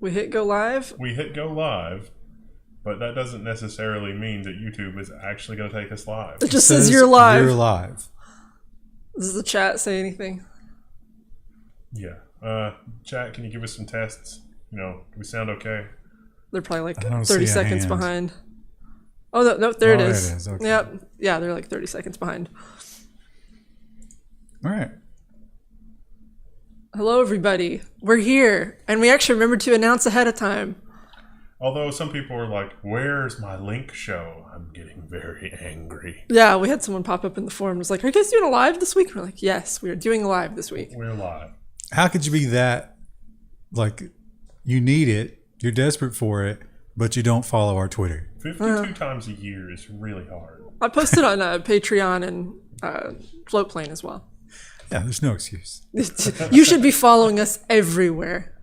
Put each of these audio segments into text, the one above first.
We hit go live? We hit go live, but that doesn't necessarily mean that YouTube is actually going to take us live. It just says you're live. You're live. Does the chat say anything? Yeah. Chat, can you give us some tests? Do we sound okay? They're probably like 30 seconds behind. Oh, no, there it is. It is. Okay. Yep. Yeah, they're like 30 seconds behind. All right. Hello, everybody. We're here. And we actually remembered to announce ahead of time. Although some people are like, where's my link show? I'm getting very angry. Yeah, we had someone pop up in the forum. It was like, are you guys doing a live this week? We're like, yes, we are doing a live this week. We're live. How could you be that, like, you need it, you're desperate for it, but you don't follow our Twitter? 52 times a year is really hard. I posted on Patreon and Floatplane as well. Yeah, there's no excuse. You should be following us everywhere.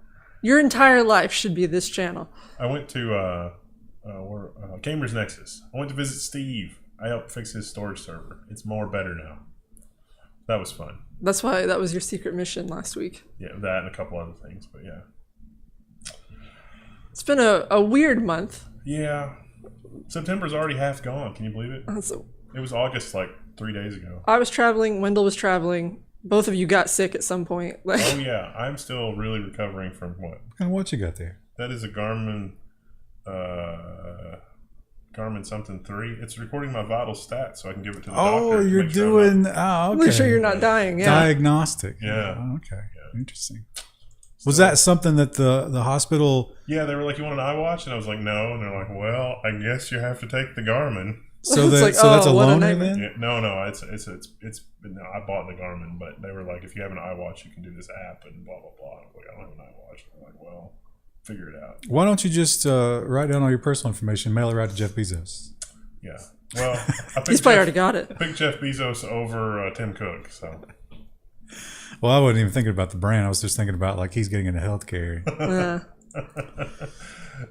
Your entire life should be this channel. I went to Gamers Nexus. I went to visit Steve. I helped fix his storage server. It's better now. That was fun. That's why that was your secret mission last week. Yeah, that and a couple other things, but yeah. It's been a weird month. Yeah. September's already half gone. Can you believe it? It was August like 3 days ago. I was traveling. Wendell was traveling. Both of you got sick at some point. Oh, yeah. I'm still really recovering from what? What kind of watch you got there? That is a Garmin something 3. It's recording my vital stats so I can give it to the doctor. Oh, you're doing... okay. Make sure you're not dying, yeah. Diagnostic. Yeah. Oh, okay. Yeah. Interesting. Was that something that the hospital... Yeah, they were like, you want an iWatch? And I was like, no. And they're like, well, I guess you have to take the Garmin. So, that's a loaner then? Yeah, no, it's no, I bought the Garmin, but they were like, if you have an iWatch, you can do this app and blah, blah, blah. I was like, I don't have an iWatch. And they're like, well, figure it out. Why don't you just write down all your personal information, mail it right to Jeff Bezos? Yeah. Well, he's probably already got it. I picked Jeff Bezos over Tim Cook, so... Well, I wasn't even thinking about the brand. I was just thinking about like he's getting into healthcare. Yeah.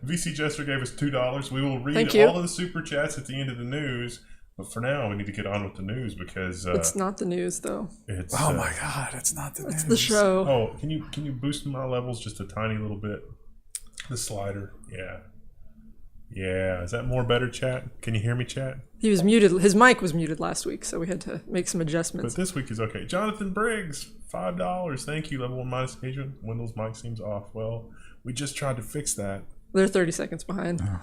VC Jester gave us $2. We will read all of the super chats at the end of the news, but for now we need to get on with the news because it's not the news though. It's oh my god, it's not the news. It's the show. Oh, can you boost my levels just a tiny little bit? The slider, yeah. Yeah, is that better, chat? Can you hear me, chat? He was muted. His mic was muted last week, so we had to make some adjustments. But this week is okay. Jonathan Briggs, $5. Thank you. Level 1 minus occasion. Wendell's mic seems off. Well, we just tried to fix that. They're 30 seconds behind. Oh.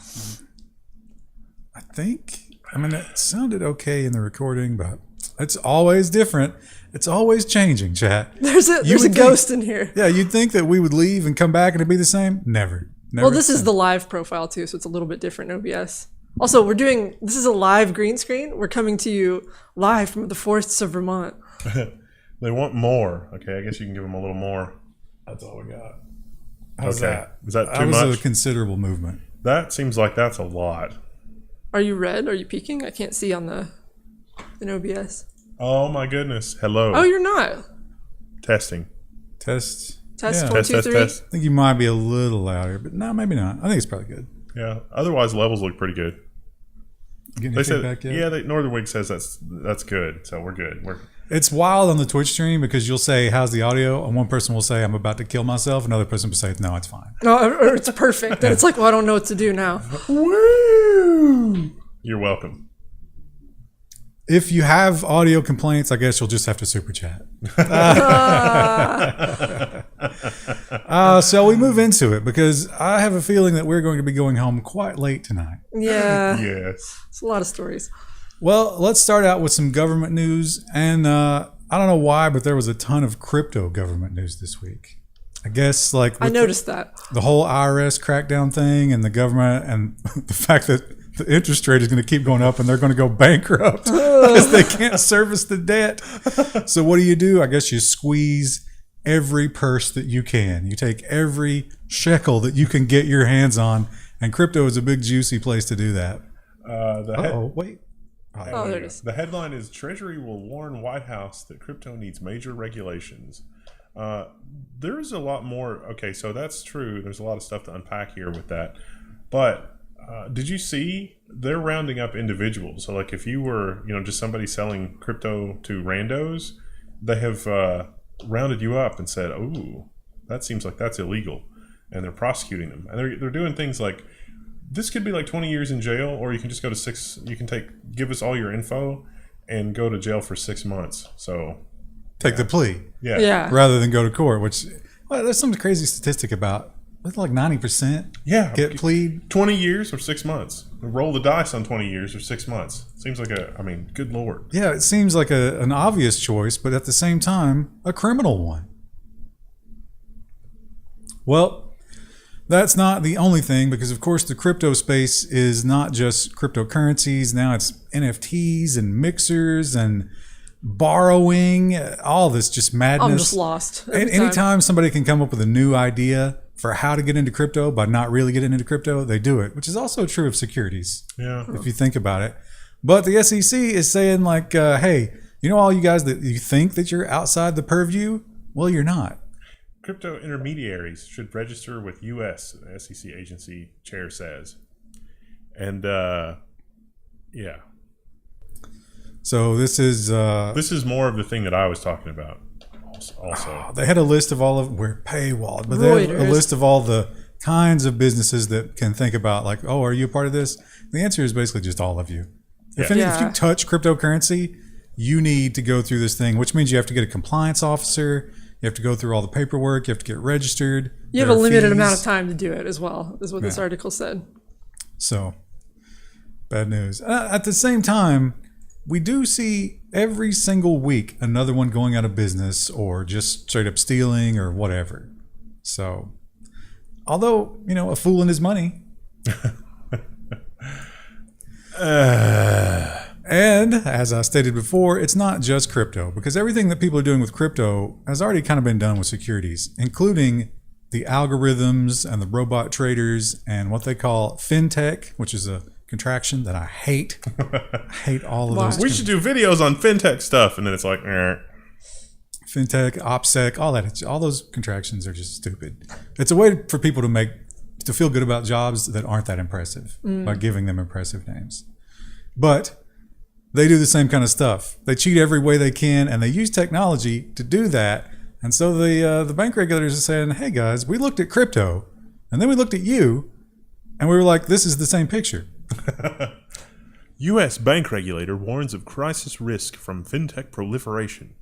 I mean, it sounded okay in the recording, but it's always different. It's always changing, chat. There's a ghost in here. Yeah, you'd think that we would leave and come back and it'd be the same. Never. Well, this is the live profile too, so it's a little bit different in OBS. Also, this is a live green screen. We're coming to you live from the forests of Vermont. They want more. Okay, I guess you can give them a little more. That's all we got. How's that? Is that too that much? was a considerable movement. That seems like that's a lot. Are you red? Are you peeking? I can't see on in OBS. Oh my goodness. Hello. Oh, you're not. Testing. Test. Test 1, 2, 3. Test. I think you might be a little louder, but no, maybe not. I think it's probably good. Yeah. Otherwise, levels look pretty good. Getting feedback yet? Yeah, Northern Wig says that's good, so we're good. It's wild on the Twitch stream because you'll say, how's the audio? And one person will say, I'm about to kill myself. Another person will say, no, it's fine. No, or it's perfect. And it's like, well, I don't know what to do now. Woo! You're welcome. If you have audio complaints, I guess you'll just have to super chat. So we move into it because I have a feeling that we're going to be going home quite late tonight. Yeah. Yes. It's a lot of stories. Well, let's start out with some government news. And I don't know why, but there was a ton of crypto government news this week. I guess I noticed that. The whole IRS crackdown thing and the government and the fact that the interest rate is going to keep going up and they're going to go bankrupt because they can't service the debt. So what do? I guess you squeeze every purse that you can. You take every shekel that you can get your hands on, and crypto is a big juicy place to do that. There it is. The headline is Treasury will warn White House that crypto needs major regulations. There's a lot more. Okay, so that's true. There's a lot of stuff to unpack here with that. But did you see they're rounding up individuals? So like if you were, just somebody selling crypto to randos, they have rounded you up and said, "Oh, that seems like that's illegal." and they're prosecuting them. And they're doing things like, this could be like 20 years in jail, or you can just go to 6. You can give us all your info and go to jail for 6 months. So Take the plea. Yeah. Rather than go to court, which, well, there's some crazy statistic about, it's like 90% get plead. 20 years or 6 months. Roll the dice on 20 years or 6 months. Seems like good Lord. Yeah, it seems like an obvious choice, but at the same time, a criminal one. Well, that's not the only thing, because of course the crypto space is not just cryptocurrencies. Now it's NFTs and mixers and borrowing, all this just madness. I'm just lost. Anytime somebody can come up with a new idea for how to get into crypto by not really getting into crypto, they do it, which is also true of securities. Yeah. If you think about it. But the SEC is saying like, hey, all you guys that you think that you're outside the purview, well, you're not. Crypto intermediaries should register with U.S. SEC agency chair says. And yeah. So this is more of the thing that I was talking about. Also, they had a list of all of we're paywalled, but they had a list of all the kinds of businesses that can think about like, oh, are you a part of this? The answer is basically just all of you. If you touch cryptocurrency, you need to go through this thing, which means you have to get a compliance officer. You have to go through all the paperwork. You have to get registered. You have a limited amount of time to do it as well, is what this article said. So, bad news. At the same time, we do see every single week another one going out of business or just straight up stealing or whatever. So, although, a fool and his money. And as I stated before, it's not just crypto, because everything that people are doing with crypto has already kind of been done with securities, including the algorithms and the robot traders and what they call Fintech, which is a contraction that I hate. I hate all of those. We should do videos on Fintech stuff, and then it's like, Fintech, OPSEC, all that. All those contractions are just stupid. It's a way for people to feel good about jobs that aren't that impressive by giving them impressive names. But they do the same kind of stuff. They cheat every way they can, and they use technology to do that. And so the bank regulators are saying, hey guys, we looked at crypto, and then we looked at you, and we were like, this is the same picture. U.S. bank regulator warns of crisis risk from fintech proliferation.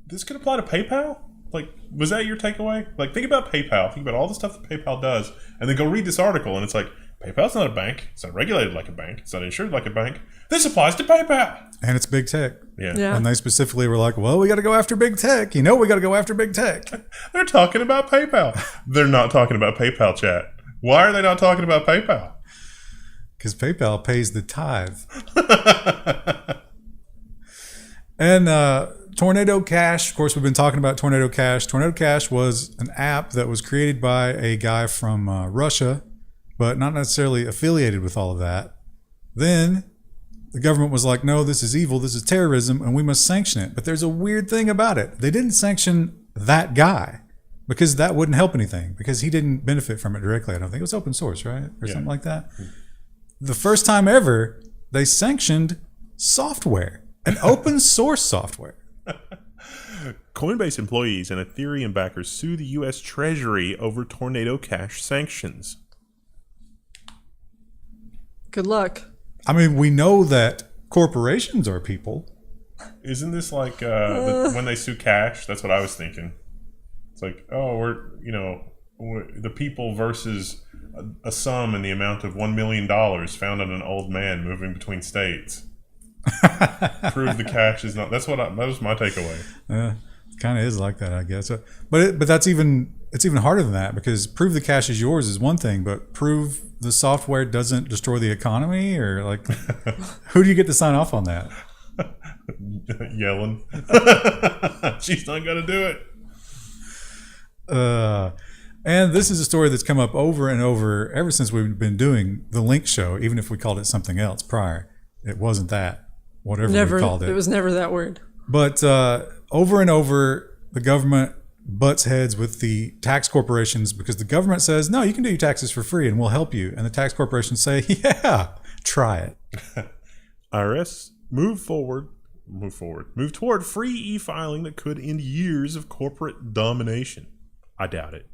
This could apply to PayPal? Like, was that your takeaway? Like, think about PayPal. Think about all the stuff that PayPal does, and then go read this article, and it's like, PayPal's not a bank. It's not regulated like a bank. It's not insured like a bank. This applies to PayPal. And it's big tech. Yeah. And they specifically were like, well, we got to go after big tech. We got to go after big tech. They're talking about PayPal. They're not talking about PayPal, chat. Why are they not talking about PayPal? Because PayPal pays the tithe. And Tornado Cash, of course, we've been talking about Tornado Cash. Tornado Cash was an app that was created by a guy from Russia, but not necessarily affiliated with all of that. Then the government was like, no, this is evil, this is terrorism, and we must sanction it. But there's a weird thing about it. They didn't sanction that guy because that wouldn't help anything, because he didn't benefit from it directly. I don't think it was open source, right? Or something like that. The first time ever, they sanctioned software, an open source software. Coinbase employees and Ethereum backers sue the U.S. Treasury over Tornado Cash sanctions. Good luck. I mean, we know that corporations are people. Isn't this like when they sue Cash? That's what I was thinking. It's like, oh, we're the people versus a sum in the amount of $1 million found on an old man moving between states. Prove the cash is not. That was my takeaway. It kind of is like that, I guess. But it's even harder than that, because prove the cash is yours is one thing, but prove the software doesn't destroy the economy, or like, who do you get to sign off on that? Yellen. She's not gonna do it. And this is a story that's come up over and over ever since we've been doing the Link Show, even if we called it something else prior. It wasn't that. Whatever we called it. It was never that word. But over and over, the government butts heads with the tax corporations, because the government says, no, you can do your taxes for free and we'll help you. And the tax corporations say, yeah, try it. IRS move forward move forward. Move toward free e-filing that could end years of corporate domination. I doubt it.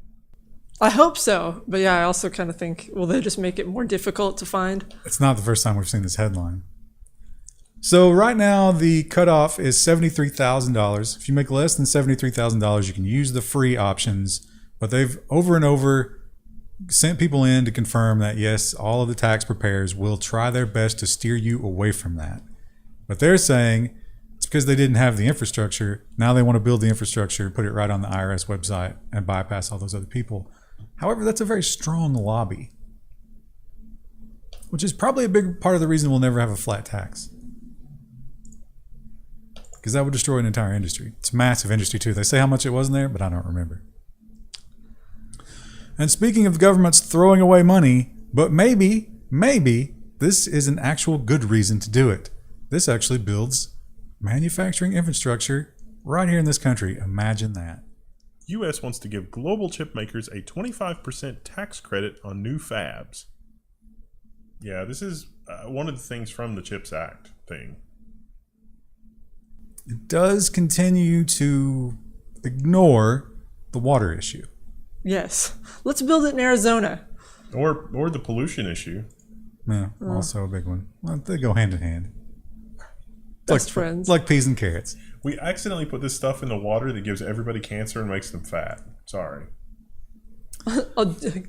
I hope so. But yeah, I also kind of think, will they just make it more difficult to find? It's not the first time we've seen this headline. So right now, the cutoff is $73,000. If you make less than $73,000, you can use the free options. But they've over and over sent people in to confirm that, yes, all of the tax preparers will try their best to steer you away from that. But they're saying it's because they didn't have the infrastructure. Now they want to build the infrastructure, put it right on the IRS website, and bypass all those other people. However, that's a very strong lobby, which is probably a big part of the reason we'll never have a flat tax. Because that would destroy an entire industry. It's a massive industry too. They say how much it was in there, but I don't remember. And speaking of governments throwing away money, but maybe this is an actual good reason to do it. This actually builds manufacturing infrastructure right here in this country. Imagine that. U.S. wants to give global chip makers a 25% tax credit on new fabs. Yeah, this is one of the things from the CHIPS Act thing. It does continue to ignore the water issue. Yes. Let's build it in Arizona. Or the pollution issue. Yeah, also a big one. Well, they go hand in hand. Best friends. Like peas and carrots. We accidentally put this stuff in the water that gives everybody cancer and makes them fat. Sorry.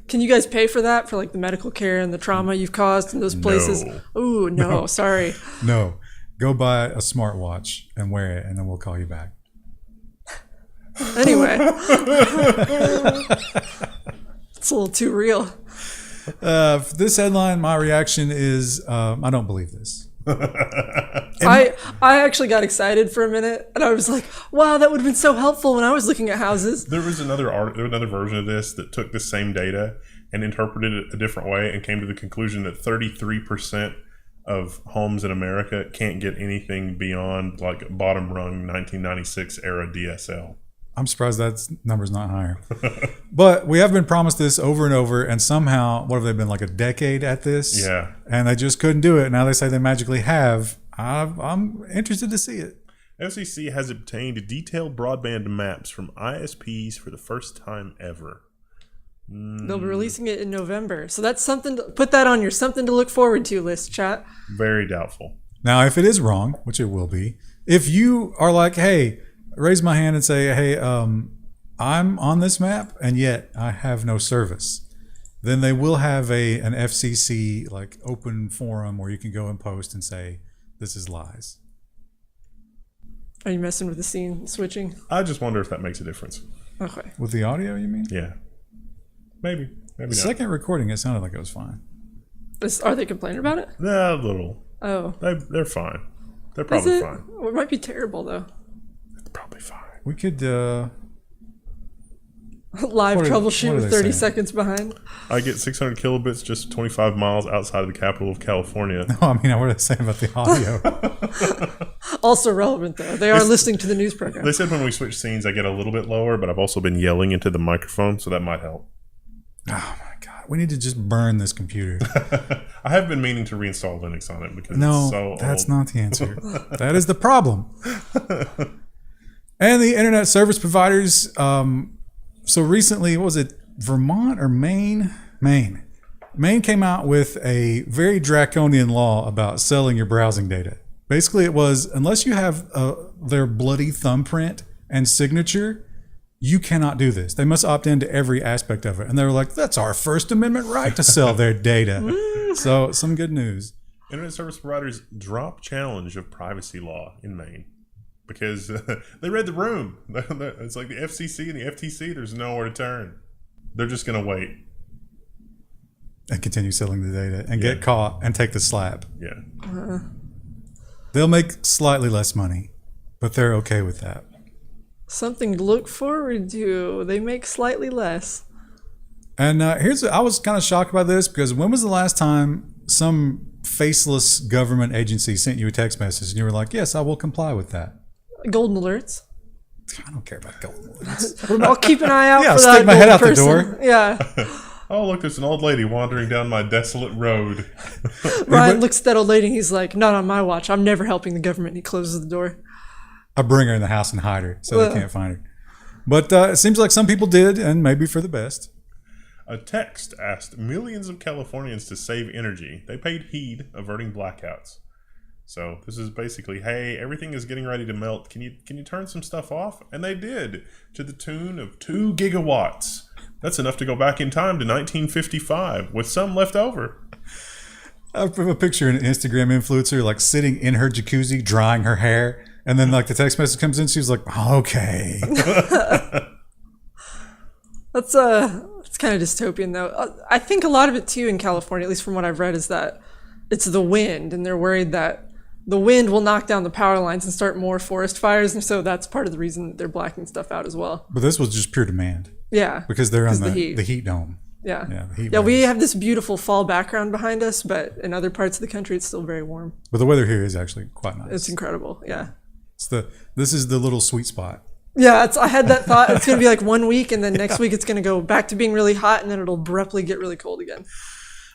Can you guys pay for that? For like the medical care and the trauma you've caused in those places? No. Ooh, no, sorry. No. Go buy a smartwatch and wear it, and then we'll call you back. Anyway. It's a little too real. For this headline, my reaction is I don't believe this. I actually got excited for a minute, and I was like, wow, that would have been so helpful when I was looking at houses. There was another version of this that took the same data and interpreted it a different way and came to the conclusion that 33% of homes in America can't get anything beyond like bottom rung 1996 era DSL. I'm surprised that number's not higher. But we have been promised this over and over, and somehow, what have they been, like a decade at this? Yeah. And they just couldn't do it. Now they say they magically have. I'm interested to see it. FCC has obtained detailed broadband maps from ISPs for the first time ever. They'll be releasing it in November. So that's something to put that on your something to look forward to list, chat. Very doubtful. Now, if it is wrong, which it will be, if you are like, hey, raise my hand and say, hey, I'm on this map and yet I have no service, then they will have an FCC like open forum where you can go and post and say, this is lies. Are you messing with the scene switching? I just wonder if that makes a difference. Okay. With the audio, you mean? Yeah. Maybe The not. second recording, it sounded like it was fine. Are they complaining about it? Nah, a little. Oh. They're fine. They're Is probably it? fine. Well, it might be terrible, though. It's probably fine. We could, Live What are troubleshoot they with 30 saying? seconds behind. I get 600 kilobits just 25 miles outside of the capital of California. no, I mean, what are they saying about the audio? Also relevant, though. They are listening to the news program. They said when we switch scenes, I get a little bit lower, but I've also been yelling into the microphone, so that might help. Oh my God. We need to just burn this computer. I have been meaning to reinstall Linux on it because No, it's so that's old. not the answer. That is the problem. And the internet service providers, so recently, what was it, Vermont or Maine? Maine. Maine came out with a very draconian law about selling your browsing data. Basically, it was, unless you have their bloody thumbprint and signature, you cannot do this. They must opt into every aspect of it. And they were like, that's our First Amendment right to sell their data. So, some good news. Internet service providers drop challenge of privacy law in Maine because they read the room. It's like the FCC and the FTC, there's nowhere to turn. They're just going to wait. And continue selling the data and get caught and take the slap. Yeah. They'll make slightly less money, but they're okay with that. Something to look forward to. They make slightly less. And I was kind of shocked by this because when was the last time some faceless government agency sent you a text message and you were like, yes, I will comply with that? Golden alerts. I don't care about golden alerts. I'll keep an eye out Yeah, for stick that my head gold out the person. door. Yeah. Oh, look, there's an old lady wandering down my desolate road. Ryan looks at that old lady and he's like, not on my watch. I'm never helping the government. And he closes the door. I bring her in the house and hide her so they can't find her. But it seems like some people did, and maybe for the best. A text asked millions of Californians to save energy. They paid heed, averting blackouts. So this is basically, hey, everything is getting ready to melt. Can you turn some stuff off? And they did, to the tune of 2 gigawatts. That's enough to go back in time to 1955, with some left over. I have a picture of an Instagram influencer like sitting in her jacuzzi, drying her hair. And then like the text message comes in, she's like, okay. That's kind of dystopian though. I think a lot of it too in California, at least from what I've read, is that it's the wind, and they're worried that the wind will knock down the power lines and start more forest fires, and so that's part of the reason that they're blacking stuff out as well. But this was just pure demand. Yeah. Because they're on the heat dome. Yeah. Yeah, we have this beautiful fall background behind us, but in other parts of the country it's still very warm. But the weather here is actually quite nice. It's incredible, yeah. This is the little sweet spot. Yeah, I had that thought. It's going to be like 1 week, and then next week it's going to go back to being really hot, and then it'll abruptly get really cold again.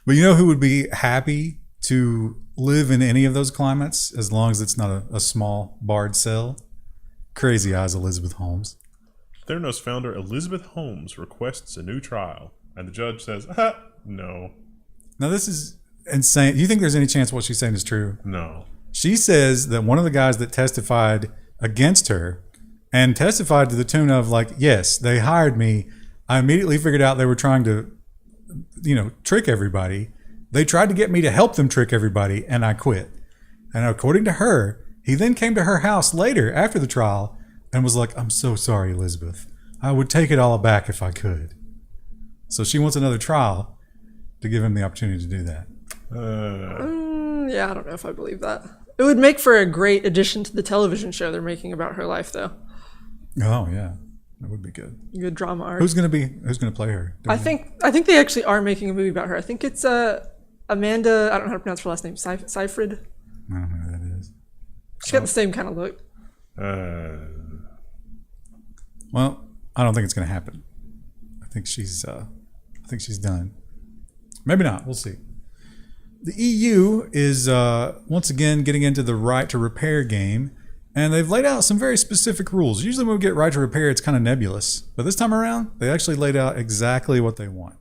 But you know who would be happy to live in any of those climates as long as it's not a small barred cell? Crazy Eyes Elizabeth Holmes. Theranos founder Elizabeth Holmes requests a new trial, and the judge says, no. Now this is insane. Do you think there's any chance what she's saying is true? No. She says that one of the guys that testified against her and testified to the tune of like, yes, they hired me. I immediately figured out they were trying to, trick everybody. They tried to get me to help them trick everybody, and I quit. And according to her, he then came to her house later after the trial and was like, I'm so sorry, Elizabeth. I would take it all back if I could. So she wants another trial to give him the opportunity to do that. Yeah, I don't know if I believe that. It would make for a great addition to the television show they're making about her life, though. Oh yeah, that would be good. Good drama art. Who's gonna play her? I think they actually are making a movie about her. I think it's Amanda. I don't know how to pronounce her last name. Seyfried. I don't know who that is. She's got the same kind of look. Well, I don't think it's gonna happen. I think she's done. Maybe not. We'll see. The EU is once again getting into the right to repair game, and they've laid out some very specific rules. Usually when we get right to repair, it's kind of nebulous. But this time around, they actually laid out exactly what they want.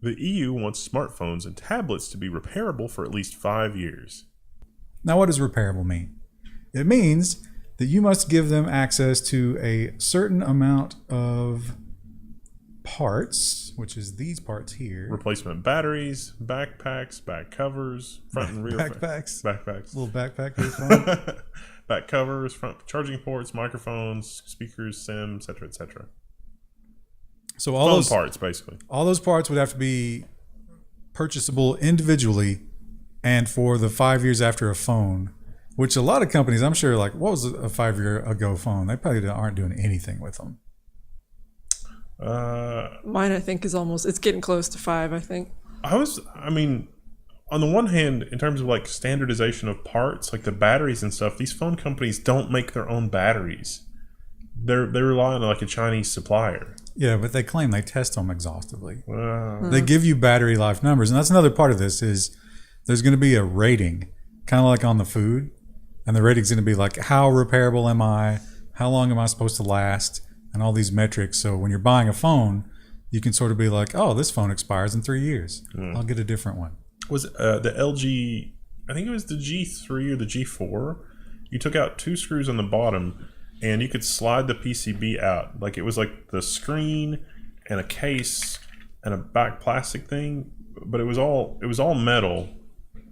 The EU wants smartphones and tablets to be repairable for at least 5 years. Now, what does repairable mean? It means that you must give them access to a certain amount of parts, which is these parts here. Replacement batteries, backpacks, back covers, front and rear. Backpacks. Little backpack for fun. Back covers, front charging ports, microphones, speakers, SIM, etc., etc. So all phone those parts, basically. All those parts would have to be purchasable individually, and for the 5 years after a phone, which a lot of companies, I'm sure, like, what was a 5 year ago phone? They probably aren't doing anything with them. Mine, I think, it's getting close to 5, I think. On the one hand, in terms of like standardization of parts, like the batteries and stuff, these phone companies don't make their own batteries. They rely on like a Chinese supplier. Yeah, but they claim they test them exhaustively. They give you battery life numbers, and that's another part of this is there's going to be a rating, kind of like on the food, and the rating's going to be like, how repairable am I? How long am I supposed to last? And all these metrics. So when you're buying a phone, you can sort of be like, oh, this phone expires in 3 years. I'll get a different one. Was the LG, I think it was the G3 or the G4, you took out 2 screws on the bottom and you could slide the PCB out. Like it was like the screen and a case and a back plastic thing, but it was all metal,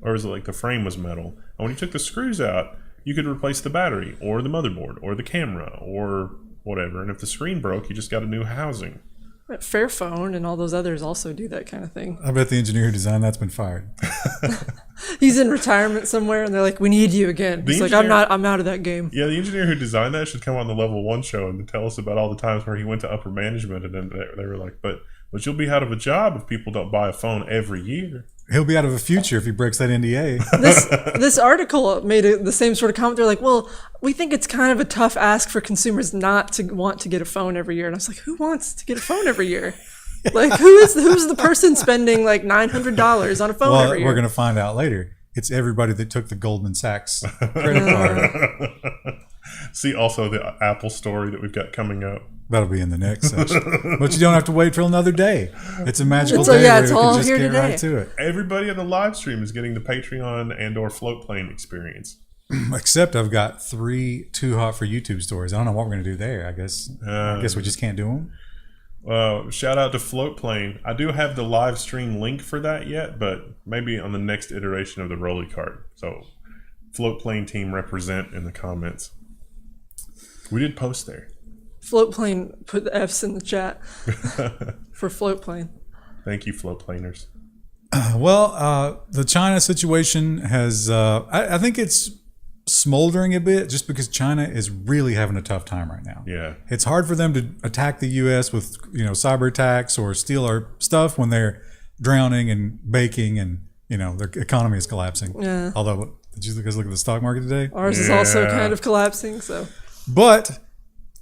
or was it like the frame was metal? And when you took the screws out, you could replace the battery or the motherboard or the camera or whatever. And if the screen broke, you just got a new housing. Fairphone and all those others also do that kind of thing. I bet the engineer who designed that's been fired. He's in retirement somewhere, and they're like, "We need you again." He's like, "I'm out of that game." Yeah, the engineer who designed that should come on the Level 1 show and tell us about all the times where he went to upper management, and then they were like, "But you'll be out of a job if people don't buy a phone every year." He'll be out of a future if he breaks that NDA. This article made the same sort of comment. They're like, well, we think it's kind of a tough ask for consumers not to want to get a phone every year. And I was like, who wants to get a phone every year? Like, who's the person spending like $900 on a phone Well, every year? we're going to find out later. It's everybody that took the Goldman Sachs credit card. See also the Apple story that we've got coming up. That'll be in the next session. But you don't have to wait till another day. It's a magical It's day where it's you all can just here get today. right to it. Everybody on the live stream is getting the Patreon and or float plane experience. Except I've got 3 too hot for YouTube stories. I don't know what we're going to do there. I guess we just can't do them. Shout out to float plane. I do have the live stream link for that yet, but maybe on the next iteration of the Rolly Cart. So float plane team represent in the comments. We did post there. Float plane, put the F's in the chat for float plane. Thank you, float planers. The China situation has, I think it's smoldering a bit just because China is really having a tough time right now. Yeah. It's hard for them to attack the U.S. with, cyber attacks or steal our stuff when they're drowning and baking and, their economy is collapsing. Yeah. Although, did you guys look at the stock market today? Ours is also kind of collapsing, so. But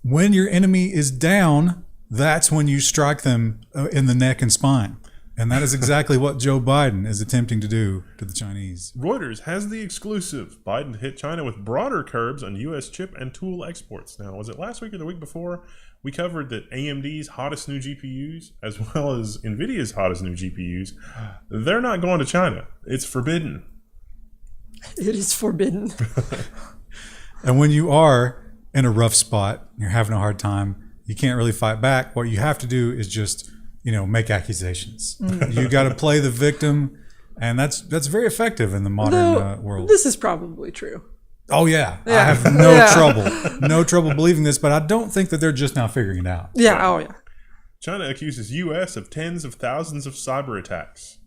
when your enemy is down, that's when you strike them in the neck and spine. And that is exactly what Joe Biden is attempting to do to the Chinese. Reuters has the exclusive. Biden hit China with broader curbs on U.S. chip and tool exports. Now, was it last week or the week before? We covered that AMD's hottest new GPUs, as well as NVIDIA's hottest new GPUs, they're not going to China. It's forbidden. It is forbidden. And when you are in a rough spot, you're having a hard time, you can't really fight back. What you have to do is just, make accusations. You got to play the victim, and that's very effective in the modern world. This is probably true. Oh yeah. I have no trouble believing this, but I don't think that they're just now figuring it out. Yeah. Oh yeah. China accuses U.S. of tens of thousands of cyber attacks.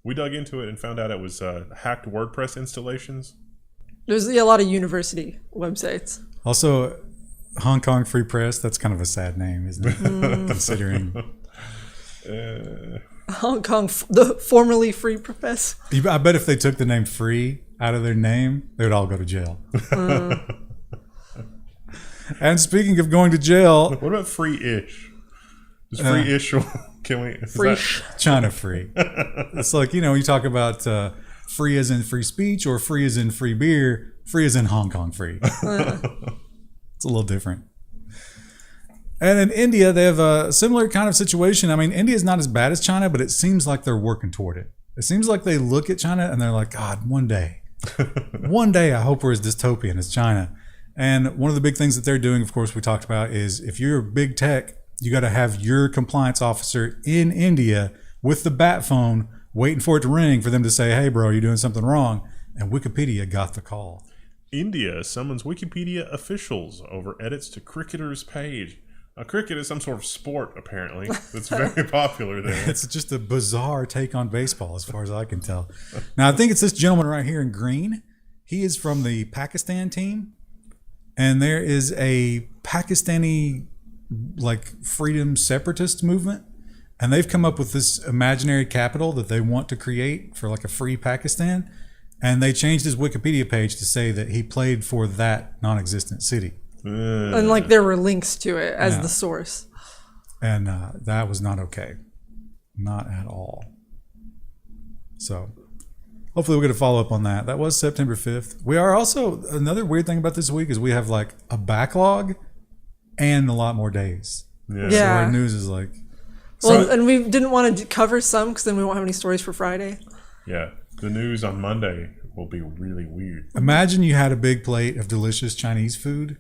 We dug into it and found out it was hacked WordPress installations. There's a lot of university websites. Also, Hong Kong Free Press, that's kind of a sad name, isn't it? Considering. Hong Kong, the formerly Free Press. I bet if they took the name free out of their name, they would all go to jail. And speaking of going to jail. What about free-ish? Is free-ish, can we? Free-ish. China free. It's like, you talk about free as in free speech or free as in free beer, free as in Hong Kong free. It's a little different. And in India, they have a similar kind of situation. I mean, India is not as bad as China, but it seems like they're working toward it. It seems like they look at China and they're like, God, one day I hope we're as dystopian as China. And one of the big things that they're doing, of course, we talked about is if you're big tech, you got to have your compliance officer in India with the bat phone waiting for it to ring for them to say, hey, bro, you're doing something wrong. And Wikipedia got the call. India summons Wikipedia officials over edits to Cricketer's page. Cricket is some sort of sport, apparently, that's very popular there. It's just a bizarre take on baseball, as far as I can tell. Now, I think it's this gentleman right here in green. He is from the Pakistan team. And there is a Pakistani, freedom separatist movement. And they've come up with this imaginary capital that they want to create for, a free Pakistan. And they changed his Wikipedia page to say that he played for that non-existent city. And there were links to it as the source. And that was not okay. Not at all. So hopefully we're going to follow up on that. That was September 5th. We are also, another weird thing about this week is we have a backlog and a lot more days. Yeah. So our news is and we didn't want to cover some because then we won't have any stories for Friday. Yeah. The news on Monday will be really weird. Imagine you had a big plate of delicious Chinese food.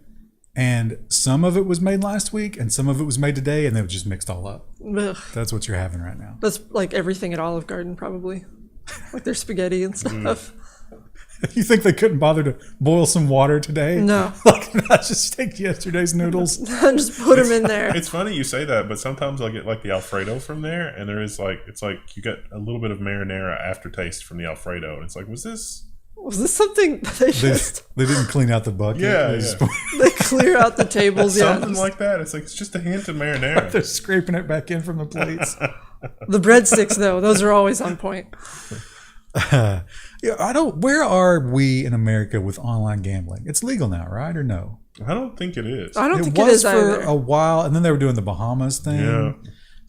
And some of it was made last week and some of it was made today and they were just mixed all up. Ugh. That's what you're having right now. That's like everything at Olive Garden, probably. Their spaghetti and stuff. You think they couldn't bother to boil some water today? No. Not just take yesterday's noodles. Just put them in there. It's funny you say that, but sometimes I'll get the Alfredo from there and there is it's you get a little bit of marinara aftertaste from the Alfredo. And it's was this something they didn't clean out the bucket? Yeah, they clear out the tables. Something like that. It's just a hint of marinara. They're scraping it back in from the plates. The breadsticks, though, those are always on point. Where are we in America with online gambling? It's legal now, right? Or no? I don't think it is. I don't think it is for either. a while, and then they were doing the Bahamas thing. Yeah.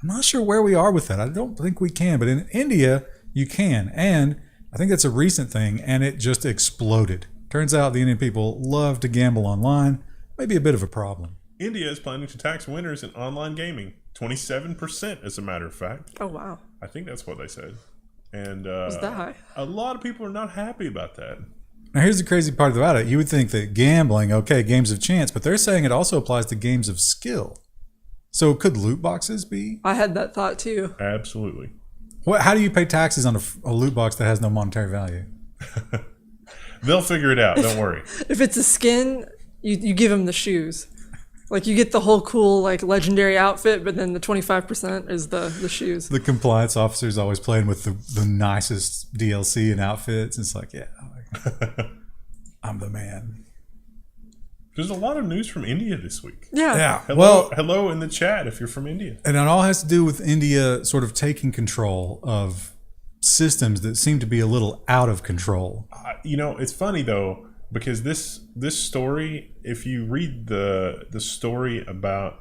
I'm not sure where we are with that. I don't think we can, but in India, you can. And I think that's a recent thing, and it just exploded. Turns out the Indian people love to gamble online. Maybe a bit of a problem. India is planning to tax winners in online gaming. 27%, as a matter of fact. Oh, wow. I think that's what they said. And Was that high? a lot of people are not happy about that. Now, here's the crazy part about it. You would think that gambling, okay, games of chance, but they're saying it also applies to games of skill. So could loot boxes be? I had that thought too. Absolutely. How do you pay taxes on a loot box that has no monetary value? They'll figure it out. Don't worry. If it's a skin, you give them the shoes. Like you get the whole cool like legendary outfit, but then the 25% is the shoes. The compliance officer's always playing with the nicest DLC and outfits. It's like, yeah, I'm the man. There's a lot of news from India this week. Yeah. Hello in the chat if you're from India. And it all has to do with India sort of taking control of systems that seem to be a little out of control. It's funny though, because this story, if you read the story about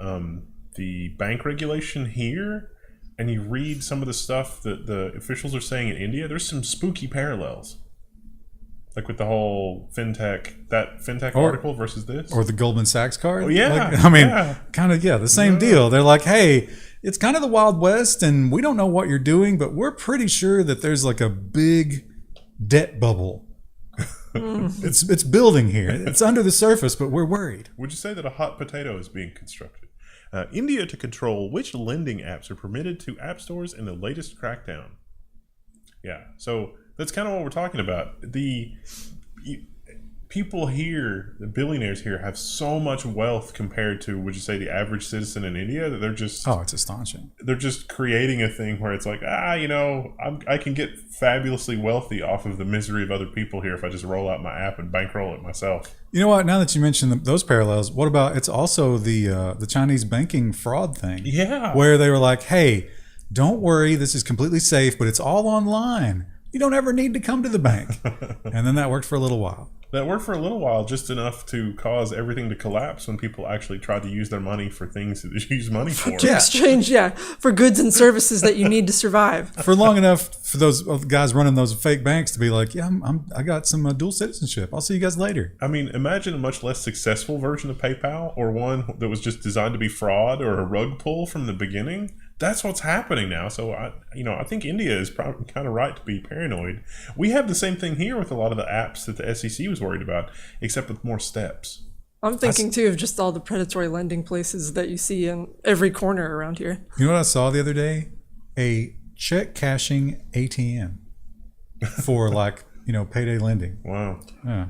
the bank regulation here, and you read some of the stuff that the officials are saying in India, there's some spooky parallels. Like with the whole Fintech article versus this. Or the Goldman Sachs card. Oh, yeah. Kind of, the same deal. They're like, hey, it's kind of the Wild West and we don't know what you're doing, but we're pretty sure that there's like a big debt bubble. It's building here. It's under the surface, but we're worried. Would you say that a hot potato is being constructed? India to control which lending apps are permitted to app stores in the latest crackdown. Yeah, so that's kind of what we're talking about. The people here, the billionaires here, have so much wealth compared to, would you say, the average citizen in India, that they're just... Oh, it's astonishing. They're just creating a thing where it's like, I can get fabulously wealthy off of the misery of other people here if I just roll out my app and bankroll it myself. You know what? Now that you mentioned those parallels, what about, it's also the Chinese banking fraud thing. Yeah. Where they were like, hey, don't worry, this is completely safe, but it's all online. You don't ever need to come to the bank. And then that worked for a little while. That worked for a little while, just enough to cause everything to collapse when people actually tried to use their money for things that they use money for. To exchange, for goods and services that you need to survive. For long enough for those guys running those fake banks to be like, yeah, I got some dual citizenship. I'll see you guys later. I mean, imagine a much less successful version of PayPal, or one that was just designed to be fraud or a rug pull from the beginning. That's what's happening now. So I think India is probably kind of right to be paranoid. We have the same thing here with a lot of the apps that the SEC was worried about, except with more steps. I'm thinking too of just all the predatory lending places that you see in every corner around here. You know what I saw the other day? A check cashing ATM for payday lending. Wow. Yeah.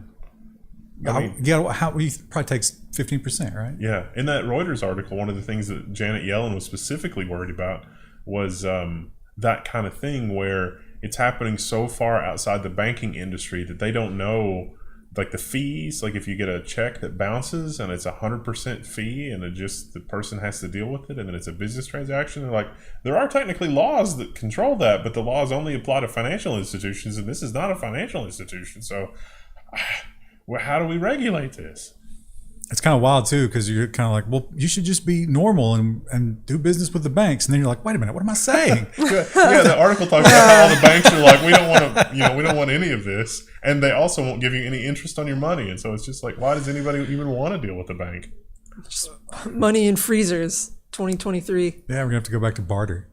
He probably takes 15%, right? Yeah. In that Reuters article, one of the things that Janet Yellen was specifically worried about was that kind of thing where it's happening so far outside the banking industry that they don't know, like the fees. Like if you get a check that bounces and it's 100% fee and the person has to deal with it, and then it's a business transaction. And like, there are technically laws that control that, but the laws only apply to financial institutions, and this is not a financial institution. So well, how do we regulate this? It's kind of wild too, because you're kind of like, well, you should just be normal and do business with the banks, and then you're like, wait a minute, what am I saying? Yeah, the article talks about how all the banks are like, we don't want any of this, and they also won't give you any interest on your money, and so it's just like, why does anybody even want to deal with the bank? Just money in freezers, 2023. Yeah, we're gonna have to go back to barter.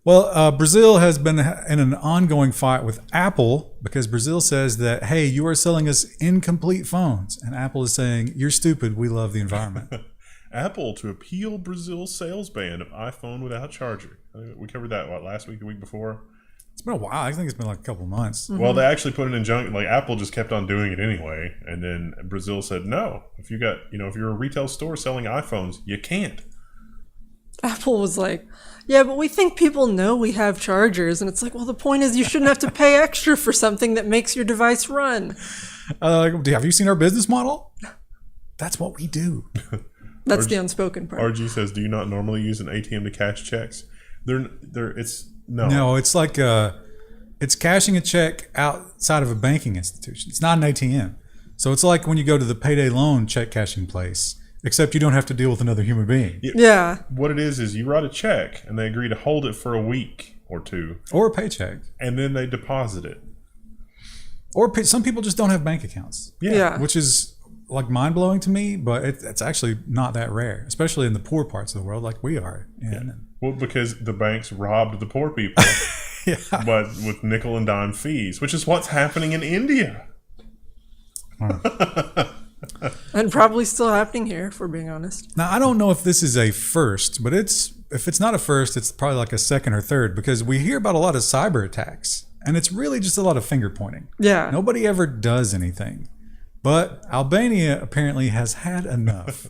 Well, Brazil has been in an ongoing fight with Apple because Brazil says that, hey, you are selling us incomplete phones. And Apple is saying, you're stupid. We love the environment. Apple to appeal Brazil's sales ban of iPhone without charger. We covered that, last week, the week before? It's been a while. I think it's been like a couple of months. Mm-hmm. Well, they actually put an injunction. Like Apple just kept on doing it anyway. And then Brazil said, no, if you're a retail store selling iPhones, you can't. Apple was like, yeah, but we think people know we have chargers. And it's like, well, the point is you shouldn't have to pay extra for something that makes your device run. Have you seen our business model? That's what we do. That's the unspoken part. RG says, do you not normally use an ATM to cash checks? No, it's like it's cashing a check outside of a banking institution. It's not an ATM. So it's like when you go to the payday loan check cashing place except you don't have to deal with another human being. Yeah. What it is you write a check and they agree to hold it for a week or two. Or a paycheck. And then they deposit it. Or some people just don't have bank accounts. Yeah. Which is like mind-blowing to me, but it's actually not that rare, especially in the poor parts of the world like we are in. Yeah. Well, because the banks robbed the poor people, but with nickel and dime fees, which is what's happening in India. And probably still happening here, if we're being honest. Now, I don't know if this is a first, but if it's not a first, it's probably like a second or third, because we hear about a lot of cyber attacks, and it's really just a lot of finger pointing. Yeah. Nobody ever does anything. But Albania apparently has had enough.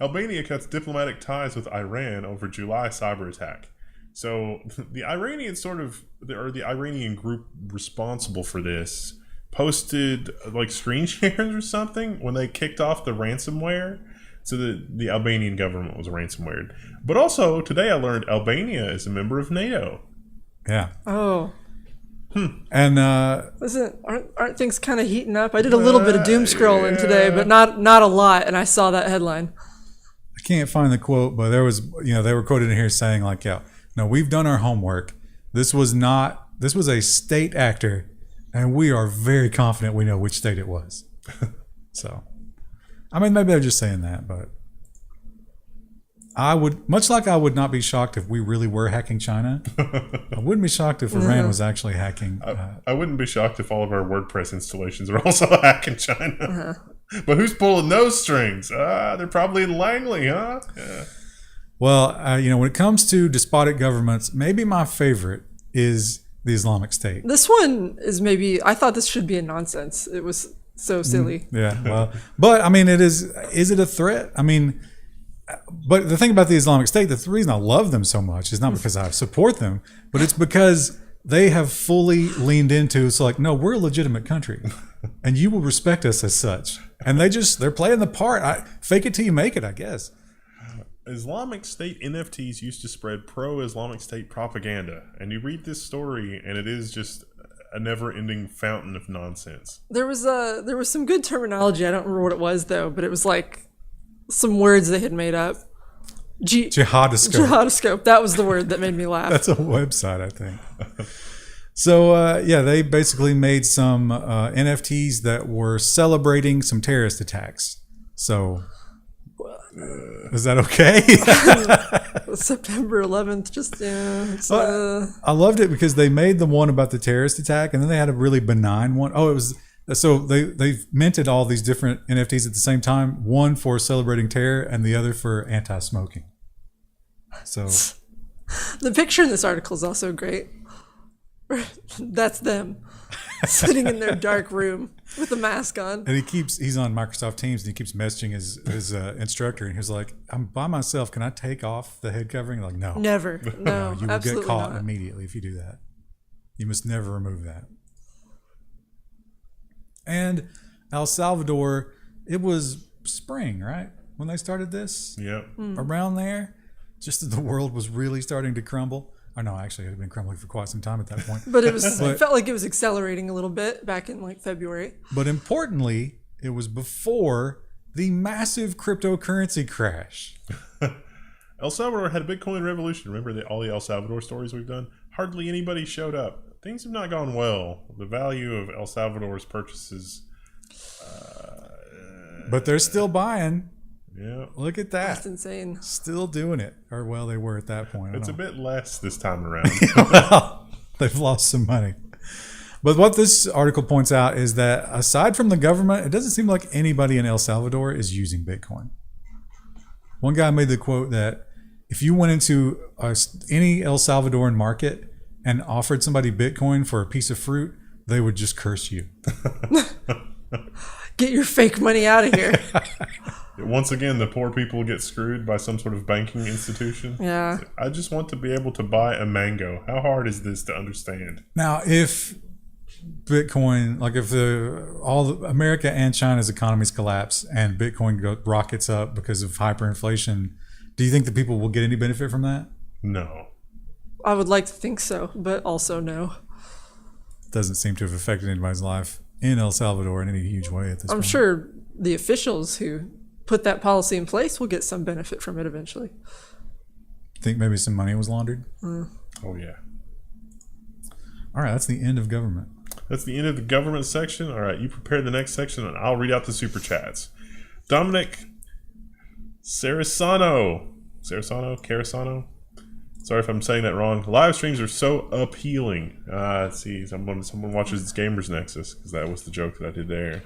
Albania cuts diplomatic ties with Iran over July cyber attack. So the Iranian the Iranian group responsible for this posted like screen shares or something when they kicked off the ransomware. So the Albanian government was ransomwared. But also today I learned Albania is a member of NATO. Yeah. Oh. And aren't things kind of heating up? I did a little bit of doom scrolling today, but not a lot, and I saw that headline. I can't find the quote, but there was, they were quoted in here saying like, no, we've done our homework. This was a state actor, and we are very confident we know which state it was. So, I mean, maybe they're just saying that, but I would not be shocked if we really were hacking China. I wouldn't be shocked if Iran was actually hacking. I wouldn't be shocked if all of our WordPress installations are also hacking China. But who's pulling those strings? They're probably in Langley, huh? Yeah. Well, when it comes to despotic governments, maybe my favorite is the Islamic State. This one is I thought this should be a nonsense. It was so silly. Yeah, well, but I mean, is it a threat? I mean, but the thing about the Islamic State, the reason I love them so much is not because I support them, but it's because they have fully leaned into, it's like, no, we're a legitimate country and you will respect us as such. And they're playing the part. Fake it till you make it, I guess. Islamic State NFTs used to spread pro-Islamic State propaganda. And you read this story and it is just a never-ending fountain of nonsense. There was some good terminology. I don't remember what it was though, but it was like some words they had made up. Jihadoscope. Jihadoscope. That was the word that made me laugh. That's a website, I think. So, they basically made some NFTs that were celebrating some terrorist attacks. So, is that okay? September 11th, I loved it because they made the one about the terrorist attack, and then they had a really benign one. Oh, it was... So they minted all these different NFTs at the same time, one for celebrating terror and the other for anti-smoking. So the picture in this article is also great. That's them sitting in their dark room with a mask on. And he's on Microsoft Teams and he keeps messaging his instructor and he's like, I'm by myself. Can I take off the head covering? Like, no. Never. No, you will get caught not. immediately if you do that. You must never remove that. And El Salvador, it was spring, right? When they started this? Yep. Around there, just as the world was really starting to crumble. Or no, actually, it had been crumbling for quite some time at that point. But it felt like it was accelerating a little bit back in like February. But importantly, it was before the massive cryptocurrency crash. El Salvador had a Bitcoin revolution. Remember all the El Salvador stories we've done? Hardly anybody showed up. Things have not gone well. The value of El Salvador's purchases. But they're still buying. Yeah. Look at that. That's insane. Still doing it. Or, well, they were at that point. It's a bit less this time around. Well, they've lost some money. But what this article points out is that aside from the government, it doesn't seem like anybody in El Salvador is using Bitcoin. One guy made the quote that if you went into any El Salvadoran market and offered somebody Bitcoin for a piece of fruit, they would just curse you. Get your fake money out of here. Once again, the poor people get screwed by some sort of banking institution. Yeah. I just want to be able to buy a mango. How hard is this to understand? Now, if Bitcoin, like if America and China's economies collapse and Bitcoin rockets up because of hyperinflation, do you think the people will get any benefit from that? No. I would like to think so, but also no. Doesn't seem to have affected anybody's life in El Salvador in any huge way at this point. I'm sure the officials who put that policy in place, we'll get some benefit from it eventually. Think maybe some money was laundered? Oh, yeah. All right, that's the end of government. That's the end of the government section. All right, you prepare the next section, and I'll read out the super chats. Dominic Carasano. Sorry if I'm saying that wrong. Live streams are so appealing. Let's see, someone watches Gamers Nexus, because that was the joke that I did there.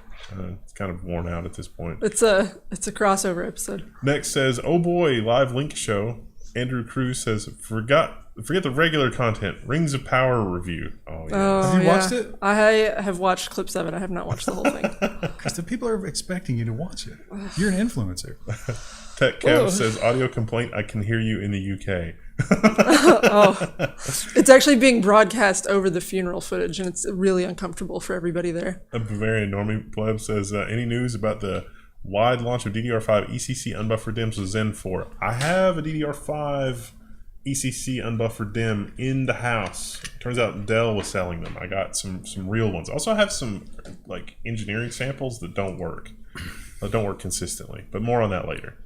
It's kind of worn out at this point. It's a crossover episode. Next says, oh boy, live link show. Andrew Cruz says, forget the regular content. Rings of Power review. Oh, yeah. Have you watched it? I have watched clips of it. I have not watched the whole thing. Because the people are expecting you to watch it. You're an influencer. Tech Kev says, audio complaint, I can hear you in the UK. It's actually being broadcast over the funeral footage, and it's really uncomfortable for everybody there. A Bavarian Normie Pleb says, any news about the wide launch of DDR5 ECC unbuffered DIMMs with Zen 4? I have a DDR5 ECC unbuffered DIMM in the house. Turns out Dell was selling them. I got some real ones. I also have some like engineering samples that don't work. That don't work consistently, but more on that later.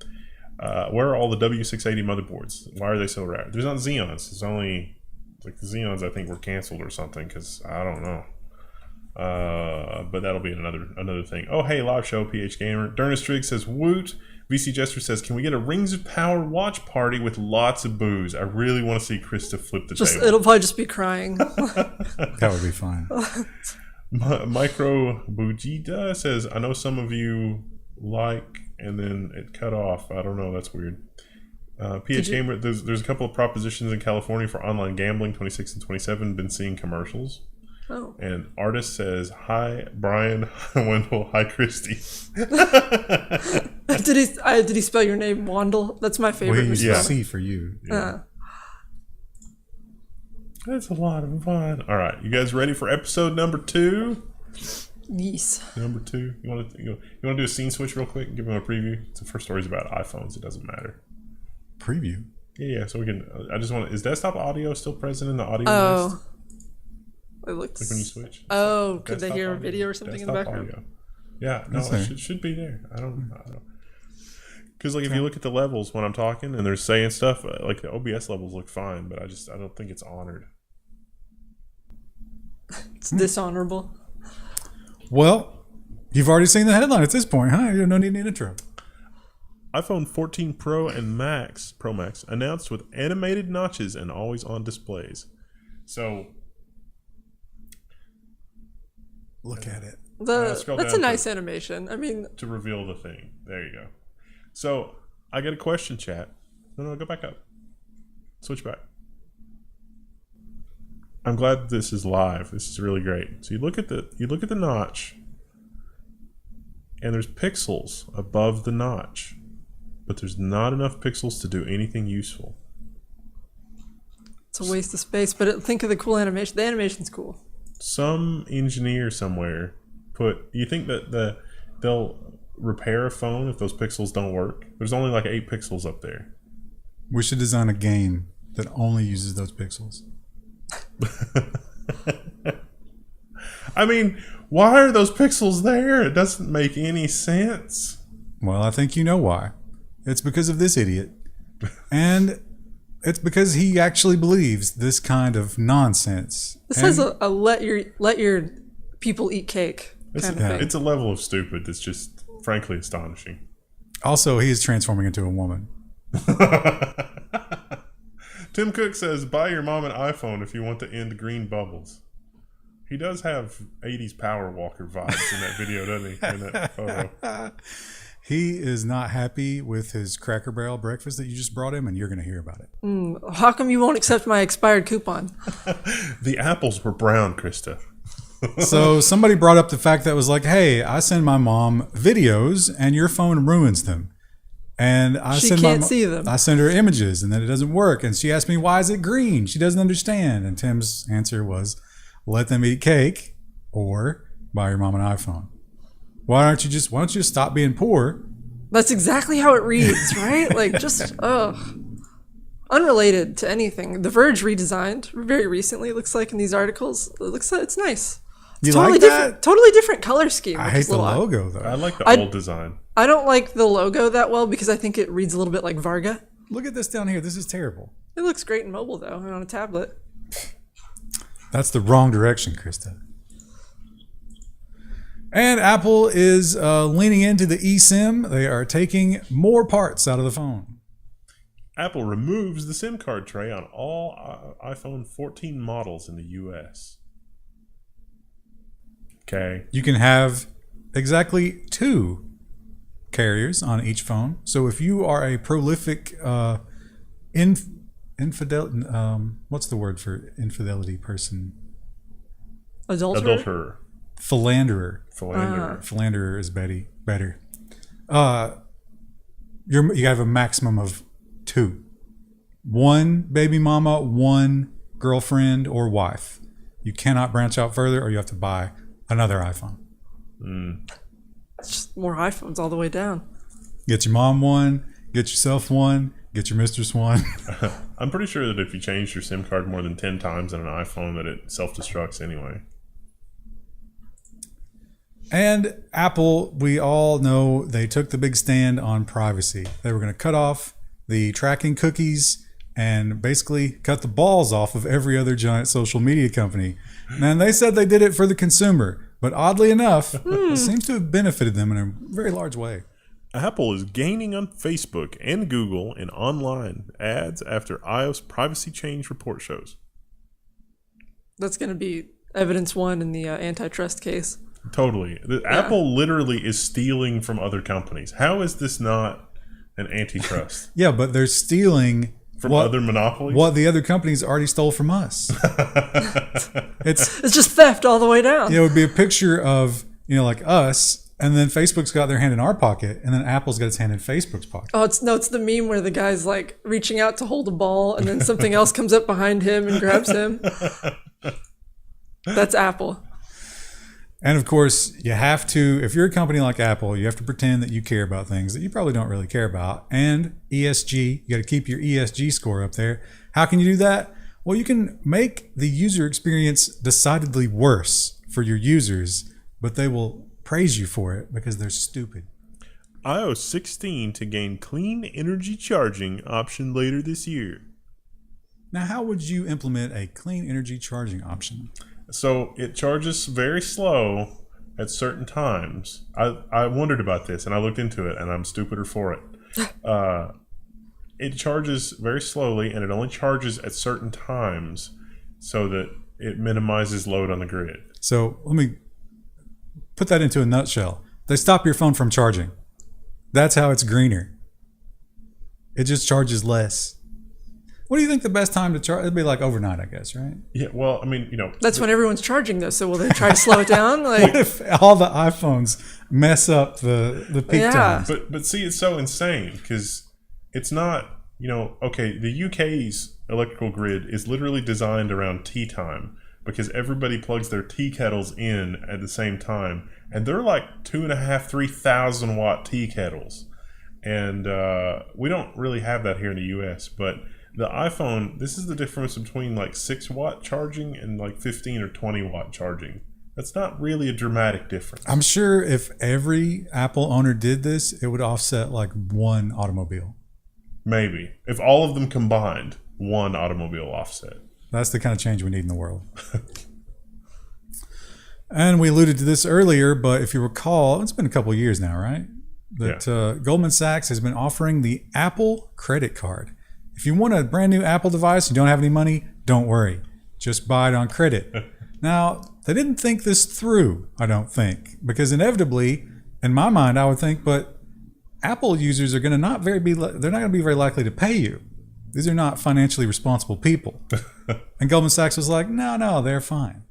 Where are all the W680 motherboards? Why are they so rare? There's not Xeons. It's only like the Xeons I think were canceled or something, because I don't know. But that'll be another thing. Oh, hey, live show, PH Gamer. Durnistrig says, woot. VC Jester says, can we get a Rings of Power watch party with lots of booze? I really want to see Krista flip the table. It'll probably just be crying. That would be fine. Micro Bujita says, I know some of you like, and then it cut off. I don't know. That's weird. PH Gamer, there's a couple of propositions in California for online gambling, 26 and 27. Been seeing commercials. Oh. And Artist says, hi, Brian. Hi, Wendell. Hi, Christy. Did he spell your name Wandel? That's my favorite. Well, yeah. C for you. Yeah. That's a lot of fun. All right, you guys ready for episode number 2? Yes. Number 2. You want to do a scene switch real quick and give them a preview? The first story's about iPhones. It doesn't matter. Preview. Yeah. So we can. I just want. Is desktop audio still present in the audio list? It looks. Like when you switch. Could they hear a video or something in the background? Audio. Yeah. No, it should be there. I don't. Because like if you look at the levels when I'm talking and they're saying stuff, like the OBS levels look fine, but I don't think it's honored. It's dishonorable. Well, you've already seen the headline at this point, huh? You don't need an intro. iPhone 14 Pro and Pro Max announced with animated notches and always on displays. So look at it. That's a nice animation. I mean, to reveal the thing. There you go. So I got a question, chat. No, go back up. Switch back. I'm glad this is live. This is really great. So you look at the notch, and there's pixels above the notch, but there's not enough pixels to do anything useful. It's a waste of space, but think of the cool animation. The animation's cool. Some engineer somewhere you think that they'll repair a phone if those pixels don't work? There's only like 8 pixels up there. We should design a game that only uses those pixels. I mean, why are those pixels there? It doesn't make any sense. Well, I think you know why. It's because of this idiot. And it's because he actually believes this kind of nonsense. This has a let your people eat cake kind of thing. It's a level of stupid that's just frankly astonishing. Also, he is transforming into a woman. Tim Cook says, buy your mom an iPhone if you want to end green bubbles. He does have 80s Power Walker vibes in that video, doesn't he? In that photo. He is not happy with his Cracker Barrel breakfast that you just brought him, and you're going to hear about it. How come you won't accept my expired coupon? The apples were brown, Krista. So somebody brought up the fact that was like, hey, I send my mom videos, and your phone ruins them. And she can't see them. I send her images, and then it doesn't work. And she asked me, why is it green? She doesn't understand. And Tim's answer was, let them eat cake or buy your mom an iPhone. Why don't you just stop being poor? That's exactly how it reads, right? Like, just, unrelated to anything. The Verge redesigned very recently, it looks like, in these articles. It looks like it's nice. You Totally like different, that? totally different color scheme. I which hate is a the little odd. logo though. I like the old design. I don't like the logo that well because I think it reads a little bit like Varga. Look at this down here. This is terrible. It looks great in mobile though, and on a tablet. That's the wrong direction, Krista. And Apple is leaning into the eSIM. They are taking more parts out of the phone. Apple removes the SIM card tray on all iPhone 14 models in the US. Okay. You can have exactly 2 carriers on each phone. So if you are a prolific infidel, what's the word for infidelity person? Adulterer. Philanderer. Philanderer is better. You have a maximum of 2. 1 baby mama, 1 girlfriend or wife. You cannot branch out further, or you have to buy another iPhone. It's just more iPhones all the way down. Get your mom one, get yourself one, get your mistress one. I'm pretty sure that if you change your SIM card more than 10 times on an iPhone, that it self-destructs anyway. And Apple, we all know they took the big stand on privacy. They were going to cut off the tracking cookies and basically cut the balls off of every other giant social media company. And they said they did it for the consumer. But oddly enough, it seems to have benefited them in a very large way. Apple is gaining on Facebook and Google in online ads after iOS privacy change report shows. That's going to be evidence 1 in the antitrust case. Totally. Apple literally is stealing from other companies. How is this not an antitrust? Yeah, but they're stealing from other monopolies? What the other companies already stole from us. It's just theft all the way down. It would be a picture of, like us, and then Facebook's got their hand in our pocket, and then Apple's got its hand in Facebook's pocket. Oh, it's the meme where the guy's like reaching out to hold a ball, and then something else comes up behind him and grabs him. That's Apple. And of course, you have to, if you're a company like Apple, you have to pretend that you care about things that you probably don't really care about. And ESG, you got to keep your ESG score up there. How can you do that? Well, you can make the user experience decidedly worse for your users, but they will praise you for it because they're stupid. iOS 16 to gain clean energy charging option later this year. Now, how would you implement a clean energy charging option? So it charges very slow at certain times. I wondered about this and I looked into it, and I'm stupider for it. It charges very slowly, and it only charges at certain times so that it minimizes load on the grid. So let me put that into a nutshell. They stop your phone from charging. That's how it's greener. It just charges less. What do you think the best time to charge? It'd be like overnight, I guess, right? Yeah, well, I mean, That's when everyone's charging, though. So will they try to slow it down? What Like, if all the iPhones mess up the peak times? but see, it's so insane because it's not, okay, the UK's electrical grid is literally designed around tea time because everybody plugs their tea kettles in at the same time, and they're like 2,500, 3,000 watt tea kettles, and we don't really have that here in the US, but the iPhone, this is the difference between like 6 watt charging and like 15 or 20 watt charging. That's not really a dramatic difference. I'm sure if every Apple owner did this, it would offset like one automobile. Maybe. If all of them combined, one automobile offset. That's the kind of change we need in the world. And we alluded to this earlier, but if you recall, it's been a couple of years now, right? That Goldman Sachs has been offering the Apple credit card. If you want a brand new Apple device and you don't have any money, don't worry. Just buy it on credit. Now, they didn't think this through, I don't think, because inevitably, in my mind, I would think, but Apple users are going to they're not going to be very likely to pay you. These are not financially responsible people. And Goldman Sachs was like, no, they're fine.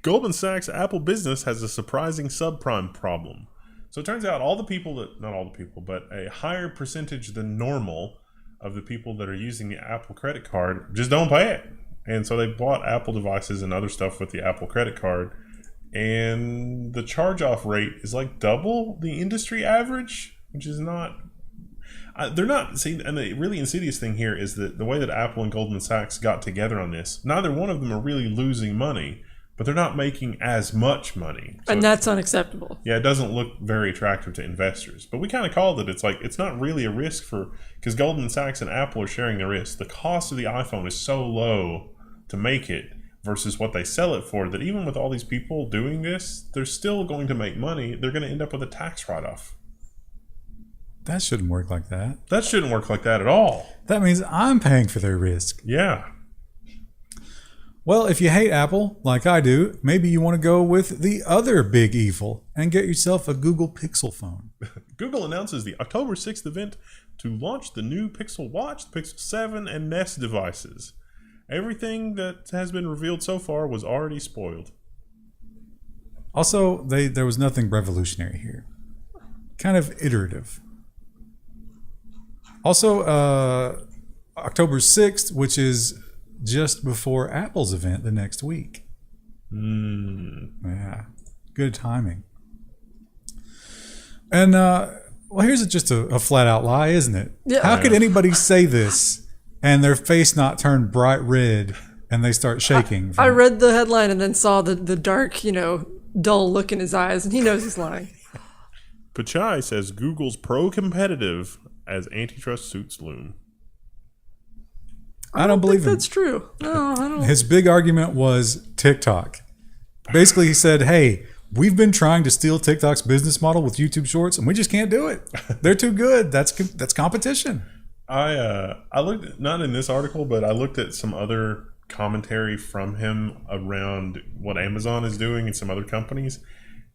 Goldman Sachs Apple business has a surprising subprime problem. So it turns out not all the people, but a higher percentage than normal of the people that are using the Apple credit card just don't pay it. And so they bought Apple devices and other stuff with the Apple credit card, and the charge-off rate is like double the industry average, which is not... they're not... See, and the really insidious thing here is that the way that Apple and Goldman Sachs got together on this, neither one of them are really losing money, but they're not making as much money. So And that's unacceptable. yeah, it doesn't look very attractive to investors. But we kind of called it. It's like, it's not really a risk because Goldman Sachs and Apple are sharing the risk. The cost of the iPhone is so low to make it versus what they sell it for, that even with all these people doing this, they're still going to make money. They're going to end up with a tax write-off. That shouldn't work like that. That shouldn't work like that at all. That means I'm paying for their risk. Yeah. Well, if you hate Apple, like I do, maybe you want to go with the other big evil and get yourself a Google Pixel phone. Google announces the October 6th event to launch the new Pixel Watch, the Pixel 7, and Nest devices. Everything that has been revealed so far was already spoiled. Also, there was nothing revolutionary here. Kind of iterative. Also, October 6th, which is just before Apple's event the next week. Yeah, good timing. And, well, here's just a flat-out lie, isn't it? Yeah. How could anybody say this and their face not turn bright red and they start shaking? I read the headline and then saw the dark, dull look in his eyes, and he knows he's lying. Pichai says Google's pro-competitive as antitrust suits loom. I don't believe think him. that's true. No, I don't. His big argument was TikTok. Basically, he said, hey, we've been trying to steal TikTok's business model with YouTube Shorts, and we just can't do it. They're too good. That's competition. I looked, not in this article, but I looked at some other commentary from him around what Amazon is doing and some other companies.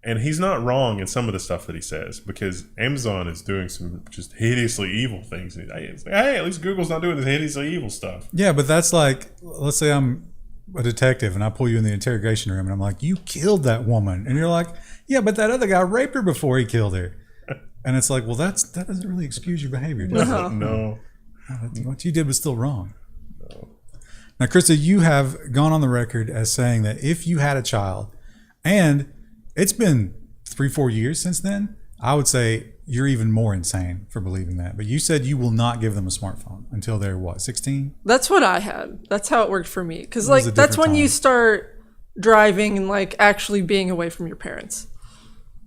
And he's not wrong in some of the stuff that he says, because Amazon is doing some just hideously evil things. And it's like, hey, at least Google's not doing this hideously evil stuff. Yeah, but that's like, let's say I'm a detective and I pull you in the interrogation room and I'm like, you killed that woman. And you're like, yeah, but that other guy raped her before he killed her. And it's like, well, that doesn't really excuse your behavior, does it? No. What you did was still wrong. No. Now, Krista, you have gone on the record as saying that if you had a child, and it's been 3-4 years since then, I would say you're even more insane for believing that. But you said you will not give them a smartphone until they're what, 16? That's what I had. That's how it worked for me. Because It was a that's different when you time. start driving and actually being away from your parents.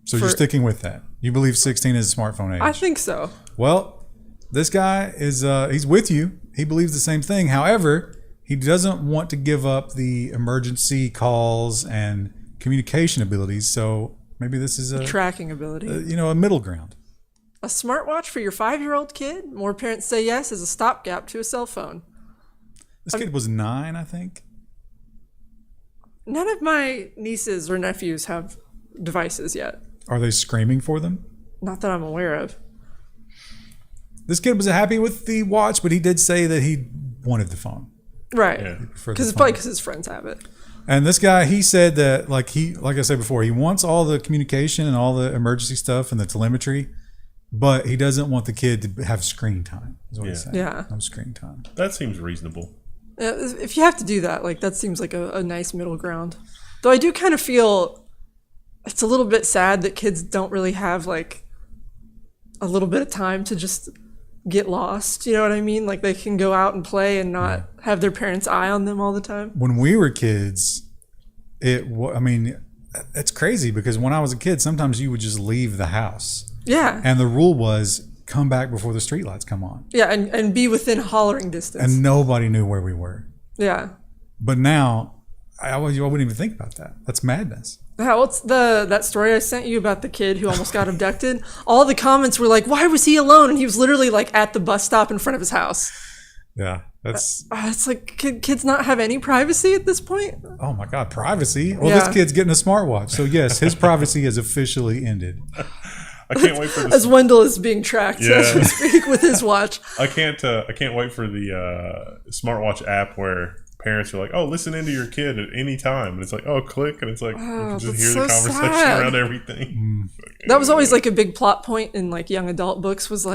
So you're sticking with that. You believe 16 is a smartphone age. I think so. Well, this guy is he's with you. He believes the same thing. However, he doesn't want to give up the emergency calls and communication abilities. So maybe this is a Tracking ability. a middle ground. A smartwatch for your 5-year-old kid? More parents say yes as a stopgap to a cell phone. This kid was 9, I think. None of my nieces or nephews have devices yet. Are they screaming for them? Not that I'm aware of. This kid was happy with the watch, but he did say that he wanted the phone. Right. Yeah. Because it's probably because his friends have it. And this guy, he said that, like I said before, he wants all the communication and all the emergency stuff and the telemetry, but he doesn't want the kid to have screen time, is what he's saying. Yeah. No screen time. That seems reasonable. If you have to do that, that seems like a nice middle ground. Though I do kind of feel it's a little bit sad that kids don't really have a little bit of time to just get lost. You know what I mean? They can go out and play and not have their parents' eye on them all the time. When we were kids, it's crazy because when I was a kid, sometimes you would just leave the house. Yeah. And the rule was come back before the streetlights come on. Yeah, and be within hollering distance. And nobody knew where we were. Yeah. But now, I wouldn't even think about that. That's madness. What's that story I sent you about the kid who almost got abducted? All the comments were like, why was he alone? And he was literally at the bus stop in front of his house. Yeah, that's... It's like, kids not have any privacy at this point? Oh my God, privacy? Well, Yeah. this kid's getting a smartwatch. So yes, his privacy has officially ended. I can't wait for this. As Wendell is being tracked as we speak with his watch. I can't wait for the smartwatch app where parents are like, oh, listen into your kid at any time. And it's like, oh, click. And it's like, you can just hear the that's so conversation sad. around everything. That was always a big plot point in young adult books was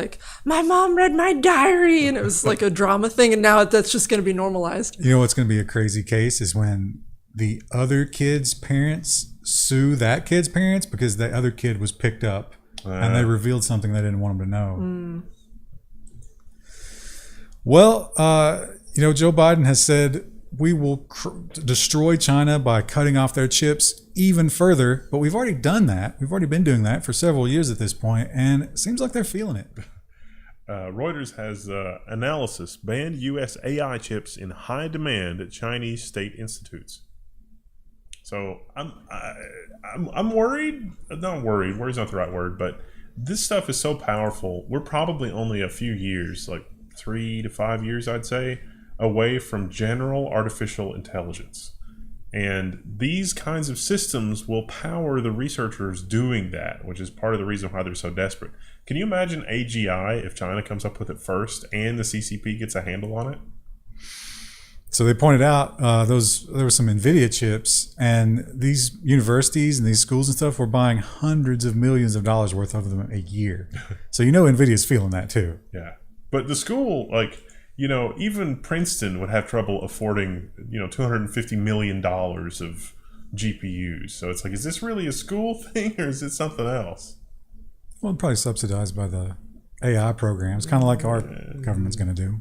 my mom read my diary. And it was a drama thing. And now that's just going to be normalized. You know what's going to be a crazy case is when the other kid's parents sue that kid's parents because the other kid was picked up and they revealed something they didn't want them to know. Well, Joe Biden has said we will destroy China by cutting off their chips even further. But we've already done that. We've already been doing that for several years at this point, and it seems like they're feeling it. Reuters has analysis banned U.S. AI chips in high demand at Chinese state institutes. So I'm worried. Not worried. Worried's not the right word, but this stuff is so powerful. We're probably only a few years, like 3 to 5 years, I'd say, away from general artificial intelligence. And these kinds of systems will power the researchers doing that, which is part of the reason why they're so desperate. Can you imagine AGI if China comes up with it first and the CCP gets a handle on it? So they pointed out there were some NVIDIA chips, and these universities and these schools and stuff were buying hundreds of millions of dollars worth of them a year. So NVIDIA's feeling that too. Yeah. But the school, even Princeton would have trouble affording, $250 million of GPUs. So it's like, is this really a school thing or is it something else? Well, probably subsidized by the AI programs, kind of like our government's going to do.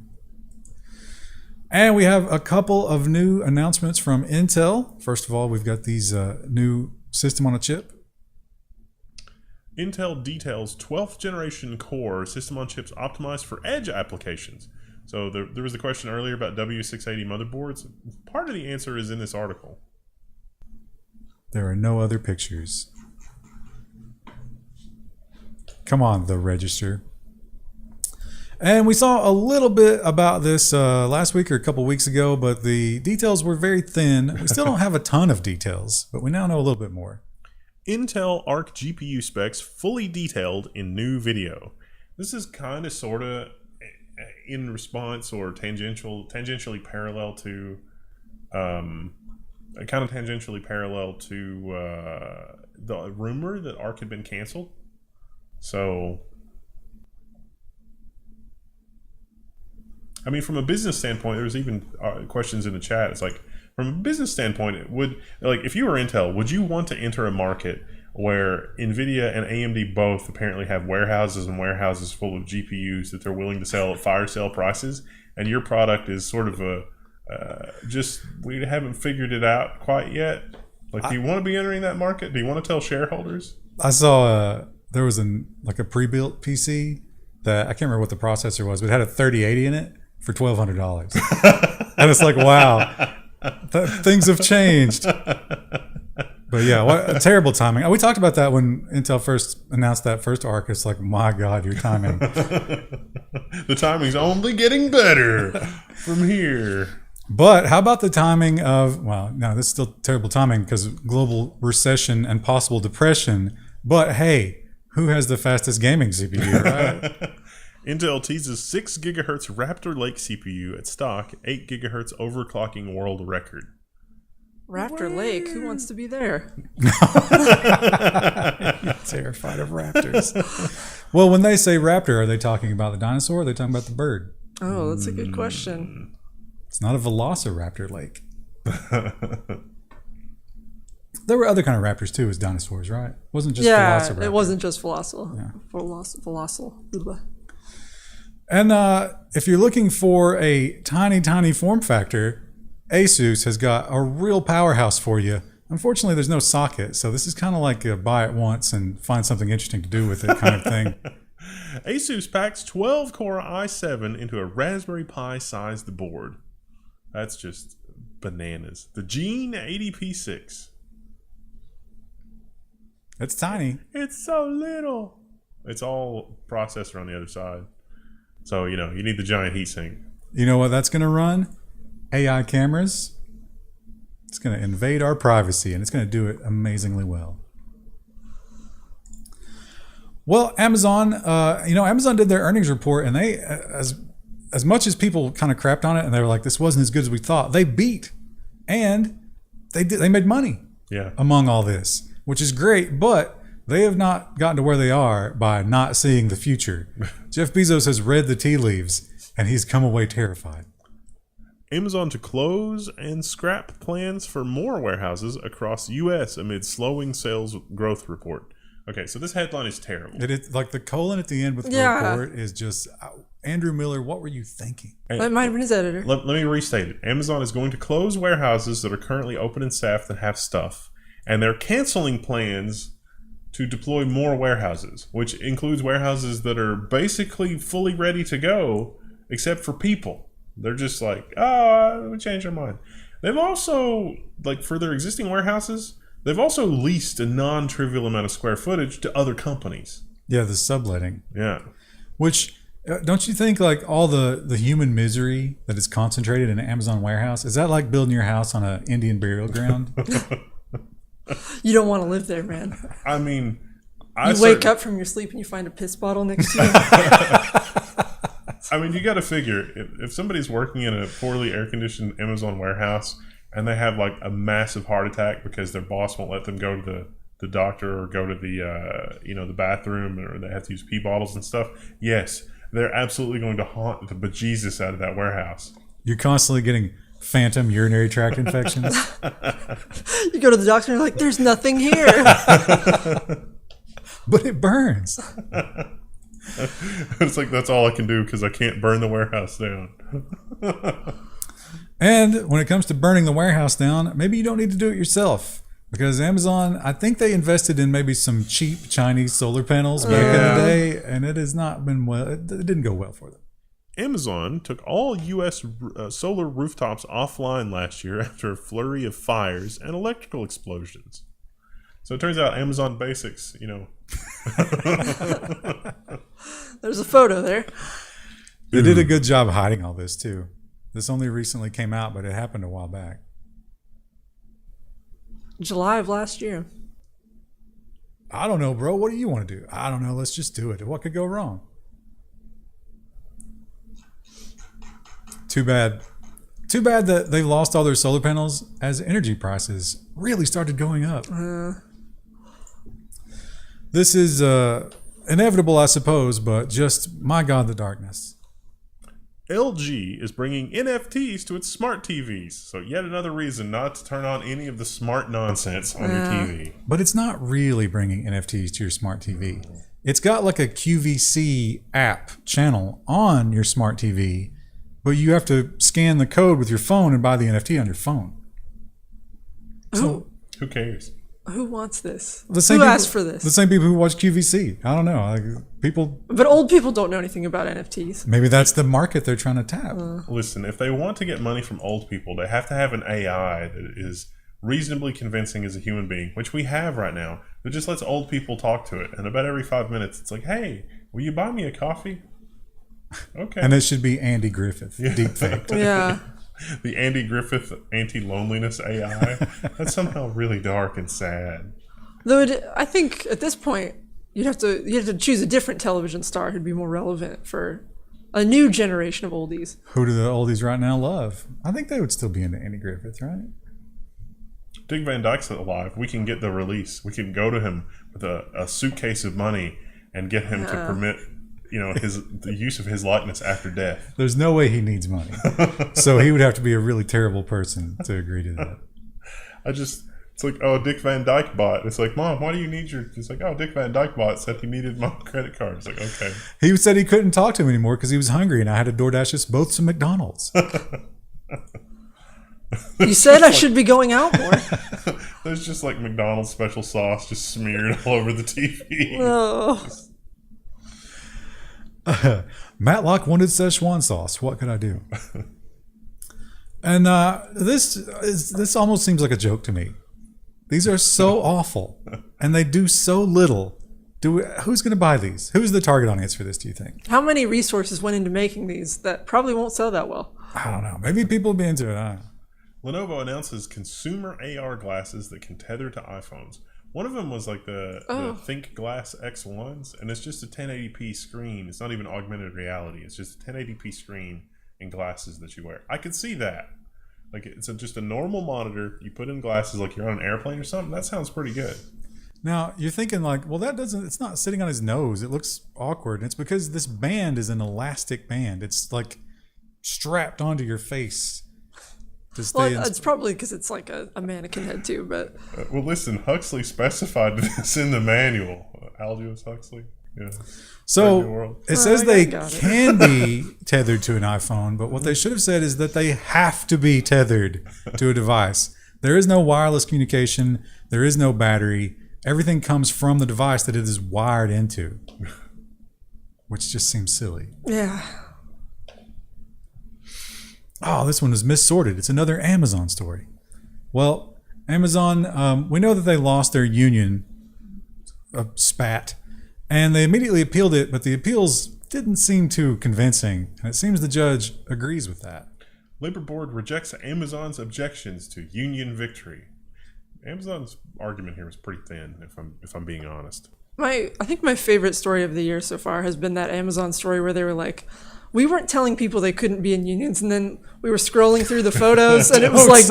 And we have a couple of new announcements from Intel. First of all, we've got these new system on a chip. Intel details 12th generation core system on chips optimized for edge applications. So there was a question earlier about W680 motherboards. Part of the answer is in this article. There are no other pictures. Come on, the register. And we saw a little bit about this last week or a couple weeks ago, but the details were very thin. We still don't have a ton of details, but we now know a little bit more. Intel Arc GPU specs fully detailed in new video. This is kind of sort of in response or tangentially parallel to the rumor that Arc had been canceled. So, I mean, from a business standpoint, there's even questions in the chat. It's like, from a business standpoint, if you were Intel, would you want to enter a market where NVIDIA and AMD both apparently have warehouses and warehouses full of GPUs that they're willing to sell at fire sale prices, and your product is sort of we haven't figured it out quite yet? Like, do you want to be entering that market? Do you want to tell shareholders? I saw there was a pre-built PC that I can't remember what the processor was, but it had a 3080 in it for $1,200. And it's like, wow, things have changed. But yeah, what a terrible timing. We talked about that when Intel first announced that first ARC. It's like, my God, your timing. The timing's only getting better from here. But how about the timing of, well, no, this is still terrible timing because of global recession and possible depression. But hey, who has the fastest gaming CPU, right? Intel teases 6 gigahertz Raptor Lake CPU at stock, 8 gigahertz overclocking world record. Raptor Lake, who wants to be there? You're terrified of raptors. Well, when they say raptor, are they talking about the dinosaur or are they talking about the bird? Oh, that's a good question. It's not a velociraptor lake. There were other kind of raptors too as dinosaurs, right? It wasn't just velociraptor. It wasn't just Velocil. Yeah. Velocil. And if you're looking for a tiny, tiny form factor, Asus has got a real powerhouse for you. Unfortunately, there's no socket, so this is kind of like a buy it once and find something interesting to do with it kind of thing. Asus packs 12-core i7 into a Raspberry Pi-sized board. That's just bananas. The Gene 80P6. It's tiny. It's so little. It's all processor on the other side. So, you need the giant heatsink. You know what that's going to run? AI cameras. It's going to invade our privacy, and it's going to do it amazingly well. Well, Amazon, Amazon did their earnings report, and they, as much as people kind of crapped on it, and they were like, this wasn't as good as we thought, they beat, and they made money among all this, which is great, but they have not gotten to where they are by not seeing the future. Jeff Bezos has read the tea leaves, and he's come away terrified. Amazon to close and scrap plans for more warehouses across U.S. amid slowing sales growth report. Okay, so this headline is terrible. It is like the colon at the end with the report is just Andrew Miller, what were you thinking? That might have been his editor. Let me restate it. Amazon is going to close warehouses that are currently open and staffed that have stuff, and they're canceling plans to deploy more warehouses, which includes warehouses that are basically fully ready to go, except for people. They're just like, we changed our mind. They've also, like, for their existing warehouses, they've also leased a non-trivial amount of square footage to other companies. Yeah, the subletting. Yeah. Which, don't you think, like, all the human misery that is concentrated in an Amazon warehouse, is that like building your house on an Indian burial ground? You don't want to live there, man. I mean, you wake up from your sleep and you find a piss bottle next to you. I mean, you got to figure, if somebody's working in a poorly air-conditioned Amazon warehouse and they have, like, a massive heart attack because their boss won't let them go to the doctor or go to the bathroom, or they have to use pee bottles and stuff, yes, they're absolutely going to haunt the bejesus out of that warehouse. You're constantly getting phantom urinary tract infections. You go to the doctor and you're like, there's nothing here. But it burns. It's like, that's all I can do because I can't burn the warehouse down. And when it comes to burning the warehouse down, maybe you don't need to do it yourself. Because Amazon, I think they invested in maybe some cheap Chinese solar panels back in the day, and it has not been well. It didn't go well for them. Amazon took all U.S. Solar rooftops offline last year after a flurry of fires and electrical explosions. So it turns out Amazon Basics, There's a photo there. They did a good job hiding all this, too. This only recently came out, but it happened a while back. July of last year. I don't know, bro. What do you want to do? I don't know. Let's just do it. What could go wrong? Too bad. Too bad that they lost all their solar panels as energy prices really started going up. This is inevitable, I suppose, but just, my God, the darkness. LG is bringing NFTs to its smart TVs. So yet another reason not to turn on any of the smart nonsense on your TV. But it's not really bringing NFTs to your smart TV. It's got like a QVC app channel on your smart TV, but you have to scan the code with your phone and buy the NFT on your phone. So who cares? Who wants this? Who asked for this? The same people who watch QVC. I don't know. Like, people. But old people don't know anything about NFTs. Maybe that's the market they're trying to tap. Listen, if they want to get money from old people, they have to have an AI that is reasonably convincing as a human being, which we have right now, that just lets old people talk to it. And about every 5 minutes, it's like, hey, will you buy me a coffee? Okay. And it should be Andy Griffith, deep faked. Yeah. The Andy Griffith anti-loneliness AI. That's somehow really dark and sad. Though I think at this point you'd have to choose a different television star who'd be more relevant for a new generation of oldies. Who do the oldies right now love? I think they would still be into Andy Griffith, right? Dick Van Dyke's alive. We can get the release. We can go to him with a suitcase of money and get him to permit the use of his likeness after death. There's no way he needs money. So he would have to be a really terrible person to agree to that. It's like, oh, Dick Van Dyke bot. It's like, Mom, why do you need your... It's like, oh, Dick Van Dyke bot said he needed my credit card. It's like, okay. He said he couldn't talk to him anymore because he was hungry, and I had to DoorDash us both some McDonald's. You said I should be going out more. There's just like McDonald's special sauce just smeared all over the TV. Oh. Matlock wanted Szechuan sauce. What could I do? And this almost seems like a joke to me. These are so awful, and they do so little. Who's going to buy these? Who's the target audience for this, do you think? How many resources went into making these that probably won't sell that well? I don't know. Maybe people will be into it. I don't know. Lenovo announces consumer AR glasses that can tether to iPhones. One of them was like the Think Glass X1s, and it's just a 1080p screen. It's not even augmented reality. It's just a 1080p screen and glasses that you wear. I could see that. Like, it's just a normal monitor. You put in glasses like you're on an airplane or something. That sounds pretty good. Now, you're thinking like, well, it's not sitting on his nose. It looks awkward. And it's because this band is an elastic band. It's like strapped onto your face. It's probably because it's like a mannequin head too, but... Well, listen, Huxley specified this in the manual. Aldous Huxley. Yeah. So it says they can be tethered to an iPhone, but what they should have said is that they have to be tethered to a device. There is no wireless communication. There is no battery. Everything comes from the device that it is wired into, which just seems silly. Yeah. Oh, this one is missorted. It's another Amazon story. Well, Amazon, we know that they lost their union spat, and they immediately appealed it, but the appeals didn't seem too convincing, and it seems the judge agrees with that. Labor Board rejects Amazon's objections to union victory. Amazon's argument here was pretty thin, if I'm being honest. I think my favorite story of the year so far has been that Amazon story where they were like, we weren't telling people they couldn't be in unions, and then we were scrolling through the photos, and it was like,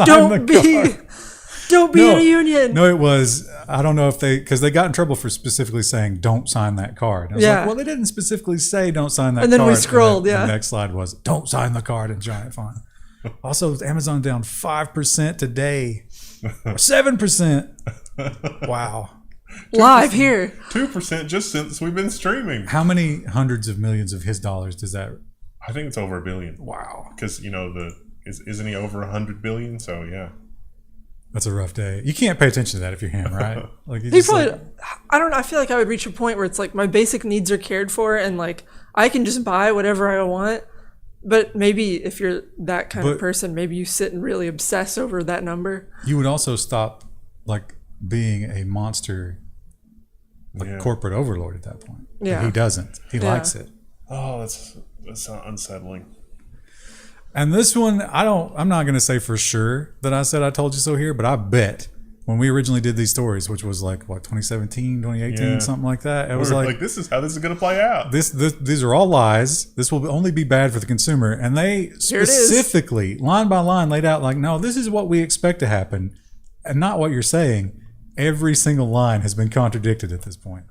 don't be in a union. No, it was, I don't know if because they got in trouble for specifically saying, don't sign that card. And I was like, well, they didn't specifically say, don't sign that card. And then we scrolled, The next slide was, don't sign the card in giant font. Also, Amazon down 5% today. 7%. Wow. Live here. 2% just since we've been streaming. How many hundreds of millions of his dollars does that? I think it's over $1 billion. Wow. Because, isn't he over 100 billion? So, yeah. That's a rough day. You can't pay attention to that if you're him, right? Like he probably, I don't know. I feel like I would reach a point where it's like my basic needs are cared for, and like I can just buy whatever I want. But maybe if you're that kind of person, maybe you sit and really obsess over that number. You would also stop like being a monster, like corporate overlord at that point. Yeah. But he doesn't. He likes it. Oh, that's unsettling. And this one, I'm not going to say for sure that I said I told you so here, but I bet when we originally did these stories, which was like, 2017, 2018, something like that. It was like, this is how this is going to play out. These are all lies. This will only be bad for the consumer. And they specifically, line by line, laid out like, no, this is what we expect to happen and not what you're saying. Every single line has been contradicted at this point.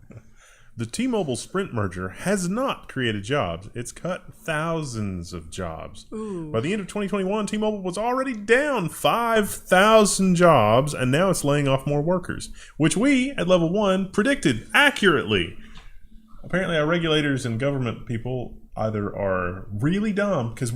The T-Mobile Sprint merger has not created jobs. It's cut thousands of jobs. Ooh. By the end of 2021, T-Mobile was already down 5,000 jobs, and now it's laying off more workers, which we, at Level 1, predicted accurately. Apparently, our regulators and government people either are really dumb, because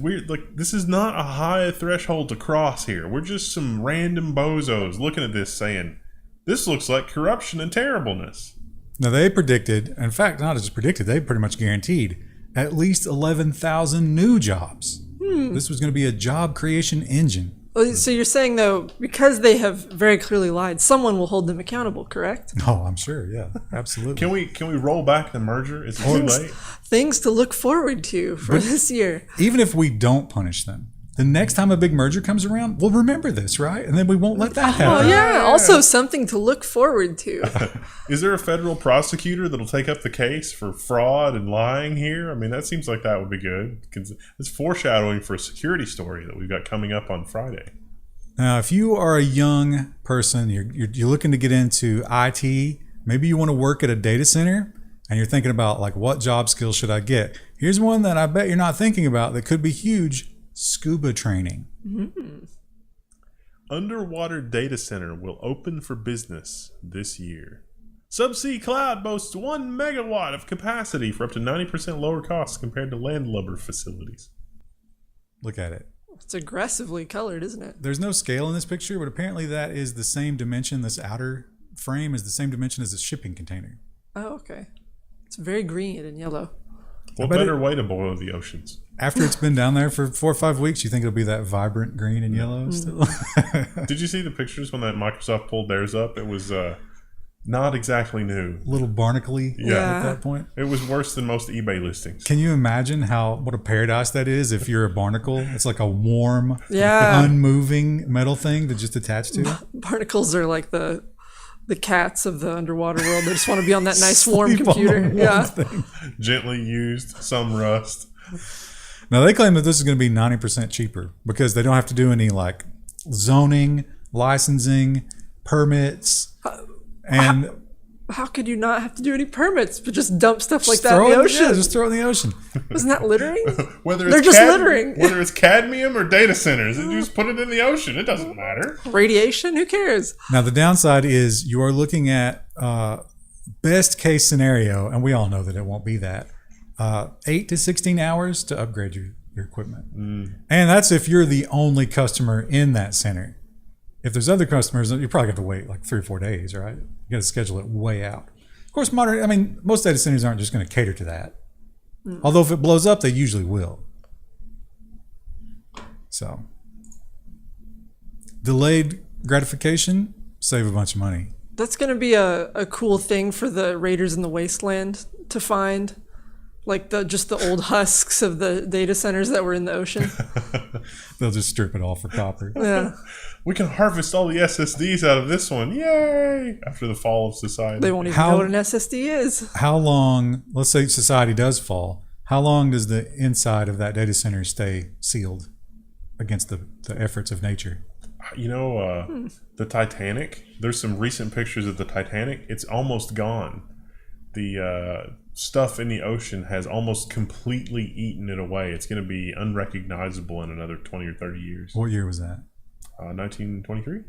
this is not a high threshold to cross here. We're just some random bozos looking at this saying, this looks like corruption and terribleness. Now, they predicted, in fact, not just predicted, they pretty much guaranteed at least 11,000 new jobs. This was going to be a job creation engine. So you're saying, though, because they have very clearly lied, someone will hold them accountable, correct? Oh, I'm sure. Yeah, absolutely. Can we roll back the merger? Is it too late? Things to look forward to for this year. Even if we don't punish them, the next time a big merger comes around, we'll remember this, right? And then we won't let that happen. Oh, yeah. Also something to look forward to. Is there a federal prosecutor that'll take up the case for fraud and lying here? I mean, that seems like that would be good. It's foreshadowing for a security story that we've got coming up on Friday. Now, if you are a young person, you're looking to get into IT, maybe you want to work at a data center, and you're thinking about, like, what job skills should I get? Here's one that I bet you're not thinking about that could be huge. Scuba training. Mm-hmm. Underwater data center will open for business this year. Subsea Cloud boasts 1 megawatt of capacity for up to 90% lower costs compared to landlubber facilities. Look at it. It's aggressively colored, isn't it? There's no scale in this picture, but apparently that is the same dimension. This outer frame is the same dimension as a shipping container. Oh, okay. It's very green and yellow. What better way to boil the oceans? After it's been down there for 4 or 5 weeks, you think it'll be that vibrant green and yellow still? Did you see the pictures when that Microsoft pulled theirs up? It was not exactly new. A little barnacle-y at that point. It was worse than most eBay listings. Can you imagine what a paradise that is if you're a barnacle? It's like a warm, unmoving metal thing to just attach to. Barnacles are like the cats of the underwater world. They just want to be on that nice warm computer. Gently used, some rust. Now, they claim that this is going to be 90% cheaper because they don't have to do any like zoning, licensing, permits, and how could you not have to do any permits but just dump stuff like that in the ocean? Yeah, just throw it in the ocean. Isn't that littering? They're just littering. Whether it's cadmium or data centers, you just put it in the ocean. It doesn't matter. Radiation? Who cares? Now, the downside is you are looking at best case scenario, and we all know that it won't be that, 8 to 16 hours to upgrade your equipment. And that's if you're the only customer in that center. If there's other customers, you probably have to wait like 3 or 4 days, right? You got to schedule it way out. Of course, most data centers aren't just going to cater to that. Although if it blows up, they usually will. So, delayed gratification, save a bunch of money. That's going to be a cool thing for the Raiders in the Wasteland to find. Like just the old husks of the data centers that were in the ocean. They'll just strip it all for copper. Yeah. We can harvest all the SSDs out of this one. Yay! After the fall of society. They won't even know what an SSD is. How long, let's say society does fall, how long does the inside of that data center stay sealed against the efforts of nature? The Titanic, there's some recent pictures of the Titanic. It's almost gone. The stuff in the ocean has almost completely eaten it away. It's going to be unrecognizable in another 20 or 30 years. What year was that? 1923. Is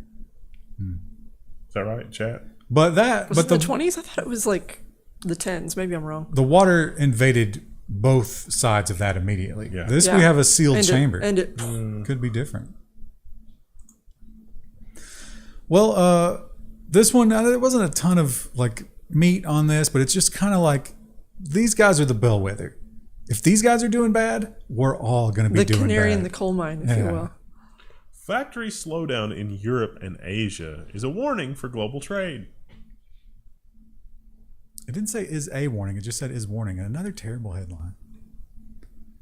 that right, chat? But Was it the 20s? I thought it was like the 10s. Maybe I'm wrong. The water invaded both sides of that immediately. Yeah. We have a sealed chamber. And it Could be different. Well, this one, there wasn't a ton of meat on this, but it's just kind of like these guys are the bellwether. If these guys are doing bad, we're all going to be doing bad. The canary in the coal mine, if you will. Factory slowdown in Europe and Asia is a warning for global trade. It didn't say is a warning. It just said is warning. Another terrible headline.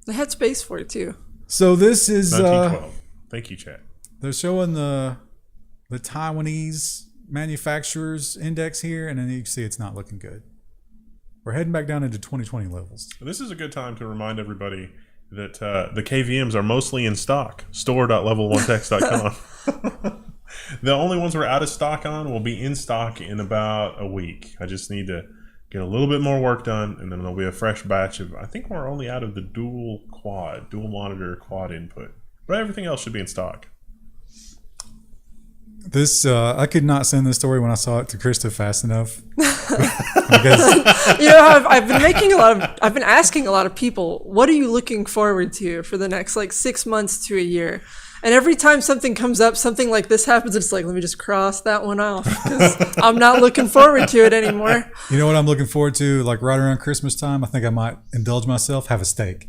They had space for it, too. So this is... 1912. Thank you, chat. They're showing the Taiwanese manufacturers index here, and then you can see it's not looking good. We're heading back down into 2020 levels. This is a good time to remind everybody that the KVMs are mostly in stock. Store.level1text.com. The only ones we're out of stock on will be in stock in about a week. I just need to get a little bit more work done, and then there'll be a fresh batch of, I think we're only out of the dual monitor quad input. But everything else should be in stock. This I could not send this story when I saw it to Krista fast enough. Because I've been asking a lot of people, what are you looking forward to for the next 6 months to a year? And every time something comes up, something like this happens, it's like, let me just cross that one off because I'm not looking forward to it anymore. You know what I'm looking forward to? Right around Christmas time, I think I might indulge myself, have a steak.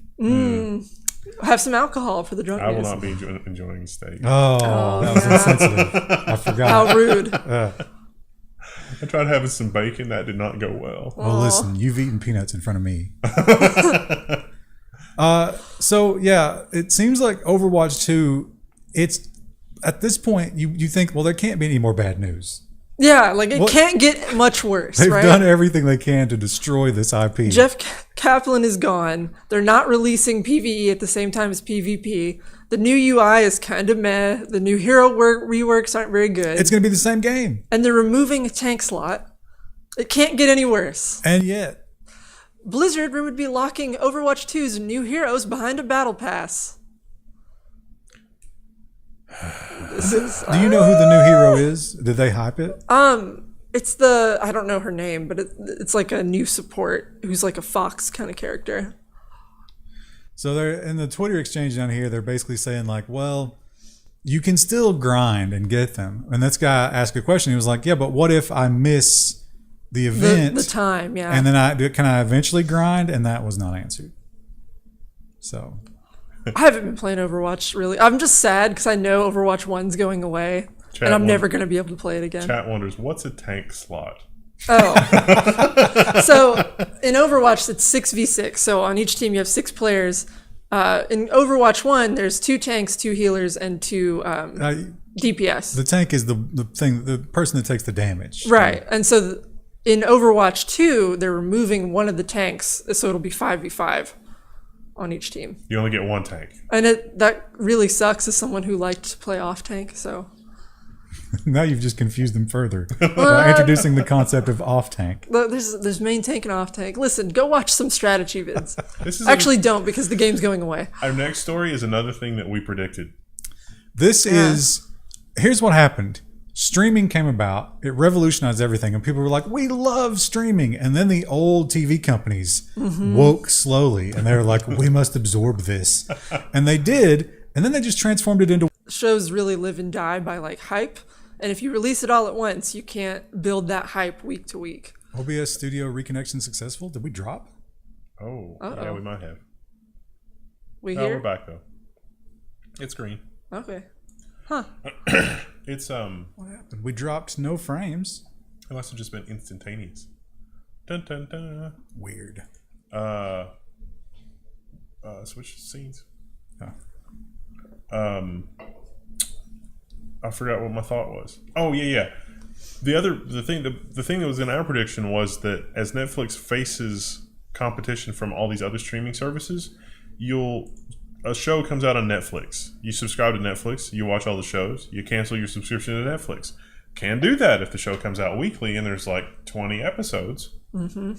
Have some alcohol for the drunk. I will not be enjoying steak. Oh, that was insensitive. I forgot. How rude. I tried having some bacon. That did not go well. Well, listen, you've eaten peanuts in front of me. So, yeah, it seems like Overwatch 2, it's at this point, you think, well, there can't be any more bad news. Yeah, it can't get much worse. They've right? done everything they can to destroy this IP. Jeff Kaplan is gone. They're not releasing PvE at the same time as PvP. The new UI is kind of meh. The new hero reworks aren't very good. It's going to be the same game. And they're removing a tank slot. It can't get any worse. And yet, Blizzard would be locking Overwatch 2's new heroes behind a battle pass. Do you know who the new hero is? Did they hype it? It's I don't know her name, but it's like a new support who's like a fox kind of character. So they're in the Twitter exchange down here. They're basically saying well, you can still grind and get them. And this guy asked a question. He was like, yeah, but what if I miss the event? The time, yeah. And then can I eventually grind? And that was not answered. So I haven't been playing Overwatch really. I'm just sad because I know Overwatch 1's going away. And I'm never going to be able to play it again. Chat wonders, what's a tank slot? Oh. So in Overwatch, it's 6v6. So on each team, you have 6 players. In Overwatch 1, there's 2 tanks, 2 healers, and 2 DPS. The tank is the person that takes the damage. Right. And so in Overwatch 2, they're removing one of the tanks. So it'll be 5v5 on each team. You only get 1 tank. And that really sucks as someone who liked to play off tank. So now you've just confused them further by introducing the concept of off tank. There's main tank and off tank. Listen, go watch some strategy vids. Actually, don't because the game's going away. Our next story is another thing that we predicted. Here's what happened. streaming came about, it revolutionized everything, and people were like, we love streaming. And then the old TV companies woke slowly, and they were like, we must absorb this. And they did, and then they just transformed it into... Shows really live and die by like hype. And if you release it all at once, you can't build that hype week to week. OBS Studio reconnection successful? Did we drop? Oh, Uh-oh. yeah, we might have. We Oh, here? we're back though. It's green. Okay. Huh. It's What happened? We dropped no frames. it must have just been instantaneous. Dun dun dun. Weird. Switch scenes. Oh. I forgot what my thought was. Oh yeah. The thing that was in our prediction was that as Netflix faces competition from all these other streaming services, a show comes out on Netflix. You subscribe to Netflix, you watch all the shows, you cancel your subscription to Netflix. Can't do that if the show comes out weekly and there's like 20 episodes. Mm-hmm.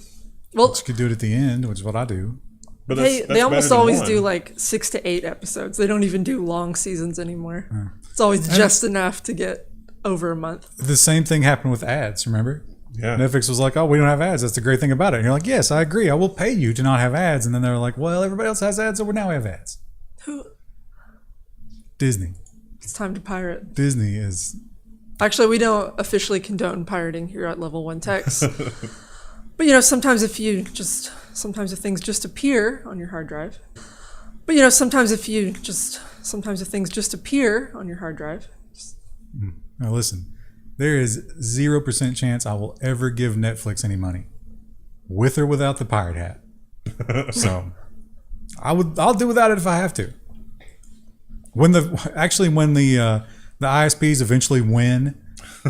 Well, You could do it at the end, which is what I do. But they almost better than always one. do like 6 to 8 episodes. They don't even do long seasons anymore. It's always just enough to get over a month. The same thing happened with ads, remember? Yeah. Netflix was like, oh, we don't have ads. That's the great thing about it. And you're like, yes, I agree. I will pay you to not have ads. And then they're like, well, everybody else has ads, so we now have ads. Disney. It's time to pirate. Disney is... Actually, we don't officially condone pirating here at Level 1 Techs. But, you know, sometimes if things just appear on your hard drive. Sometimes if things just appear on your hard drive. Now listen, there is 0% chance I will ever give Netflix any money, with or without the pirate hat. So I'll do without it if I have to. When the ISPs eventually win,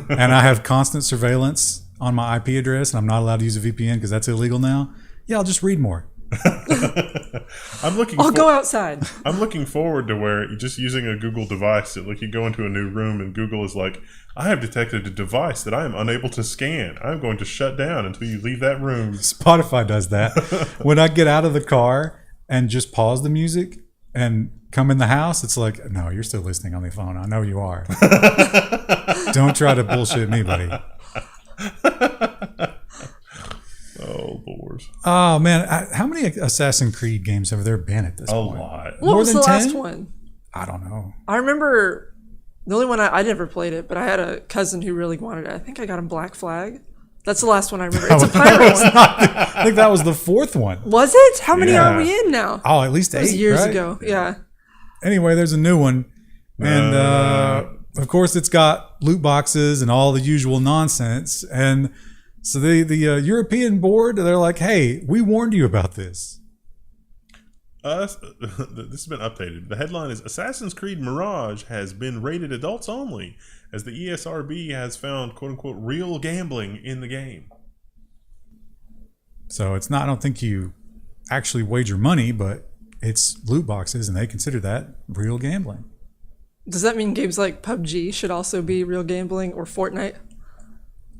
and I have constant surveillance on my IP address, and I'm not allowed to use a VPN because that's illegal now. Yeah, I'll just read more. I'll go outside. I'm looking forward to where you're just using a Google device that, like, you go into a new room and Google is like, I have detected a device that I am unable to scan. I'm going to shut down until you leave that room. Spotify does that. When I get out of the car and just pause the music and come in the house, it's like, no, you're still listening on the phone. I know you are. Don't try to bullshit me, buddy. Oh, Lord. Oh, man. How many Assassin's Creed games have there been at this point? A lot. What was the 10? last one? I don't know. I remember the only one I never played it, but I had a cousin who really wanted it. I think I got him Black Flag. That's the last one I remember. It's a pirate one. I think that was the fourth one. Was it? How many Yeah. are we in now? Oh, at least That was 8, years right? ago. Yeah. Anyway, there's a new one. And, of course, it's got loot boxes and all the usual nonsense. And so the European board, they're like, hey, we warned you about this. This has been updated. The headline is Assassin's Creed Mirage has been rated adults only as the ESRB has found quote-unquote real gambling in the game. So it's not, I don't think you actually wager money, but it's loot boxes, and they consider that real gambling. Does that mean games like PUBG should also be real gambling, or Fortnite?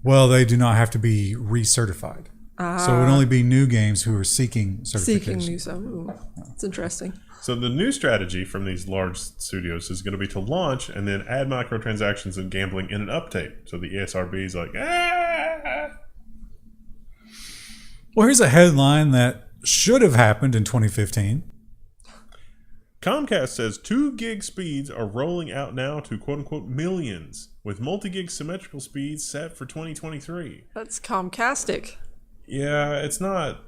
Well, they do not have to be recertified. So it would only be new games who are seeking certification. Seeking new stuff. Ooh, it's interesting. So the new strategy from these large studios is going to be to launch and then add microtransactions and gambling in an update. So the ESRB is like, Well, here's a headline that should have happened in 2015. Comcast says 2 gig speeds are rolling out now to quote-unquote millions, with multi-gig symmetrical speeds set for 2023. That's Comcastic. Yeah, it's not...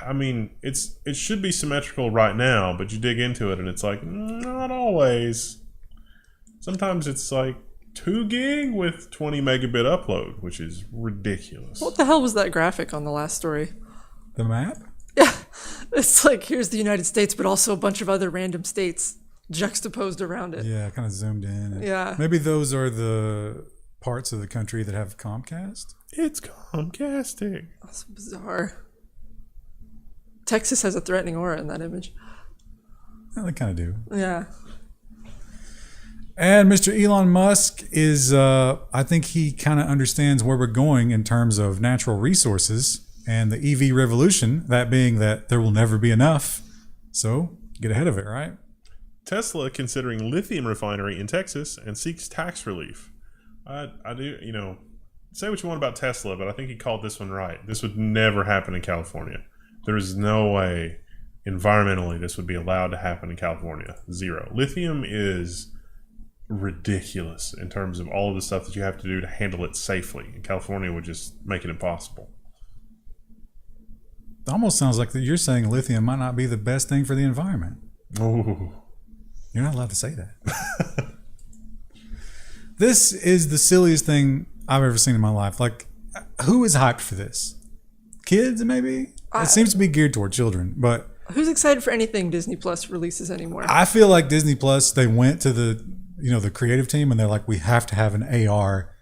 I mean, it should be symmetrical right now, but you dig into it and it's like, not always. Sometimes it's like 2 gig with 20 megabit upload, which is ridiculous. What the hell was that graphic on the last story? The map? Yeah. It's like, here's the United States, but also a bunch of other random states juxtaposed around it. Yeah, kind of zoomed in. Yeah. Maybe those are the parts of the country that have Comcast? It's Comcastic. That's bizarre. Texas has a threatening aura in that image. Yeah, they kind of do. Yeah. And Mr. Elon Musk is, I think he kind of understands where we're going in terms of natural resources and the EV revolution, that being that there will never be enough. So get ahead of it, right? Tesla considering lithium refinery in Texas and seeks tax relief. I do, you know, say what you want about Tesla, but I think he called this one right. This would never happen in California. There is no way environmentally this would be allowed to happen in California. Zero. Lithium is ridiculous in terms of all of the stuff that you have to do to handle it safely. And California would just make it impossible. It almost sounds like that you're saying lithium might not be the best thing for the environment. Oh, You're not allowed to say that. This is the silliest thing I've ever seen in my life. Like, who is hyped for this? Kids, maybe? It seems to be geared toward children, but Who's excited for anything Disney Plus releases anymore? I feel like Disney Plus, they went to the creative team and they're like, we have to have an AR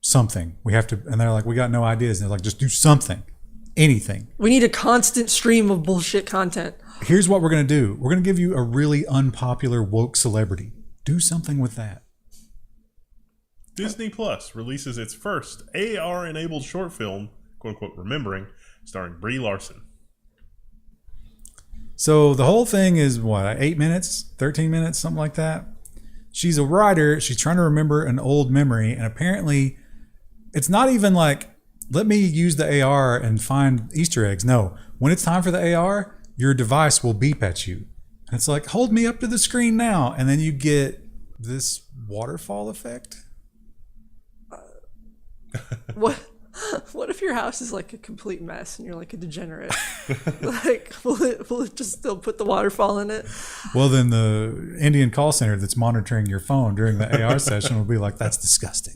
something. We have to, and they're like, we got no ideas. And they're like, just do something, anything. We need a constant stream of bullshit content. Here's what we're going to do. We're going to give you a really unpopular woke celebrity. Do something with that. Disney Plus releases its first AR-enabled short film, quote-unquote, Remembering, starring Brie Larson. So the whole thing is what, 8 minutes, 13 minutes, something like that. She's a writer. She's trying to remember an old memory. And apparently it's not even like, let me use the AR and find Easter eggs. No, when it's time for the AR, your device will beep at you. And it's like, hold me up to the screen now. And then you get this waterfall effect. What if your house is like a complete mess and you're like a degenerate? Like, will it just still put the waterfall in it? Well, then the Indian call center that's monitoring your phone during the AR session will be like, that's disgusting.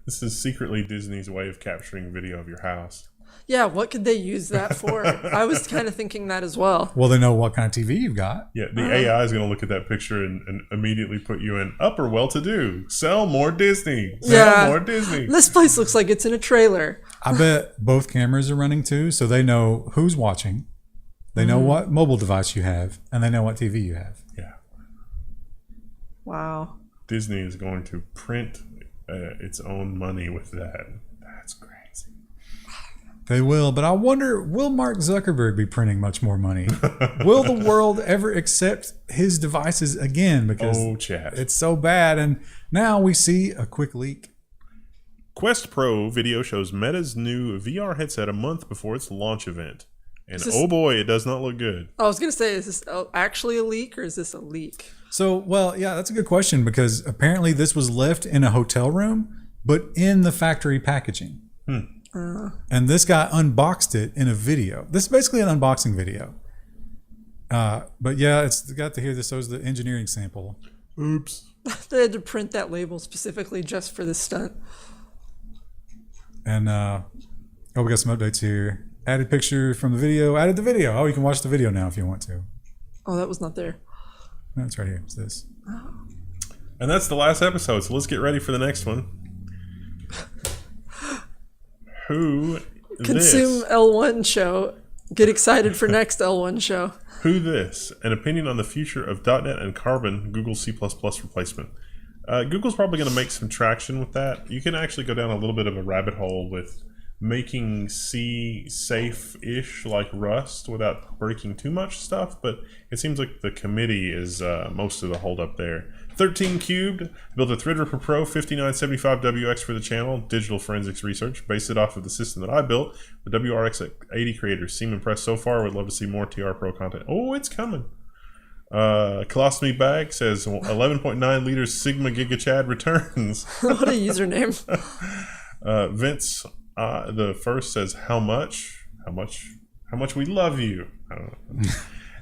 This is secretly Disney's way of capturing video of your house. Yeah, what could they use that for? I was kind of thinking that as well. Well, they know what kind of TV you've got. Yeah, the AI is going to look at that picture and immediately put you in upper well-to-do. Sell more Disney. Sell more Disney. This place looks like it's in a trailer. I bet both cameras are running too, so they know who's watching. They know what mobile device you have, and they know what TV you have. Yeah. Wow. Disney is going to print its own money with that. That's crazy. They will, but I wonder, will Mark Zuckerberg be printing much more money? Will the world ever accept his devices again? Because it's so bad. And now we see a quick leak. Quest Pro video shows Meta's new VR headset a month before its launch event. And oh boy, it does not look good. I was going to say, is this actually a leak or is this a leak? So, well, yeah, that's a good question because apparently this was left in a hotel room, but in the factory packaging. And this guy unboxed it in a video. This is basically an unboxing video. But yeah, it's got to hear this. So is the engineering sample. Oops. They had to print that label specifically just for this stunt. And we got some updates here. Added picture from the video. Added the video. Oh, you can watch the video now if you want to. Oh, that was not there. No, it's right here. It's this. And that's the last episode. So let's get ready for the next one. Who Consume this? L1 show. Get excited for next L1 show. Who this? An opinion on the future of .NET and Carbon, Google C++ replacement. Google's probably going to make some traction with that. You can actually go down a little bit of a rabbit hole with making C safe-ish like Rust without breaking too much stuff, but it seems like the committee is most of the holdup there. 13 Cubed built a Threadripper Pro 5975WX for the channel, digital forensics research, based it off of the system that I built. The WRX 80 creators seem impressed so far. Would love to see more TR Pro content. Oh, it's coming. Colostomy Bag says 11.9 liters Sigma Giga Chad returns. What a username. Vince the first says how much we love you. I don't know.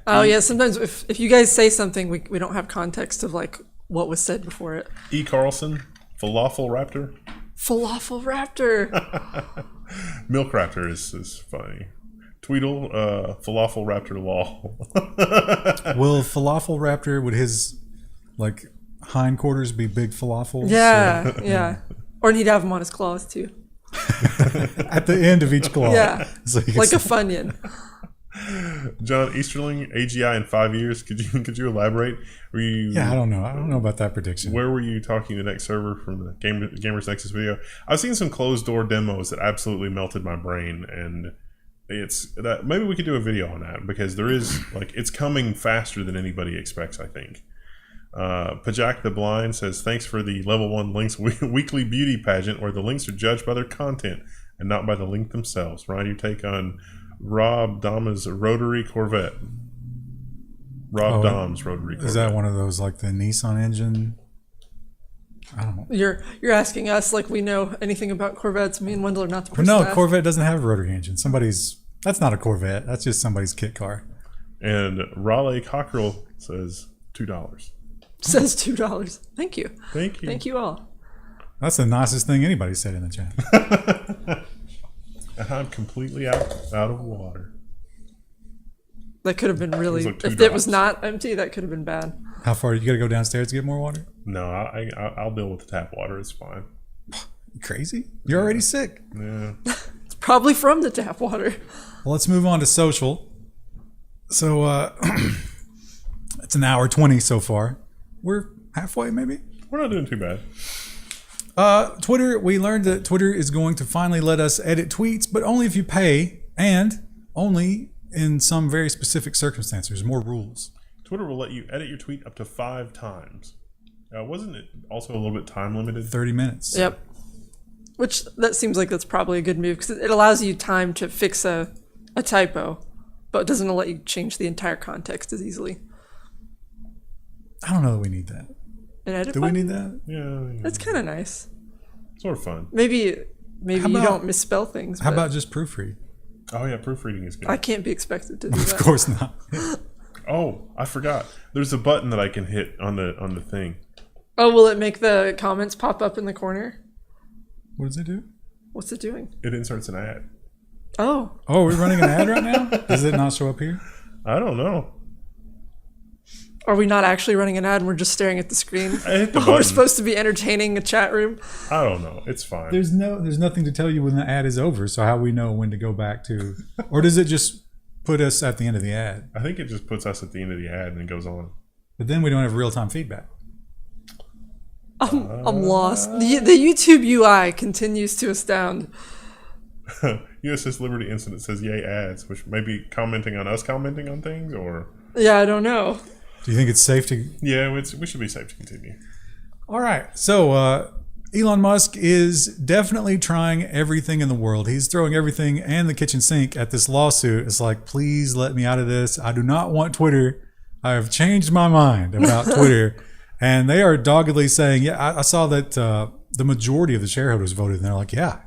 Oh yeah, sometimes if you guys say something, we don't have context of like what was said before it. E. Carlson, Falafel Raptor. Falafel Raptor. Milk Raptor is funny. Tweedle, Falafel Raptor lol. Will Falafel Raptor, would his like hindquarters be big falafels? Yeah, yeah. Or he'd have them on his claws too. At the end of each claw. Yeah, so like a Funyun. John Easterling, AGI in 5 years. Could you elaborate? I don't know about that prediction. Where were you talking the next server from the Gamers Nexus video? I've seen some closed door demos that absolutely melted my brain, and it's that maybe we could do a video on that because there is like it's coming faster than anybody expects. I think Pajak the Blind says, thanks for the level 1 links weekly beauty pageant where the links are judged by their content and not by the link themselves. Ryan, your take on Rob Dama's rotary Corvette. Rob Dom's rotary Corvette. Is that one of those like the Nissan engine? I don't know. You're asking us like we know anything about Corvettes. Me and Wendell are not the person. No, to ask. Corvette doesn't have a rotary engine. That's not a Corvette. That's just somebody's kit car. And Raleigh Cockrell says $2. Says $2. Thank you. Thank you. Thank you all. That's the nicest thing anybody said in the chat. I'm completely out of water. That could have been really. Like if it was not empty, that could have been bad. How far? You got to go downstairs to get more water? No, I'll deal with the tap water. It's fine. You crazy? You're already sick. Yeah. It's probably from the tap water. Well, let's move on to social. So it's an hour 20 so far. We're halfway, maybe. We're not doing too bad. Twitter. We learned that Twitter is going to finally let us edit tweets, but only if you pay, and only in some very specific circumstances. More rules. Twitter will let you edit your tweet up to 5 times. Wasn't it also a little bit time limited? 30 minutes. Yep. Which that seems like that's probably a good move because it allows you time to fix a typo, but it doesn't let you change the entire context as easily. I don't know that we need that. An edit Do button? we need that? Yeah. That's kind of nice. Sort of fun. Maybe you don't misspell things. How but about just proofread? Oh, yeah, proofreading is good. I can't be expected to do Of that. course not. Oh, I forgot. There's a button that I can hit on the thing. Oh, will it make the comments pop up in the corner? What does it do? What's it doing? It inserts an ad. Oh. Oh, we're running an ad right now? Does it not show up here? I don't know. Are we not actually running an ad and we're just staring at the screen? I hit the We're button. supposed to be entertaining a chat room. I don't know. It's fine. There's nothing to tell you when the ad is over, so how we know when to go back to, or does it just put us at the end of the ad? I think it just puts us at the end of the ad and it goes on. But then we don't have real-time feedback. I'm lost. The YouTube UI continues to astound. USS Liberty Incident says yay ads, which may be commenting on us commenting on things, or Yeah, I don't know. Do you think it's safe to? yeah, we should be safe to continue. All right. So Elon Musk is definitely trying everything in the world. He's throwing everything and the kitchen sink at this lawsuit. It's like, please let me out of this. I do not want Twitter. I have changed my mind about Twitter. And they are doggedly saying, yeah, I saw that the majority of the shareholders voted. And they're like, yeah.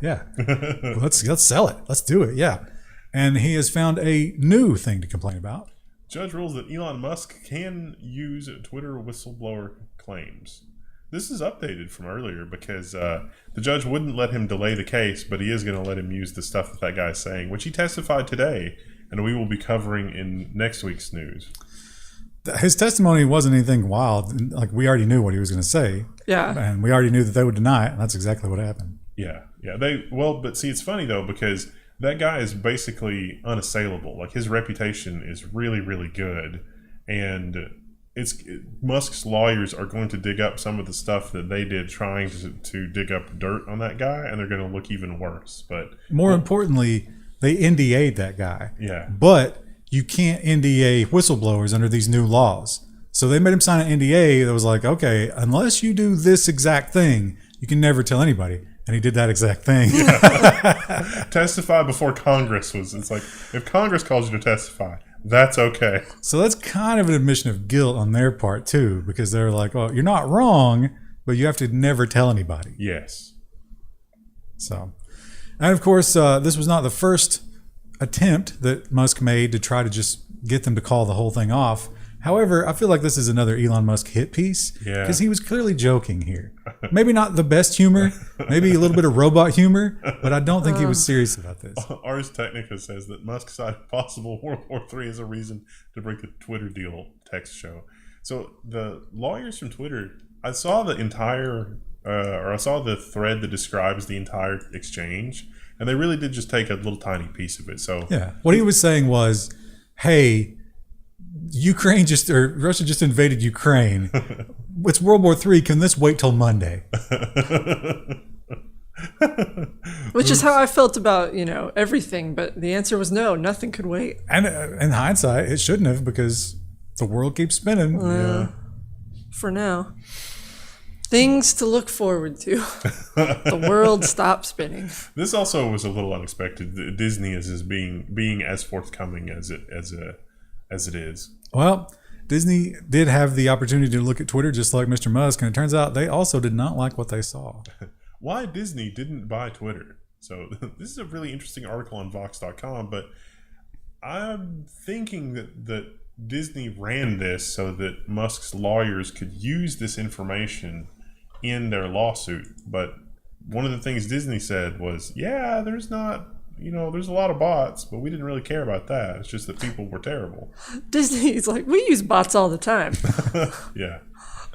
let's sell it. Let's do it. Yeah. And he has found a new thing to complain about. Judge rules that Elon Musk can use Twitter whistleblower claims. This is updated from earlier because the judge wouldn't let him delay the case, but he is going to let him use the stuff that guy's saying, which he testified today, and we will be covering in next week's news. His testimony wasn't anything wild. Like, we already knew what he was going to say. Yeah. And we already knew that they would deny it. And that's exactly what happened. Yeah. But see, it's funny though, because that guy is basically unassailable. Like, his reputation is really, really good. And Musk's lawyers are going to dig up some of the stuff that they did trying to dig up dirt on that guy, and they're going to look even worse. But more importantly, they NDA'd that guy. Yeah. But you can't NDA whistleblowers under these new laws. So they made him sign an NDA that was like, okay, unless you do this exact thing, you can never tell anybody. And he did that exact thing. Testify before Congress it's like, if Congress calls you to testify, that's okay. So that's kind of an admission of guilt on their part too, because they're like, well, you're not wrong, but you have to never tell anybody. Yes. So, and of course, this was not the first attempt that Musk made to try to just get them to call the whole thing off. However, I feel like this is another Elon Musk hit piece because he was clearly joking here. Maybe not the best humor, maybe a little bit of robot humor, but I don't think he was serious about this. Ars Technica says that Musk cited possible World War III as a reason to break the Twitter deal text show. So the lawyers from Twitter, I saw the thread that describes the entire exchange, and they really did just take a little tiny piece of it. So yeah, what he was saying was, hey, Russia just invaded Ukraine. It's World War III. Can this wait till Monday? Which is how I felt about, everything. But the answer was no, nothing could wait. And in hindsight, it shouldn't have, because the world keeps spinning. for now. Things to look forward to. The world stopped spinning. This also was a little unexpected. Disney is being as forthcoming as it is. Well, Disney did have the opportunity to look at Twitter just like Mr. Musk, and it turns out they also did not like what they saw. Why Disney didn't buy Twitter. So this is a really interesting article on Vox.com, but I'm thinking that Disney ran this so that Musk's lawyers could use this information in their lawsuit. But one of the things Disney said was, yeah, there's a lot of bots, but we didn't really care about that. It's just that people were terrible. Disney's like, we use bots all the time. Yeah.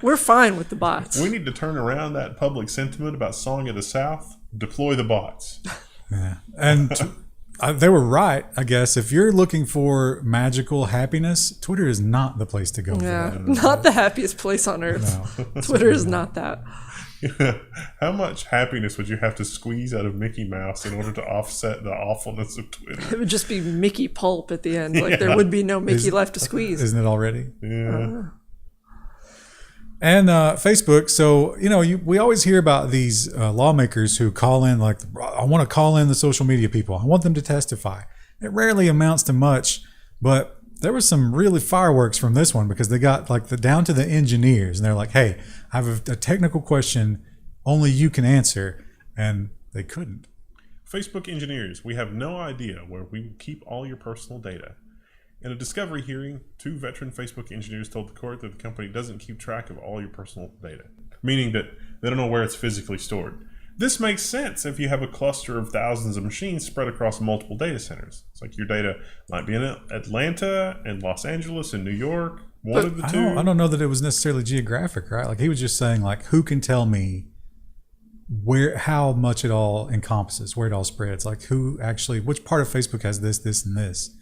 We're fine with the bots. We need to turn around that public sentiment about Song of the South, deploy the bots. Yeah. And they were right, I guess. If you're looking for magical happiness, Twitter is not the place to go for that. Not the happiest place on earth. No. Twitter is not that. How much happiness would you have to squeeze out of Mickey Mouse in order to offset the awfulness of Twitter? It would just be Mickey pulp at the end. Like there would be no Mickey left to squeeze. Isn't it already? Yeah. And Facebook. So, we always hear about these lawmakers who call in, like, I want to call in the social media people. I want them to testify. It rarely amounts to much, but there was some really fireworks from this one because they got down to the engineers, and they're like, hey, I have a technical question only you can answer. And they couldn't. Facebook engineers, we have no idea where we will keep all your personal data. In a discovery hearing, 2 veteran Facebook engineers told the court that the company doesn't keep track of all your personal data, meaning that they don't know where it's physically stored. This makes sense if you have a cluster of thousands of machines spread across multiple data centers. It's like your data might be in Atlanta and Los Angeles and New York, one of the two. I don't know that it was necessarily geographic, right? Like he was just saying, like, who can tell me how much it all encompasses, where it all spreads, like which part of Facebook has this, this, and this.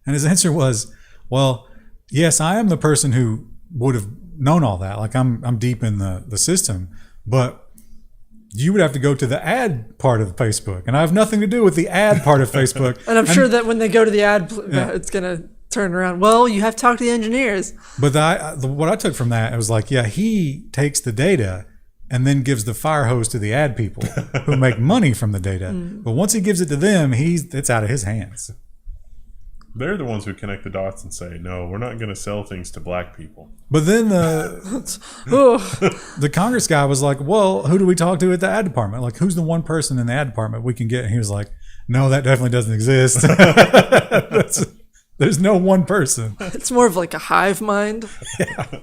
And his answer was, well, yes, I am the person who would have known all that. Like I'm deep in the system, but you would have to go to the ad part of Facebook, and I have nothing to do with the ad part of Facebook. And I'm sure that when they go to the ad, it's going to turn around. Well, you have to talk to the engineers. But what I took from that, it was like, yeah, he takes the data and then gives the fire hose to the ad people who make money from the data. But once he gives it to them, it's out of his hands. They're the ones who connect the dots and say, no, we're not going to sell things to black people. But then the Congress guy was like, well, who do we talk to at the ad department? Like, who's the one person in the ad department we can get? And he was like, no, that definitely doesn't exist. There's no one person. It's more of like a hive mind. Yeah.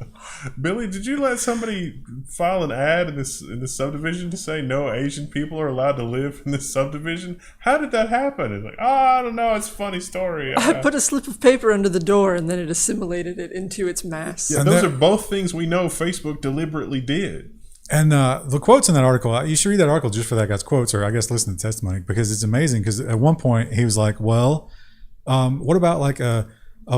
Billy, did you let somebody file an ad in this subdivision to say no Asian people are allowed to live in this subdivision? How did that happen? It's like, I don't know. It's a funny story. I put a slip of paper under the door, and then it assimilated it into its mass. Yeah, those are both things we know Facebook deliberately did. And the quotes in that article, you should read that article just for that guy's quotes, or I guess listen to the testimony, because it's amazing. Because at one point he was like, well, what about like a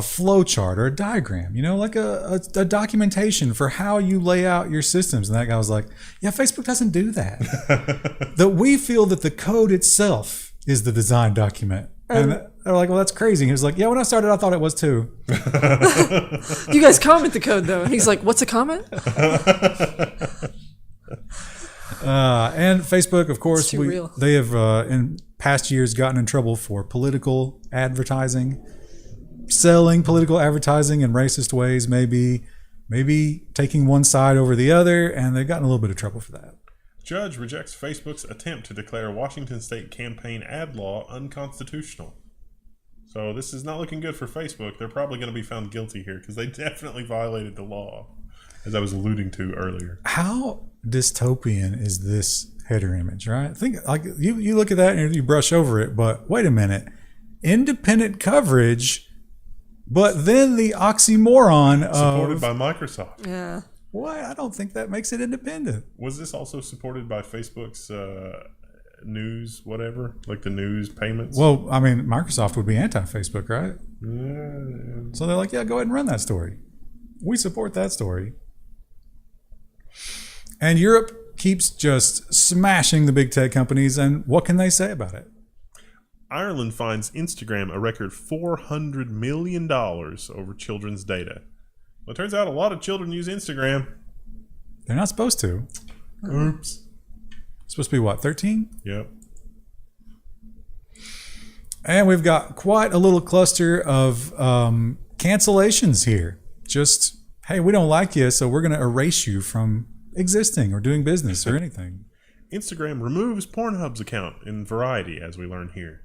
flow chart or a diagram, like a documentation for how you lay out your systems? And that guy was like, yeah, Facebook doesn't do that. That we feel that the code itself is the design document. And they're like, well, that's crazy. And he was like, yeah, when I started, I thought it was too. You guys comment the code though. And he's like, what's a comment? And Facebook, of course, real. They have in past years gotten in trouble for political advertising, selling political advertising in racist ways, maybe taking one side over the other, and they've gotten a little bit of trouble for that. Judge rejects Facebook's attempt to declare Washington state campaign ad law unconstitutional. So this is not looking good for Facebook. They're probably going to be found guilty here because they definitely violated the law, as I was alluding to earlier. How dystopian is this header image, right? Think like you look at that and you brush over it, but wait a minute. Independent coverage, but then the oxymoron of supported by Microsoft. Yeah. Why? I don't think that makes it independent. Was this also supported by Facebook's news, whatever, like the news payments? Well, I mean, Microsoft would be anti-Facebook, right? Yeah. So they're like, yeah, go ahead and run that story. We support that story. And Europe keeps just smashing the big tech companies, and what can they say about it? Ireland fines Instagram a record $400 million over children's data. Well, it turns out a lot of children use Instagram. They're not supposed to. Oops. It's supposed to be what, 13? Yep. And we've got quite a little cluster of cancellations here. Just, hey, we don't like you, so we're going to erase you from existing or doing business or anything. Instagram removes Pornhub's account in Variety, as we learn here.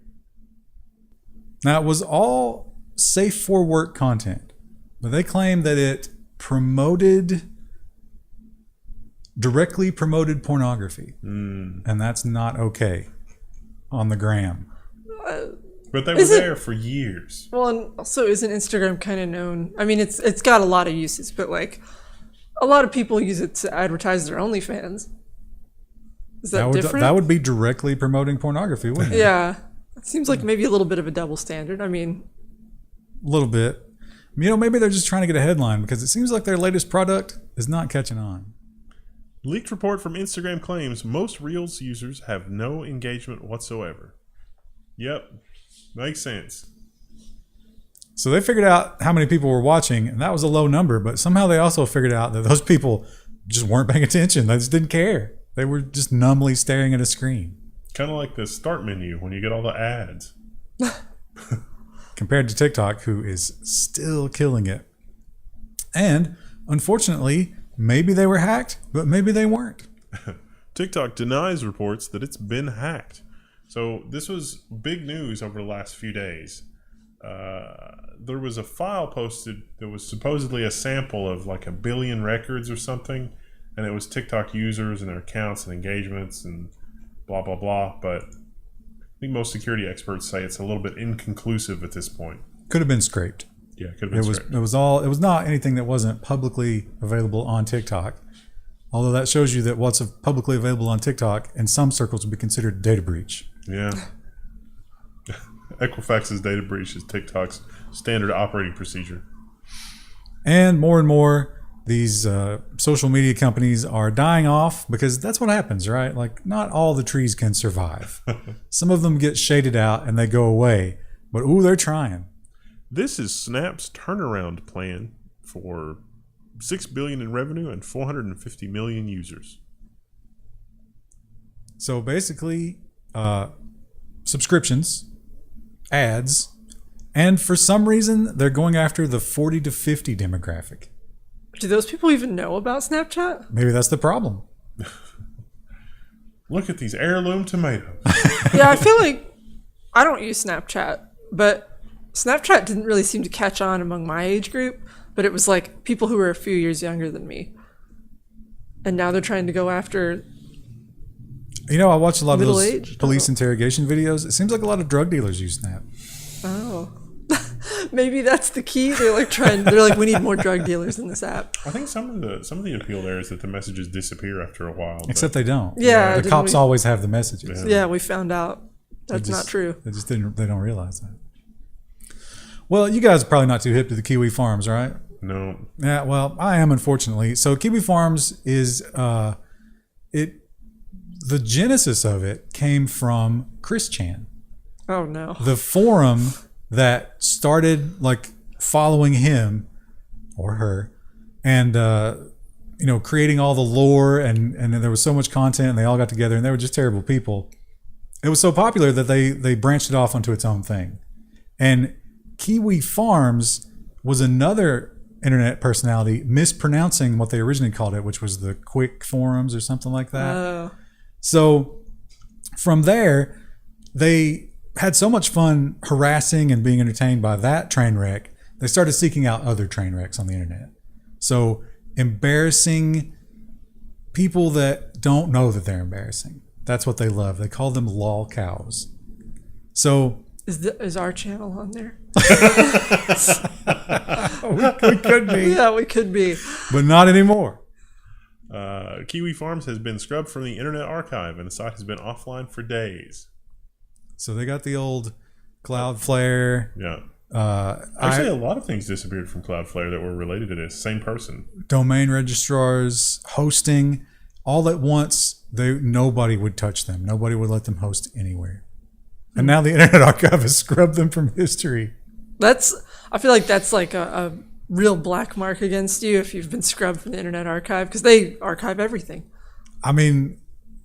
Now, it was all safe for work content, but they claim that it directly promoted pornography. And that's not okay on the gram. But they were there for years. Well, and also isn't Instagram kind of known? I mean, it's got a lot of uses, but like a lot of people use it to advertise their OnlyFans. Is that different? That would be directly promoting pornography, wouldn't it? Yeah. It seems like maybe a little bit of a double standard. I mean, a little bit. You know, maybe they're just trying to get a headline because it seems like their latest product is not catching on. Leaked report from Instagram claims most Reels users have no engagement whatsoever. Yep. Makes sense. So they figured out how many people were watching, and that was a low number, but somehow they also figured out that those people just weren't paying attention. They just didn't care. They were just numbly staring at a screen. Kind of like the start menu when you get all the ads. Compared to TikTok, who is still killing it. And unfortunately, maybe they were hacked, but maybe they weren't. TikTok denies reports that it's been hacked. So this was big news over the last few days. There was a file posted that was supposedly a sample of like 1 billion records or something. And it was TikTok users and their accounts and engagements and blah, blah, blah. But I think most security experts say it's a little bit inconclusive at this point. Could have been scraped. Yeah, could have been scraped. It was not anything that wasn't publicly available on TikTok. Although that shows you that what's publicly available on TikTok in some circles would be considered data breach. Yeah. Equifax's data breach is TikTok's standard operating procedure. And more these social media companies are dying off because that's what happens, right? Like, not all the trees can survive. Some of them get shaded out and they go away. But, ooh, they're trying. This is Snap's turnaround plan for $6 billion in revenue and 450 million users. So, basically, subscriptions, ads, and for some reason, they're going after the 40 to 50 demographic. do those people even know about Snapchat? Maybe that's the problem. Look at these heirloom tomatoes. Yeah, I feel like I don't use Snapchat, but Snapchat didn't really seem to catch on among my age group, but it was like people who were a few years younger than me. And now they're trying to go after... You know, I watch a lot of those middle-aged? police interrogation videos. It seems like a lot of drug dealers use Snap. Oh. Maybe that's the key. They're like, we need more drug dealers in this app. I think some of the appeal there is that the messages disappear after a while. Except they don't. Yeah. The cops always have the messages. Yeah, we found out that's not true. They don't realize that. Well, you guys are probably not too hip to the Kiwi Farms, right? No. Yeah, well, I am, unfortunately. So Kiwi Farms is the genesis of it came from Chris Chan. Oh no. The forum that started like following him or her and creating all the lore and there was so much content and they all got together and they were just terrible people. It was so popular that they branched it off onto its own thing. And Kiwi Farms was another internet personality mispronouncing what they originally called it, which was the Quick Forums or something like that. Oh. So from there, they had so much fun harassing and being entertained by that train wreck, they started seeking out other train wrecks on the internet. So embarrassing people that don't know that they're embarrassing. That's what they love. They call them lol cows. So is our channel on there? we could be. Yeah, we could be. But not anymore. Kiwi Farms has been scrubbed from the Internet Archive, and the site has been offline for days. So they got the old Cloudflare. Yeah. Actually, a lot of things disappeared from Cloudflare that were related to this. Same person. Domain registrars, hosting, all at once. Nobody would touch them. Nobody would let them host anywhere. And now the Internet Archive has scrubbed them from history. I feel like that's like a real black mark against you if you've been scrubbed from the Internet Archive, because they archive everything. I mean,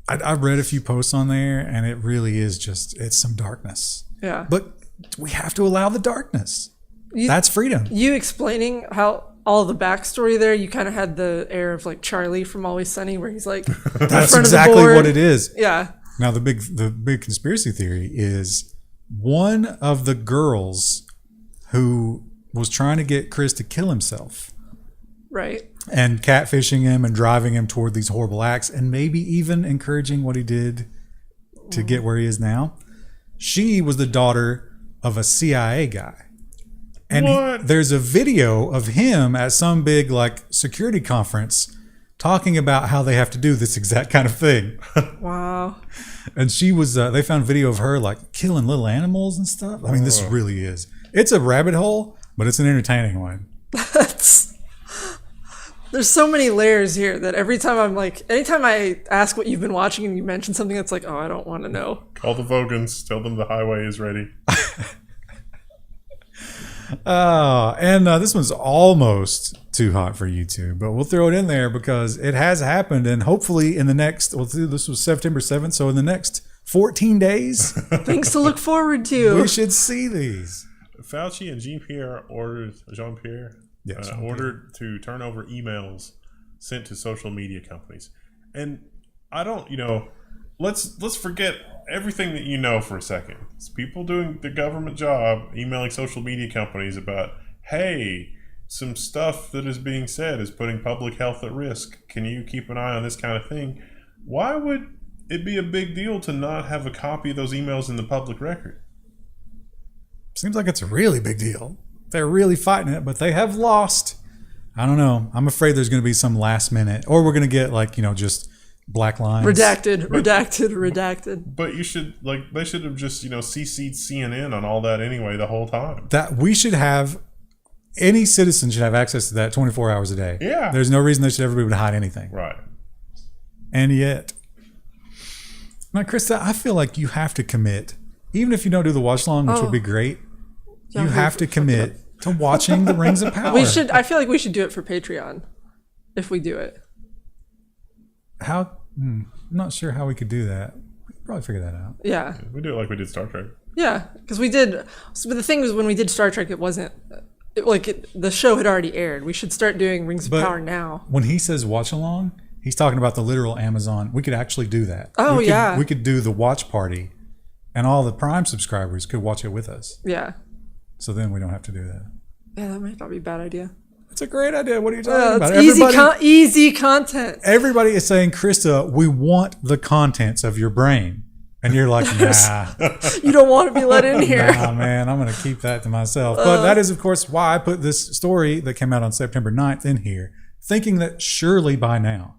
I read a few posts on there, and it really is just, it's some darkness. Yeah. But we have to allow the darkness. That's freedom. You explaining how all the backstory there, you kind of had the air of like Charlie from Always Sunny, where he's like, that's exactly what it is. Yeah. Now the big conspiracy theory is one of the girls who was trying to get Chris to kill himself. Right. And catfishing him and driving him toward these horrible acts, and maybe even encouraging what he did to get where he is now. She was the daughter of a CIA guy. And there's a video of him at some big like security conference talking about how they have to do this exact kind of thing. Wow. And she was, they found video of her like killing little animals and stuff. I mean, this really is. It's a rabbit hole, but it's an entertaining one. There's so many layers here that every time I'm like, anytime I ask what you've been watching and you mention something that's like, oh, I don't want to know. Call the Vogans. Tell them the highway is ready. And this one's almost too hot for YouTube, but we'll throw it in there because it has happened. And hopefully in the next, well, this was September 7th. So in the next 14 days, things to look forward to. We should see these. Fauci and Jean-Pierre ordered to turn over emails sent to social media companies. And I don't, let's forget everything that you know for a second. It's people doing the government job, emailing social media companies about, hey, some stuff that is being said is putting public health at risk. Can you keep an eye on this kind of thing? Why would it be a big deal to not have a copy of those emails in the public record? Seems like it's a really big deal. They're really fighting it, but they have lost. I don't know. I'm afraid there's going to be some last minute, or we're going to get like, just black lines. Redacted. But you should, they should have just, CC'd CNN on all that anyway the whole time. That we should have, any citizen should have access to that 24 hours a day. Yeah. There's no reason they should ever be able to hide anything. Right. And yet, now, Krista, I feel like you have to commit, even if you don't do the watch long, which would be great. You have to commit to watching the Rings of Power. I feel like we should do it for Patreon if we do it. How? I'm not sure how we could do that. We could probably figure that out. Yeah. We do it like we did Star Trek. Yeah, because we did. So the thing was, when we did Star Trek, it wasn't the show had already aired. We should start doing Rings of Power now. When he says watch along, he's talking about the literal Amazon. We could actually do that. Oh, we could do the watch party, and all the Prime subscribers could watch it with us. Yeah. So then we don't have to do that. Yeah, that might not be a bad idea. It's a great idea. What are you talking about? It's easy content. Everybody is saying, Krista, we want the contents of your brain. And you're like, nah. You don't want to be let in here. Nah, man, I'm going to keep that to myself. But that is, of course, why I put this story that came out on September 9th in here, thinking that surely by now.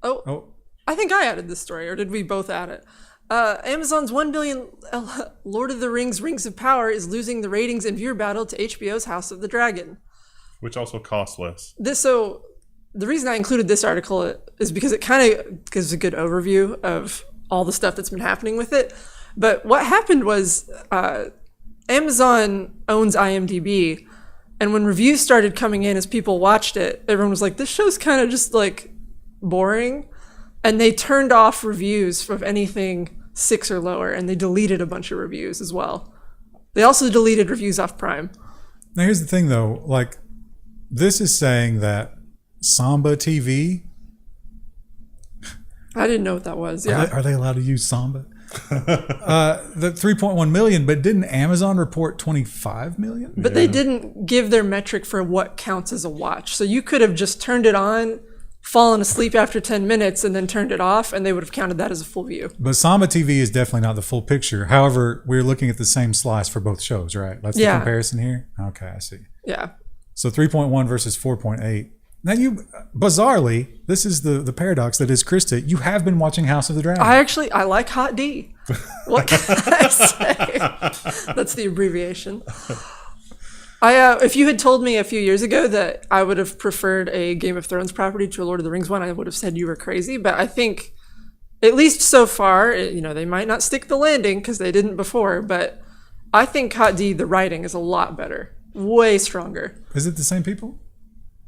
Oh. I think I added this story, or did we both add it? Amazon's 1 billion Lord of the Rings of Power is losing the ratings and viewer battle to HBO's House of the Dragon. Which also costs less. So the reason I included this article is because it kind of gives a good overview of all the stuff that's been happening with it. But what happened was Amazon owns IMDb, and when reviews started coming in as people watched it, everyone was like, this show's kind of just like boring. And they turned off reviews of anything 6 or lower, and they deleted a bunch of reviews as well. They also deleted reviews off Prime. Now, here's the thing, though. Like, this is saying that Samba TV. I didn't know what that was. Yeah. Are they allowed to use Samba? The 3.1 million, but didn't Amazon report 25 million? But they didn't give their metric for what counts as a watch. So you could have just turned it on, fallen asleep after 10 minutes, and then turned it off, and they would have counted that as a full view. But Samba TV is definitely not the full picture. However, we're looking at the same slice for both shows, right? That's the comparison here? Okay, I see. Yeah. So 3.1 versus 4.8. Now bizarrely, this is the paradox that is Krista, you have been watching House of the Dragon. I like Hot D. What can I say? That's the abbreviation. If you had told me a few years ago that I would have preferred a Game of Thrones property to a Lord of the Rings one, I would have said you were crazy. But I think, at least so far, they might not stick the landing because they didn't before, but I think Hot D, the writing is a lot better. Way stronger. Is it the same people?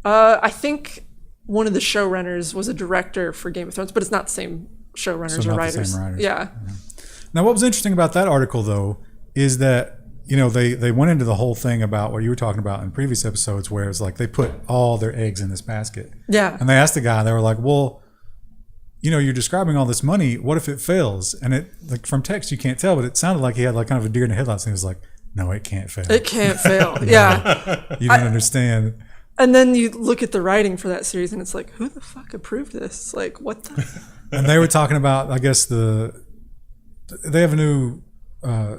I think one of the showrunners was a director for Game of Thrones, but it's not the same showrunners So or not the writers. same writers. Yeah. Now, what was interesting about that article, though, is that, you know, they went into the whole thing about what you were talking about in previous episodes, where it's like they put all their eggs in this basket. Yeah. And they asked the guy, they were like, well, you know, you're describing all this money. What if it fails? And it, like, from text, you can't tell, but it sounded like he had like kind of a deer in the headlights. And he was like, no, it can't fail. It can't fail. Yeah. You don't understand. And then you look at the writing for that series and it's like, who the fuck approved this? Like, what the? And they were talking about, I guess, they have a new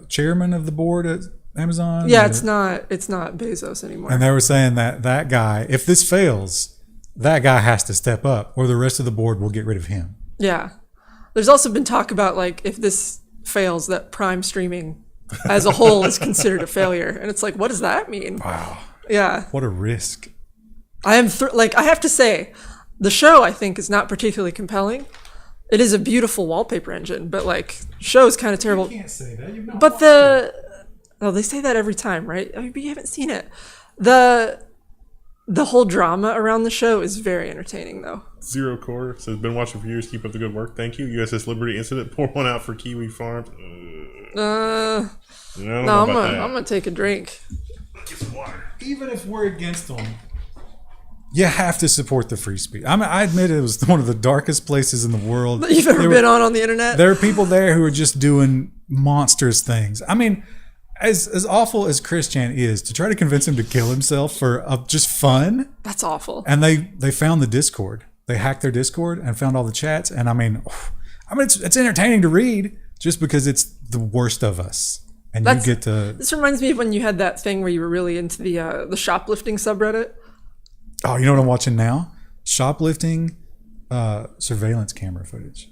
chairman of the board at Amazon. Yeah, it's not Bezos anymore. And they were saying that guy, if this fails, that guy has to step up, or the rest of the board will get rid of him. Yeah. There's also been talk about, like, if this fails, that Prime streaming as a whole is considered a failure. And it's like, what does that mean? Wow. Yeah. What a risk. I am, I have to say, the show, I think, is not particularly compelling. It is a beautiful wallpaper engine, but, like, show is kind of terrible. You can't say that. You've not But watched it. they say that every time, right? I mean, but you haven't seen it. The whole drama around the show is very entertaining, though. Zero Core says, been watching for years. Keep up the good work. Thank you. USS Liberty incident. Pour one out for Kiwi Farms. No, I'm gonna take a drink. Get some water. Even if we're against them, you have to support the free speech. I mean, I admit it was one of the darkest places in the world That you've ever been on the internet? There are people there who are just doing monstrous things. I mean, as awful as Chris Chan is, to try to convince him to kill himself for just fun. That's awful. And they found the Discord. They hacked their Discord and found all the chats. And I mean, it's entertaining to read just because it's the worst of us. And you get to. This reminds me of when you had that thing where you were really into the shoplifting subreddit. Oh, you know what I'm watching now? Shoplifting surveillance camera footage.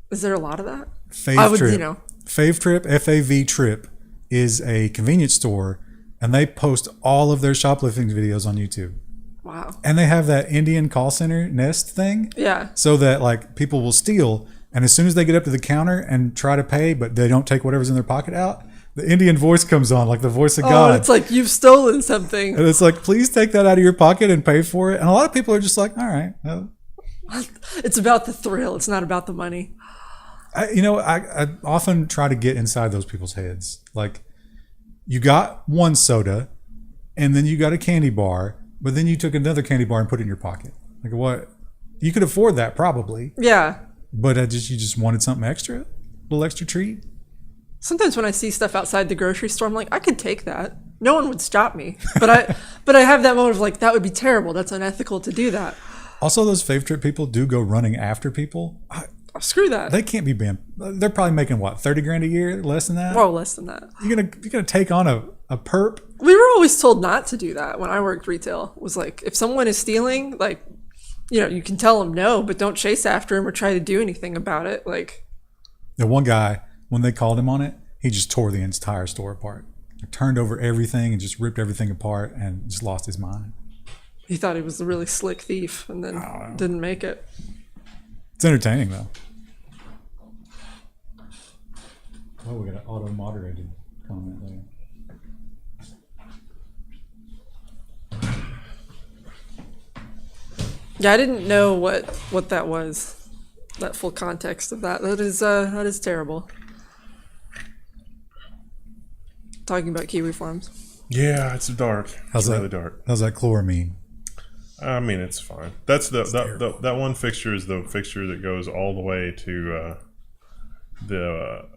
Is there a lot of that? Fave Trip, FAV Trip, is a convenience store, and they post all of their shoplifting videos on YouTube. Wow. And they have that Indian call center Nest thing. Yeah. So that, like, people will steal, and as soon as they get up to the counter and try to pay, but they don't take whatever's in their pocket out, the Indian voice comes on, like the voice of God. Oh, it's like, you've stolen something. And it's like, please take that out of your pocket and pay for it. And a lot of people are just like, all right. Well. It's about the thrill. It's not about the money. I often try to get inside those people's heads. Like, you got one soda, and then you got a candy bar, but then you took another candy bar and put it in your pocket. Like, what? You could afford that probably. Yeah. But you just wanted something extra? A little extra treat? Sometimes when I see stuff outside the grocery store, I'm like, I could take that. No one would stop me. But I have that moment of like, that would be terrible. That's unethical to do that. Also, those Fave Trip people do go running after people. Screw that. They can't be banned. They're probably making what, 30 grand a year? Less than that? Well, less than that. You're gonna take on a perp? We were always told not to do that when I worked retail. It was like, if someone is stealing, like, you can tell them no, but don't chase after him or try to do anything about it. Like, the one guy, when they called him on it, he just tore the entire store apart. He turned over everything and just ripped everything apart and just lost his mind. He thought he was a really slick thief and then didn't make it. It's entertaining, though. Oh, we got an auto-moderated comment there. Yeah, I didn't know what that was. That full context of that. That is terrible. Talking about Kiwi Farms. Yeah, it's dark. How's it's that? really dark. How's that chloramine? I mean, it's fine. That's that one fixture is the fixture that goes all the way to the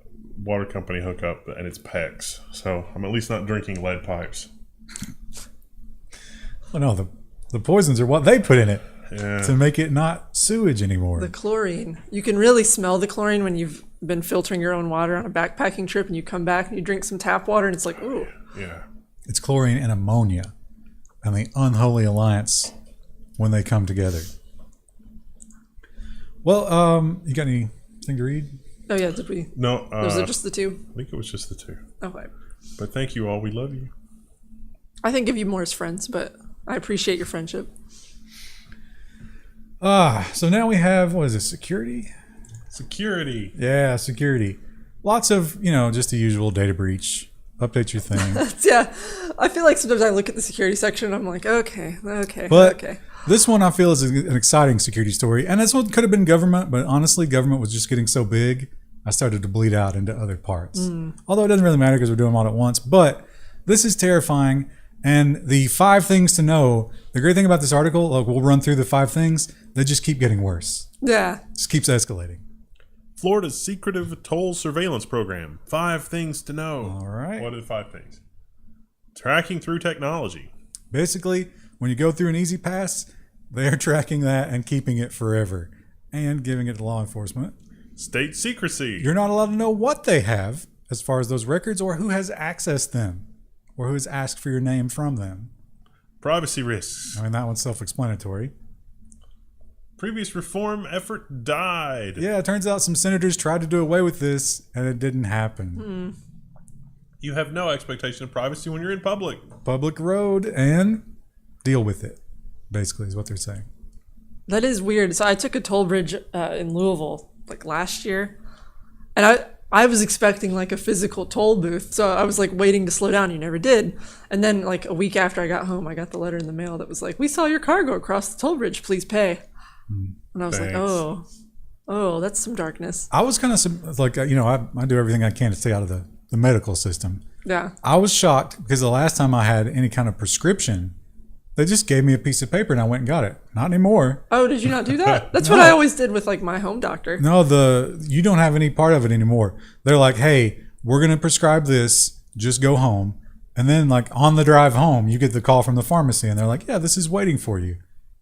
water company hookup, and it's PEX. So I'm at least not drinking lead pipes. Oh no, the poisons are what they put in it Yeah. to make it not sewage anymore. The chlorine. You can really smell the chlorine when you've been filtering your own water on a backpacking trip and you come back and you drink some tap water and it's like, ooh. Yeah. It's chlorine and ammonia, and the unholy alliance when they come together. Well, you got anything to read? Oh yeah, did we? No. Those are just the two? I think it was just the two. Okay. But thank you all. We love you. I think of you more as friends, but I appreciate your friendship. So now we have, what is it, security? Security. Yeah, security. Lots of, just the usual data breach update your thing. Yeah, I feel like sometimes I look at the security section and I'm like, okay. But this one I feel is an exciting security story. And this one could have been government, but honestly, government was just getting so big, I started to bleed out into other parts. Although it doesn't really matter because we're doing them all at once. But this is terrifying. And the 5 things to know, the great thing about this article, like we'll run through the 5 things, they just keep getting worse. Yeah. Just keeps escalating. Florida's secretive toll surveillance program. 5 things to know. All right. What are the 5 things? Tracking through technology. Basically, when you go through an easy pass, they're tracking that and keeping it forever and giving it to law enforcement. State secrecy. You're not allowed to know what they have as far as those records or who has accessed them or who has asked for your name from them. Privacy risks. I mean, that one's self-explanatory. Previous reform effort died. Yeah, it turns out some senators tried to do away with this, and it didn't happen. You have no expectation of privacy when you're in public. Public road, and deal with it, basically, is what they're saying. That is weird. So I took a toll bridge in Louisville like last year, and I was expecting like a physical toll booth. So I was like waiting to slow down. You never did. And then like a week after I got home, I got the letter in the mail that was like, "We saw your car go across the toll bridge. Please pay." And I was Thanks. like, oh, that's some darkness. I was kind of like, I do everything I can to stay out of the medical system. Yeah. I was shocked because the last time I had any kind of prescription, they just gave me a piece of paper and I went and got it. Not anymore. Oh, did you not do that? That's what I always did with like my home doctor. No, you don't have any part of it anymore. They're like, hey, we're going to prescribe this. Just go home. And then like on the drive home, you get the call from the pharmacy and they're like, yeah, this is waiting for you.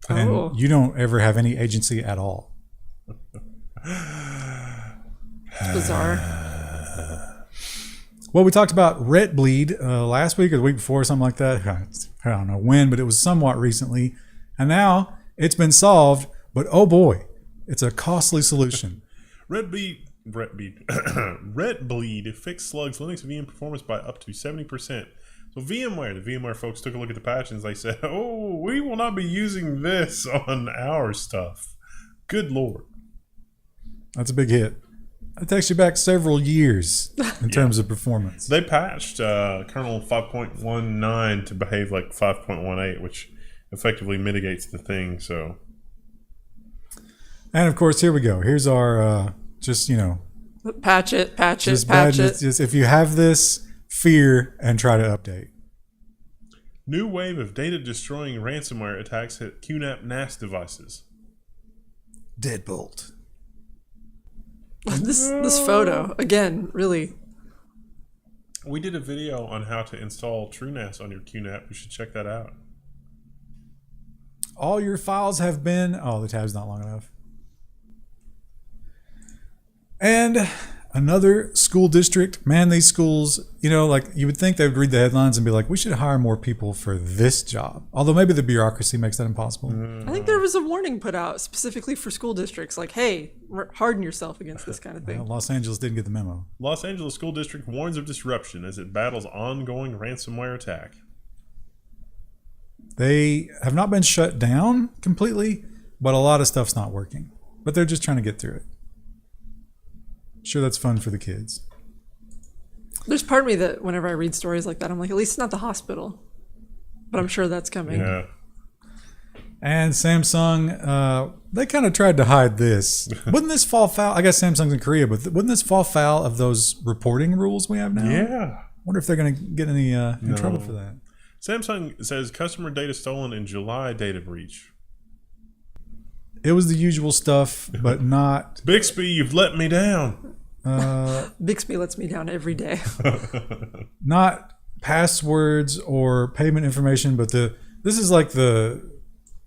And you don't ever have any agency at all. It's bizarre. Well, we talked about ret bleed last week or the week before, something like that. I don't know when, but it was somewhat recently. And now it's been solved, but oh boy, it's a costly solution. Red bleed fixed slugs Linux VM performance by up to 70%. So the VMware folks took a look at the patch and they said, oh, we will not be using this on our stuff. Good Lord. That's a big hit. That takes you back several years in terms of performance. They patched kernel 5.19 to behave like 5.18, which effectively mitigates the thing. So, and of course, here we go. Here's our patch it. Just if you have this, fear and try to update. New wave of data destroying ransomware attacks hit QNAP NAS devices. Deadbolt. This photo again, really. We did a video on how to install TrueNAS on your QNAP. You should check that out. All your files have been... Oh, the tab's not long enough. And another school district. Man, these schools, like you would think they would read the headlines and be like, we should hire more people for this job. Although maybe the bureaucracy makes that impossible. I think there was a warning put out specifically for school districts, like, hey, harden yourself against this kind of thing. Well, Los Angeles didn't get the memo. Los Angeles School District warns of disruption as it battles ongoing ransomware attack. They have not been shut down completely, but a lot of stuff's not working. But they're just trying to get through it. Sure, that's fun for the kids. There's part of me that whenever I read stories like that, I'm like, at least it's not the hospital. But I'm sure that's coming. Yeah. And Samsung, they kind of tried to hide this. Wouldn't this fall foul? I guess Samsung's in Korea, but wouldn't this fall foul of those reporting rules we have now? Yeah. Wonder if they're going to get any in trouble for that. Samsung says customer data stolen in July data breach. It was the usual stuff, but not... Bixby, you've let me down. Bixby lets me down every day. Not passwords or payment information, but this is like the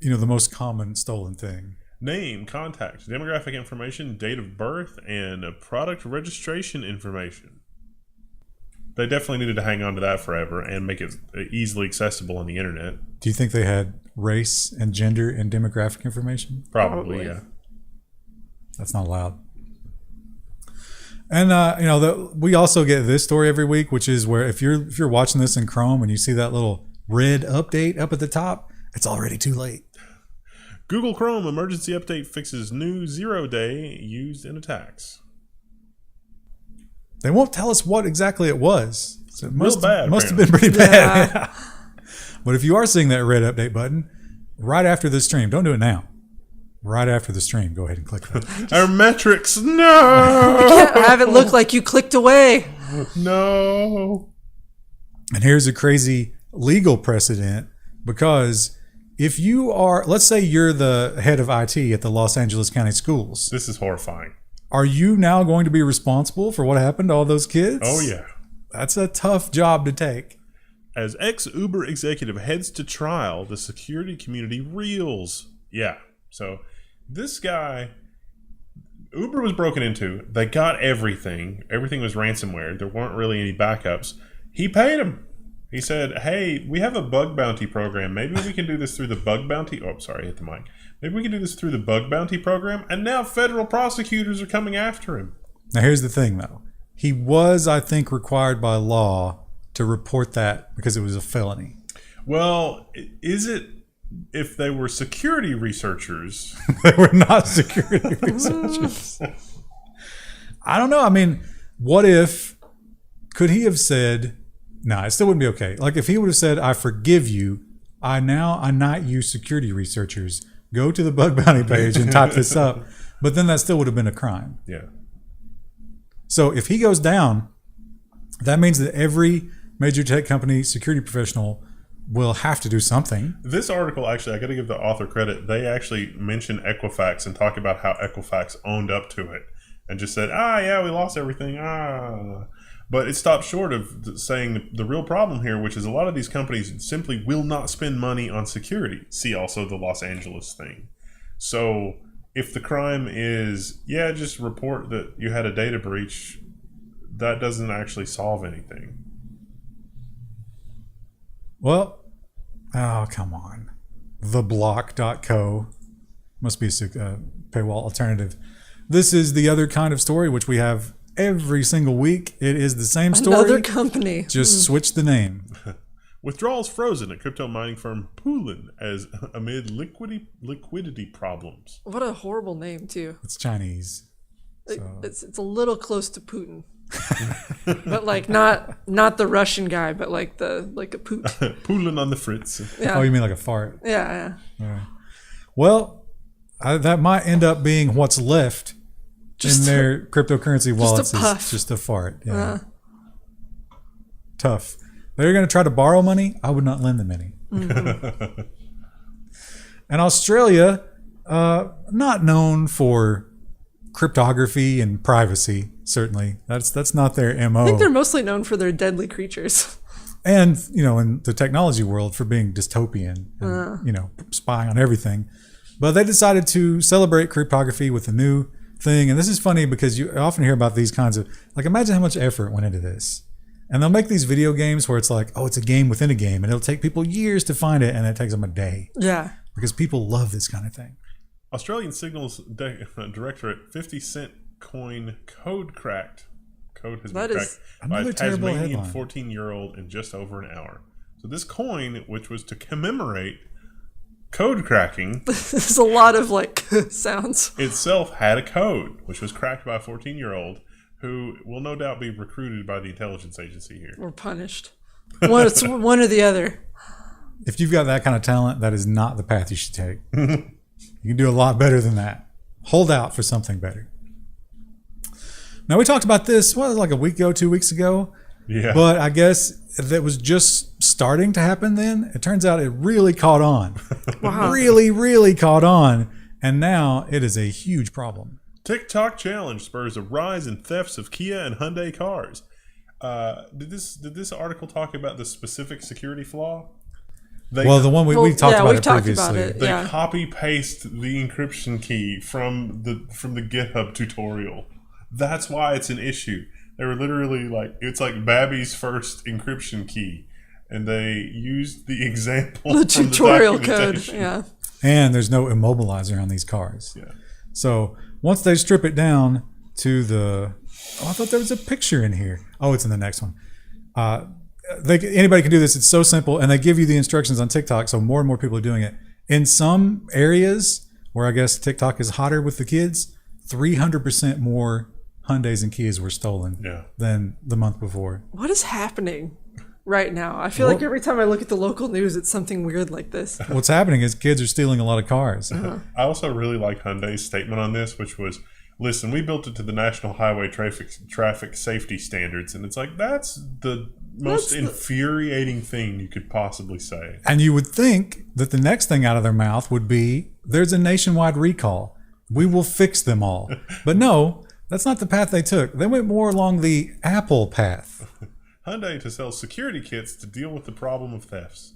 most common stolen thing. Name, contact, demographic information, date of birth, and product registration information. They definitely needed to hang on to that forever and make it easily accessible on the internet. Do you think they had race and gender and demographic information? Probably. Yeah. That's not allowed. And we also get this story every week, which is where if you're watching this in Chrome and you see that little red update up at the top, it's already too late. Google Chrome emergency update fixes new 0-day used in attacks. They won't tell us what exactly it was. So it must bad, have been pretty bad. Yeah. But if you are seeing that red update button, right after the stream, don't do it now. Right after the stream, go ahead and click that. Our metrics, no! Can't have it look like you clicked away. No. And here's a crazy legal precedent, because if you are, let's say you're the head of IT at the Los Angeles County Schools, This is horrifying. are you now going to be responsible for what happened to all those kids? Oh, yeah. That's a tough job to take. As ex-Uber executive heads to trial, the security community reels. Yeah. So this guy, Uber was broken into. They got everything. Everything was ransomware. There weren't really any backups. He paid him. He said, hey, we have a bug bounty program. Maybe we can do this through the bug bounty. Oh, sorry, I hit the mic. Maybe we can do this through the bug bounty program. And now federal prosecutors are coming after him. Now, here's the thing, though. He was, I think, required by law to report that because it was a felony. Well, is it if they were security researchers? They were not security researchers. I don't know. I mean, what if, could he have said, no, it still wouldn't be okay. Like if he would have said, I forgive you, I not you security researchers, go to the bug bounty page and type this up. But then that still would have been a crime. Yeah. So if he goes down, that means that every major tech company security professional will have to do something. This article, actually, I got to give the author credit. They actually mention Equifax and talk about how Equifax owned up to it and just said, yeah, we lost everything. But it stopped short of saying the real problem here, which is a lot of these companies simply will not spend money on security. See also the Los Angeles thing. So if the crime is, just report that you had a data breach, that doesn't actually solve anything. Well, oh, come on. Theblock.co must be a paywall alternative. This is the other kind of story, which we have every single week. It is the same story. Another company. Just switch the name. Withdrawals frozen at crypto mining firm Poolin as amid liquidity problems. What a horrible name, too. It's Chinese. It's a little close to Putin. But like not the Russian guy, but like a Putin. Poolin on the fritz. Yeah. Oh, you mean like a fart? Yeah. Well, that might end up being what's left in their cryptocurrency wallets. puff. Just a fart. Yeah. Tough. They're going to try to borrow money. I would not lend them any. Mm-hmm. And Australia, not known for cryptography and privacy, certainly. That's not their MO. I think they're mostly known for their deadly creatures. And, in the technology world for being dystopian and, spying on everything. But they decided to celebrate cryptography with a new thing. And this is funny because you often hear about these kinds of, like, imagine how much effort went into this. And they'll make these video games where it's like, it's a game within a game, and it'll take people years to find it, and it takes them a day. Yeah. Because people love this kind of thing. Australian Signals Directorate 50-cent coin code cracked. Code has been cracked by a Tasmanian 14-year-old in just over an hour. So this coin, which was to commemorate code cracking, There's a lot of sounds. itself had a code, which was cracked by a 14-year-old who will no doubt be recruited by the intelligence agency here. Or punished. It's one or the other. If you've got that kind of talent, that is not the path you should take. You can do a lot better than that. Hold out for something better. Now, we talked about this, like a week ago, 2 weeks ago? Yeah. But I guess that was just starting to happen then. It turns out it really caught on. Wow. Really, really caught on. And now it is a huge problem. TikTok challenge spurs a rise in thefts of Kia and Hyundai cars. Did this article talk about the specific security flaw? The one we talked about it previously. They copy paste the encryption key from the GitHub tutorial. That's why it's an issue. They were literally it's like Babby's first encryption key, and they used the example the from tutorial the code. Yeah. And there's no immobilizer on these cars. Yeah. So once they strip it down to I thought there was a picture in here. Oh, it's in the next one. Anybody can do this. It's so simple, and they give you the instructions on TikTok. So more and more people are doing it. In some areas where I guess TikTok is hotter with the kids, 300% more Hyundais and Kias were stolen than the month before. What is happening right now? I feel like every time I look at the local news, it's something weird like this. What's happening is kids are stealing a lot of cars. I also really like Hyundai's statement on this, which was, listen, we built it to the National Highway Traffic Safety Standards. And it's like, that's the most infuriating thing you could possibly say. And you would think that the next thing out of their mouth would be, there's a nationwide recall. We will fix them all. But no, that's not the path they took. They went more along the Apple path. Hyundai to sell security kits to deal with the problem of thefts.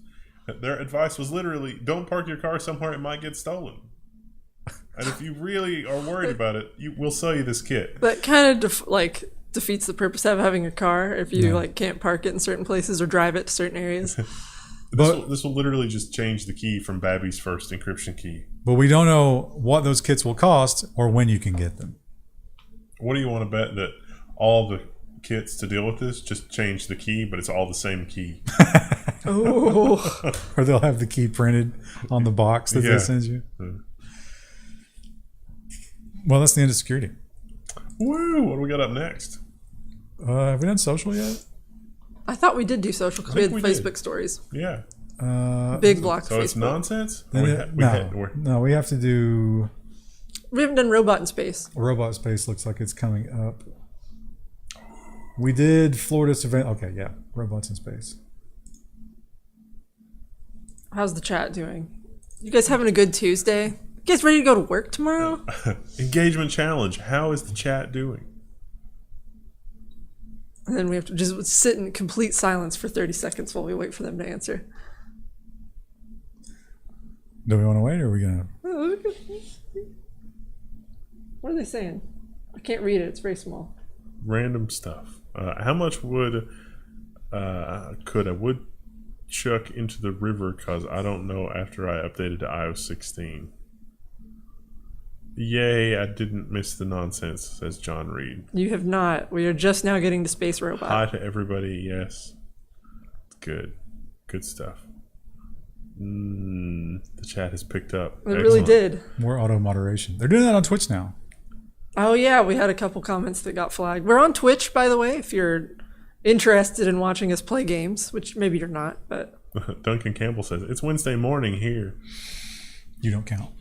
Their advice was literally, don't park your car somewhere it might get stolen. And if you really are worried about it, we'll sell you this kit. That kind of defeats the purpose of having a car if you can't park it in certain places or drive it to certain areas. This will literally just change the key from Babby's first encryption key. But we don't know what those kits will cost or when you can get them. What do you want to bet that all the kits to deal with this just change the key, but it's all the same key? Oh. Or they'll have the key printed on the box that they send you. Well, that's the end of security. Woo! What do we got up next? Have we done social yet? I thought we did do social because we had Facebook stories. Yeah. Big block so of Facebook. It's nonsense? No, we have to do... We haven't done Robot in Space. Robot Space looks like it's coming up. We did Florida Surveillance. Okay, yeah. Robots in Space. How's the chat doing? You guys having a good Tuesday? You guys ready to go to work tomorrow? Engagement challenge. How is the chat doing? And then we have to just sit in complete silence for 30 seconds while we wait for them to answer. Do we want to wait or are we going to... What are they saying? I can't read it. It's very small. Random stuff. How much wood could a woodchuck into the river? Because I don't know after I updated to iOS 16. Yay, I didn't miss the nonsense, says John Reed. You have not. We are just now getting to Space Robot. Hi to everybody, yes. Good. Good stuff. The chat has picked up. It really did. More auto moderation. They're doing that on Twitch now. Oh, yeah. We had a couple comments that got flagged. We're on Twitch, by the way, if you're interested in watching us play games, which maybe you're not, but... Duncan Campbell says, it's Wednesday morning here. You don't count.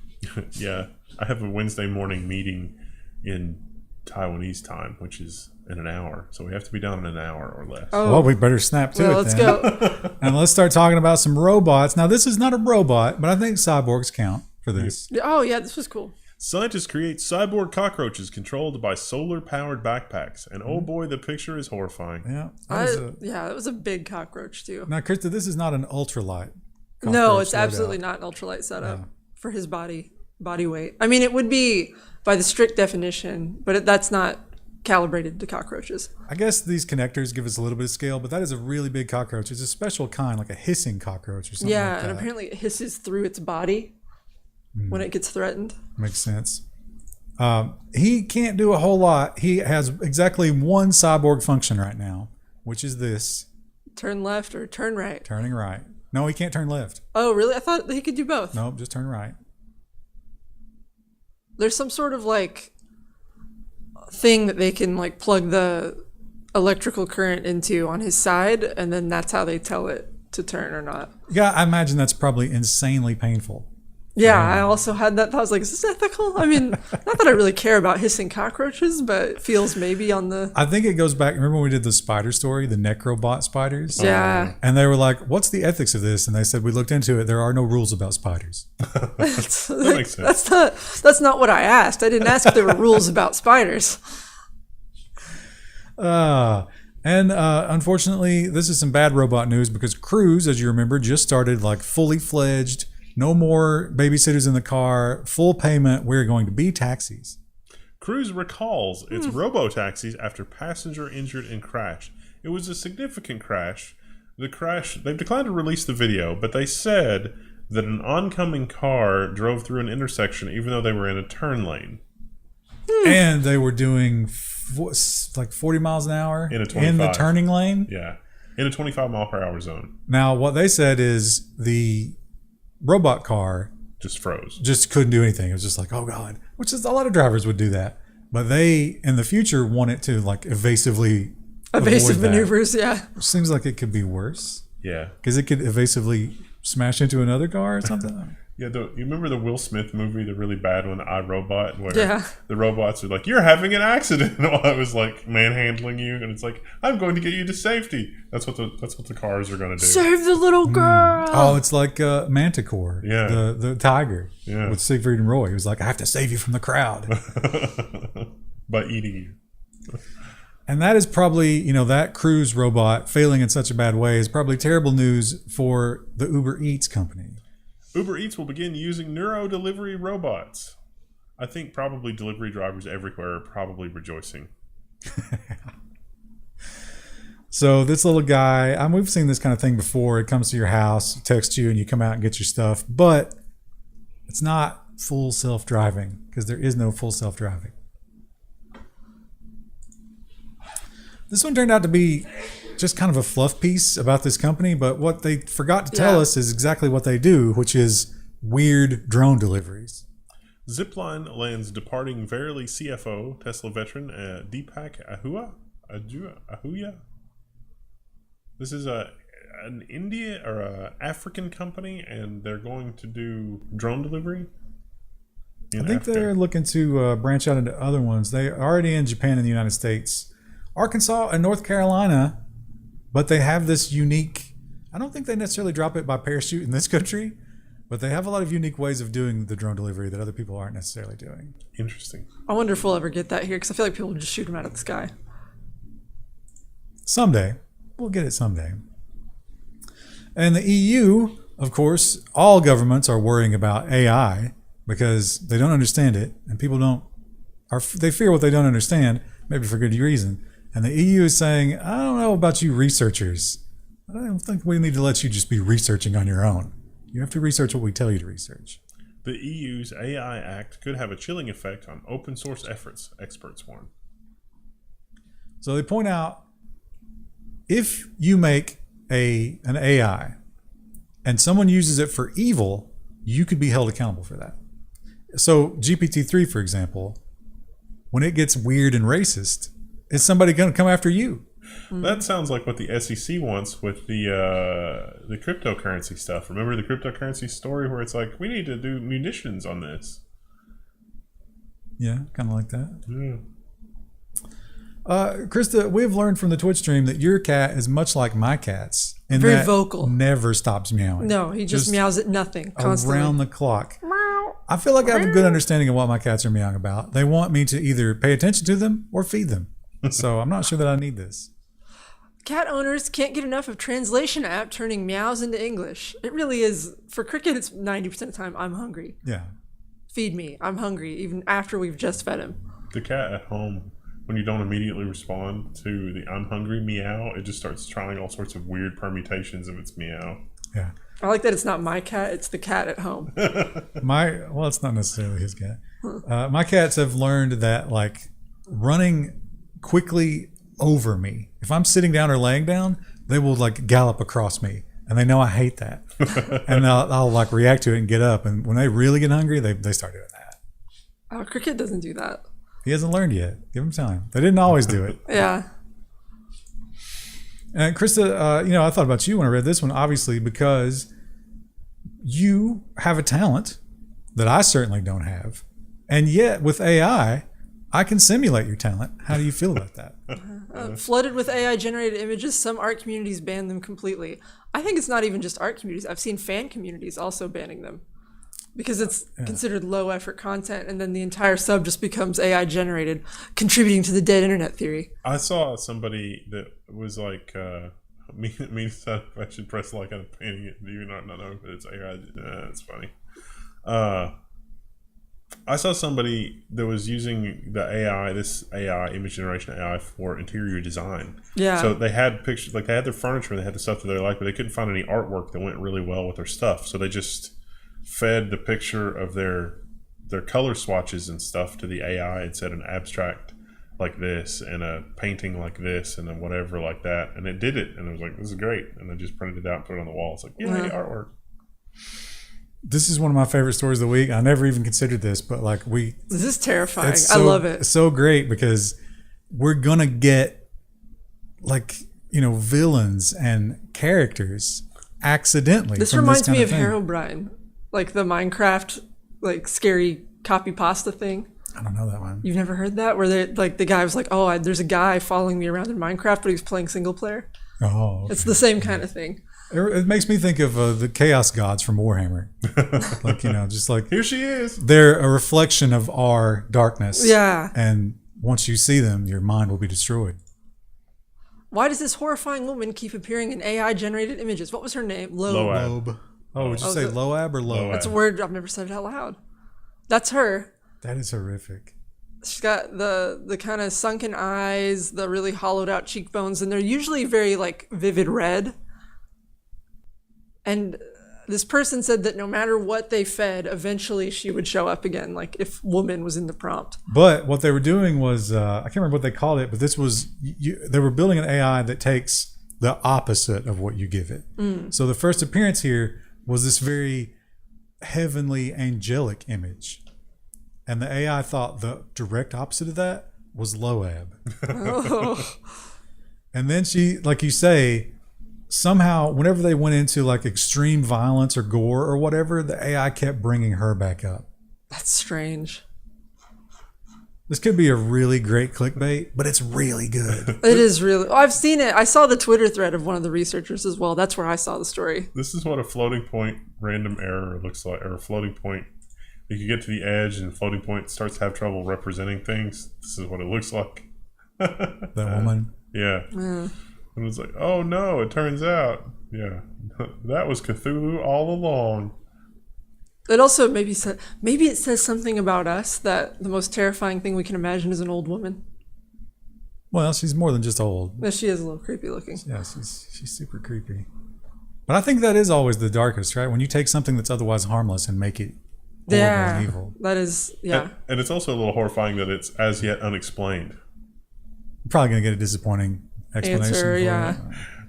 Yeah. I have a Wednesday morning meeting in Taiwanese time, which is in an hour. So we have to be done in an hour or less. Oh. Well, we better snap to it let's then. Go. And let's start talking about some robots. Now, this is not a robot, but I think cyborgs count for this. Oh, yeah. This was cool. Scientists create cyborg cockroaches controlled by solar-powered backpacks. And oh boy, the picture is horrifying. Yeah. That was a big cockroach, too. Now, Krista, this is not an ultralight cockroach. No, it's absolutely not an ultralight setup for his body weight. I mean, it would be by the strict definition, but that's not calibrated to cockroaches. I guess these connectors give us a little bit of scale, but that is a really big cockroach. It's a special kind, like a hissing cockroach or something like that. Yeah, and apparently it hisses through its body when it gets threatened. Makes sense. He can't do a whole lot. He has exactly one cyborg function right now, which is this. Turn left or turn right? Turning right. No, he can't turn left. Oh, really? I thought he could do both. Nope, just turn right. There's some sort of thing that they can plug the electrical current into on his side, and then that's how they tell it to turn or not. Yeah, I imagine that's probably insanely painful. Yeah, I also had that. I was like, is this ethical? I mean, not that I really care about hissing cockroaches, but it feels maybe on the... I think it goes back, remember when we did the spider story, the necrobot spiders? Yeah. And they were like, what's the ethics of this? And they said, we looked into it. There are no rules about spiders. That makes sense. That's not what I asked. I didn't ask if there were rules about spiders. Unfortunately, this is some bad robot news because Cruise, as you remember, just started fully fledged. No more babysitters in the car, full payment. We're going to be taxis. Cruise recalls its robo-taxis after passenger injured in crash. It was a significant crash. They've declined to release the video, but they said that an oncoming car drove through an intersection even though they were in a turn lane. And they were doing 40 miles an hour in the turning lane? Yeah, in a 25 mile per hour zone. Now, what they said is the robot car just froze. Just couldn't do anything. It was just like, oh God, which is a lot of drivers would do that. But they, in the future, want it to like evasive maneuvers, yeah. Seems like it could be worse. Yeah. Because it could evasively smash into another car or something. Yeah, you remember the Will Smith movie, the really bad one, I, Robot, where the robots are like, you're having an accident, while I was like manhandling you, and it's like, I'm going to get you to safety. That's what the cars are going to do. Save the little girl. Oh, it's like Manticore, Yeah. the tiger, Yeah. with Siegfried and Roy. He was like, I have to save you from the crowd. By eating you. And that is probably, that cruise robot failing in such a bad way is probably terrible news for the Uber Eats company. Uber Eats will begin using neuro delivery robots. I think probably delivery drivers everywhere are probably rejoicing. So this little guy, we've seen this kind of thing before. It comes to your house, texts you, and you come out and get your stuff. But it's not full self-driving because there is no full self-driving. This one turned out to be just kind of a fluff piece about this company, but what they forgot to tell us is exactly what they do, which is weird drone deliveries. Zipline lands departing Verily CFO, Tesla veteran Deepak Ahuja. This is an India or a African company, and they're going to do drone delivery. I think they're looking to branch out into other ones. They are already in Japan and the United States, Arkansas and North Carolina. But they have this unique, I don't think they necessarily drop it by parachute in this country, but they have a lot of unique ways of doing the drone delivery that other people aren't necessarily doing. Interesting. I wonder if we'll ever get that here, because I feel like people will just shoot them out of the sky. Someday. We'll get it someday. And the EU, of course, all governments are worrying about AI because they don't understand it, and people they fear what they don't understand, maybe for good reason. And the EU is saying, I don't know about you researchers. I don't think we need to let you just be researching on your own. You have to research what we tell you to research. The EU's AI Act could have a chilling effect on open source efforts, experts warn. So they point out, if you make an AI and someone uses it for evil, you could be held accountable for that. So GPT-3, for example, when it gets weird and racist, is somebody going to come after you? That sounds like what the SEC wants with the cryptocurrency stuff. Remember the cryptocurrency story where it's like, we need to do munitions on this. Yeah, kind of like that. Yeah. Krista, we've learned from the Twitch stream that your cat is much like my cat's. And very that vocal. Never stops meowing. No, he just meows at nothing constantly. Around the clock. I feel like I have a good understanding of what my cats are meowing about. They want me to either pay attention to them or feed them. So I'm not sure that I need this. Cat owners can't get enough of translation app turning meows into English. It really is. For Cricket, it's 90% of the time, I'm hungry. Yeah. Feed me. I'm hungry, even after we've just fed him. The cat at home, when you don't immediately respond to the I'm hungry meow, it just starts trying all sorts of weird permutations of its meow. Yeah. I like that it's not my cat, it's the cat at home. Well, it's not necessarily his cat. My cats have learned that, like, running quickly over me, if I'm sitting down or laying down, they will like gallop across me, and they know I hate that. And I'll like react to it and get up, and when they really get hungry, they start doing that. Oh, Cricket doesn't do that. He hasn't learned yet. Give him time. They didn't always do it. Yeah. And Krista, I thought about you when I read this one, obviously, because you have a talent that I certainly don't have. And yet, with AI, I can simulate your talent. How do you feel about that? Flooded with AI-generated images, some art communities ban them completely. I think it's not even just art communities. I've seen fan communities also banning them because it's considered low-effort content, and then the entire sub just becomes AI-generated, contributing to the dead internet theory. I saw somebody that was like, me decided if I should press like on a painting it. Do you not know if it's AI? It's funny. I saw somebody that was using the AI, this AI, image generation AI, for interior design. Yeah. So they had pictures, like they had their furniture and they had the stuff that they liked, but they couldn't find any artwork that went really well with their stuff. So they just fed the picture of their color swatches and stuff to the AI and said an abstract like this and a painting like this and then whatever like that. And it did it. And it was like, this is great. And I just printed it out and put it on the wall. It's like, yay, artwork. This is one of my favorite stories of the week. I never even considered this, but like This is terrifying. it's I love it. It's so great because we're gonna get like villains and characters accidentally. This from reminds me kind of Herobrine, like the Minecraft, like scary copy pasta thing. I don't know that one. You've never heard that? Where they like the guy was like, "Oh, there's a guy following me around in Minecraft, but he's playing single player." Oh, okay. It's the same kind of thing. It makes me think of the Chaos Gods from Warhammer. Like just like Here she is. they're a reflection of our darkness. Yeah. And once you see them, your mind will be destroyed. Why does this horrifying woman keep appearing in AI-generated images? What was her name? Loeb. Loeb. Oh, would you say Loab or Loab? That's a word I've never said it out loud. That's her. That is horrific. She's got the kind of sunken eyes, the really hollowed out cheekbones, and they're usually very like vivid red. And this person said that no matter what they fed, eventually she would show up again, like if woman was in the prompt. But what they were doing was, I can't remember what they called it, but this was, they were building an AI that takes the opposite of what you give it. So the first appearance here was this very heavenly, angelic image. And the AI thought the direct opposite of that was Loab. Oh. And then she, like you say, somehow, whenever they went into like extreme violence or gore or whatever, the AI kept bringing her back up. That's strange. This could be a really great clickbait, but it's really good. It is really. Oh, I've seen it. I saw the Twitter thread of one of the researchers as well. That's where I saw the story. This is what a floating point random error looks like, or a floating point. If you get to the edge and floating point starts to have trouble representing things, this is what it looks like. That woman. Mm. Yeah. And it's like, oh no, it turns out, yeah, that was Cthulhu all along. It also maybe it says something about us that the most terrifying thing we can imagine is an old woman. Well, she's more than just old. Yeah, she is a little creepy looking. Yeah, she's super creepy. But I think that is always the darkest, right? When you take something that's otherwise harmless and make it horrible and evil. That is, yeah. And it's also a little horrifying that it's as yet unexplained. You're probably going to get a disappointing explanation. Answer, yeah.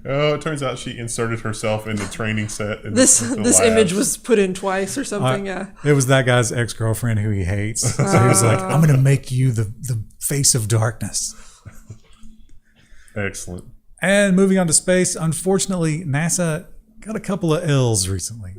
Oh, it turns out she inserted herself in the training set. In This the image was put in twice or something, yeah. It was that guy's ex-girlfriend who he hates. So he was like, I'm going to make you the face of darkness. Excellent. And moving on to space, unfortunately, NASA got a couple of L's recently.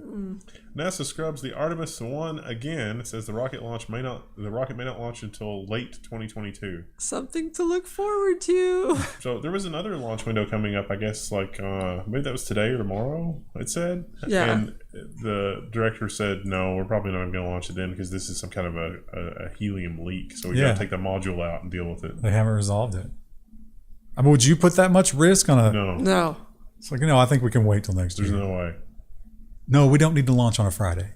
NASA scrubs the Artemis 1 again. It says the rocket may not launch until late 2022. Something to look forward to. So there was another launch window coming up, I guess, like maybe that was today or tomorrow, it said. Yeah. And the director said, no, we're probably not going to launch it then because this is some kind of a helium leak. So we got to take the module out and deal with it. They haven't resolved it. I mean, would you put that much risk on a... No. It's like, I think we can wait till next year. There's no way. No, we don't need to launch on a Friday.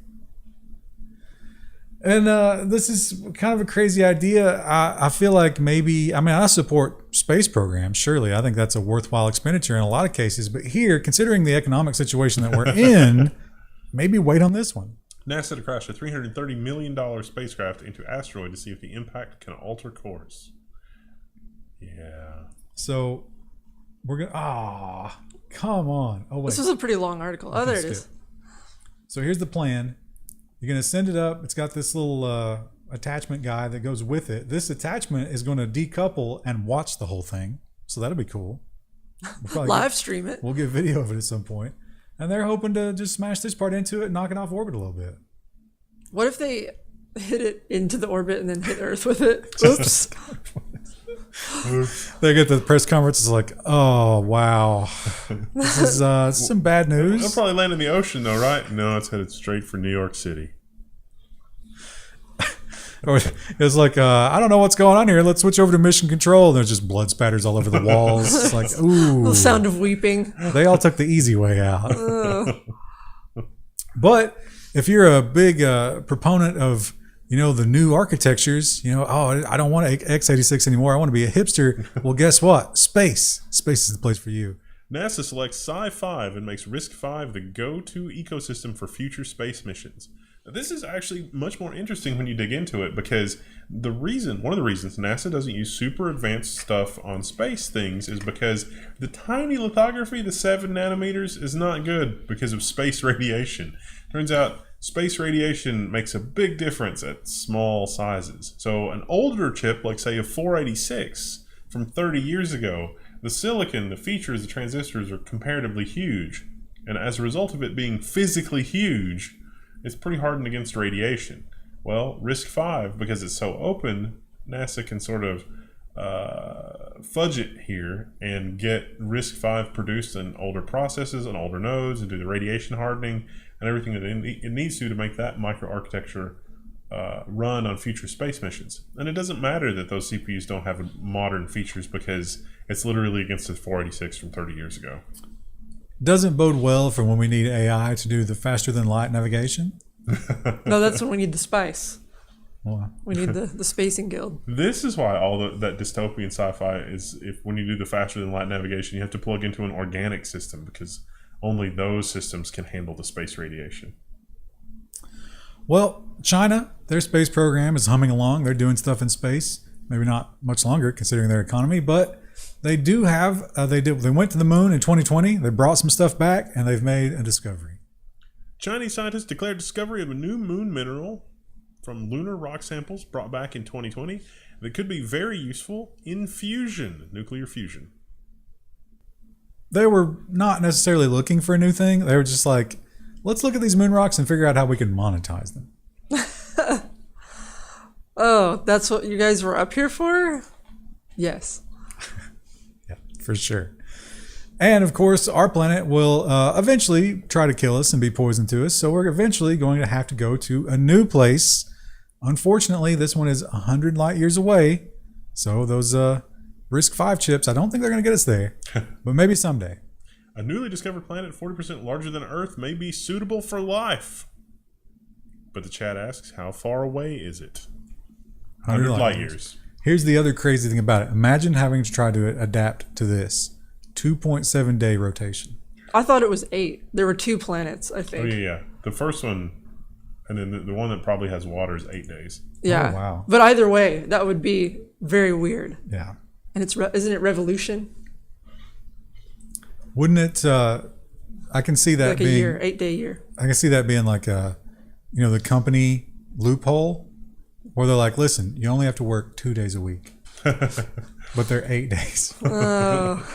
And this is kind of a crazy idea. I feel like maybe, I support space programs, surely. I think that's a worthwhile expenditure in a lot of cases. But here, considering the economic situation that we're in, maybe wait on this one. NASA to crash a $330 million spacecraft into asteroid to see if the impact can alter course. Yeah. So we're going to, come on. Oh, wait. This was a pretty long article. Oh, there it is. So here's the plan. You're going to send it up. It's got this little attachment guy that goes with it. This attachment is going to decouple and watch the whole thing. So that'll be cool. We'll Live stream it. We'll get video of it at some point. And they're hoping to just smash this part into it and knock it off orbit a little bit. What if they hit it into the orbit and then hit Earth with it? Oops. They get the press conference. It's like, oh, wow. This is some bad news. They'll probably land in the ocean, though, right? No, it's headed straight for New York City. It's like, I don't know what's going on here. Let's switch over to mission control. And there's just blood spatters all over the walls. It's like, ooh. The sound of weeping. They all took the easy way out. But if you're a big proponent of, the new architectures, I don't want x86 anymore. I want to be a hipster. Well, guess what? Space is the place for you. NASA selects Psi-5 and makes RISC-V the go-to ecosystem for future space missions. Now, this is actually much more interesting when you dig into it because one of the reasons NASA doesn't use super advanced stuff on space things is because the tiny lithography, the 7 nanometers, is not good because of space radiation. Turns out Space radiation makes a big difference at small sizes. So an older chip, like say a 486 from 30 years ago, the silicon, the features, the transistors are comparatively huge. And as a result of it being physically huge, it's pretty hardened against radiation. Well, RISC-V, because it's so open, NASA can sort of fudge it here and get RISC-V produced in older processes and older nodes and do the radiation hardening and everything that it needs to make that microarchitecture run on future space missions. And it doesn't matter that those CPUs don't have modern features because it's literally against the 486 from 30 years ago. Doesn't bode well for when we need AI to do the faster than light navigation. No, that's when we need the spice. Well, We need the spacing guild. This is why all that dystopian sci-fi is, if when you do the faster than light navigation, you have to plug into an organic system because only those systems can handle the space radiation. well, China, their space program is humming along. They're doing stuff in space. Maybe not much longer considering their economy, but they do have. They went to the moon in 2020. They brought some stuff back, and they've made a discovery. Chinese scientists declared discovery of a new moon mineral from lunar rock samples brought back in 2020 that could be very useful in fusion, nuclear fusion. They were not necessarily looking for a new thing. They were just like, let's look at these moon rocks and figure out how we can monetize them. Oh, that's what you guys were up here for? Yes. Yeah, for sure. And of course, our planet will eventually try to kill us and be poison to us. So we're eventually going to have to go to a new place. Unfortunately, this one is 100 light years away. So those RISC-V chips, I don't think they're going to get us there, but maybe someday. A newly discovered planet 40% larger than Earth may be suitable for life. But the chat asks, how far away is it? 100 light years. Here's the other crazy thing about it. Imagine having to try to adapt to this 2.7 day rotation. I thought it was 8. There were 2 planets, I think. Oh, yeah. The first one, and then the one that probably has water is 8 days. Yeah. Oh, wow. But either way, that would be very weird. Yeah. And isn't it revolution? Wouldn't it? I can see that Like being a year, 8-day year. I can see that being like a, the company loophole where they're like, listen, you only have to work 2 days a week, but they're 8 days. Oh.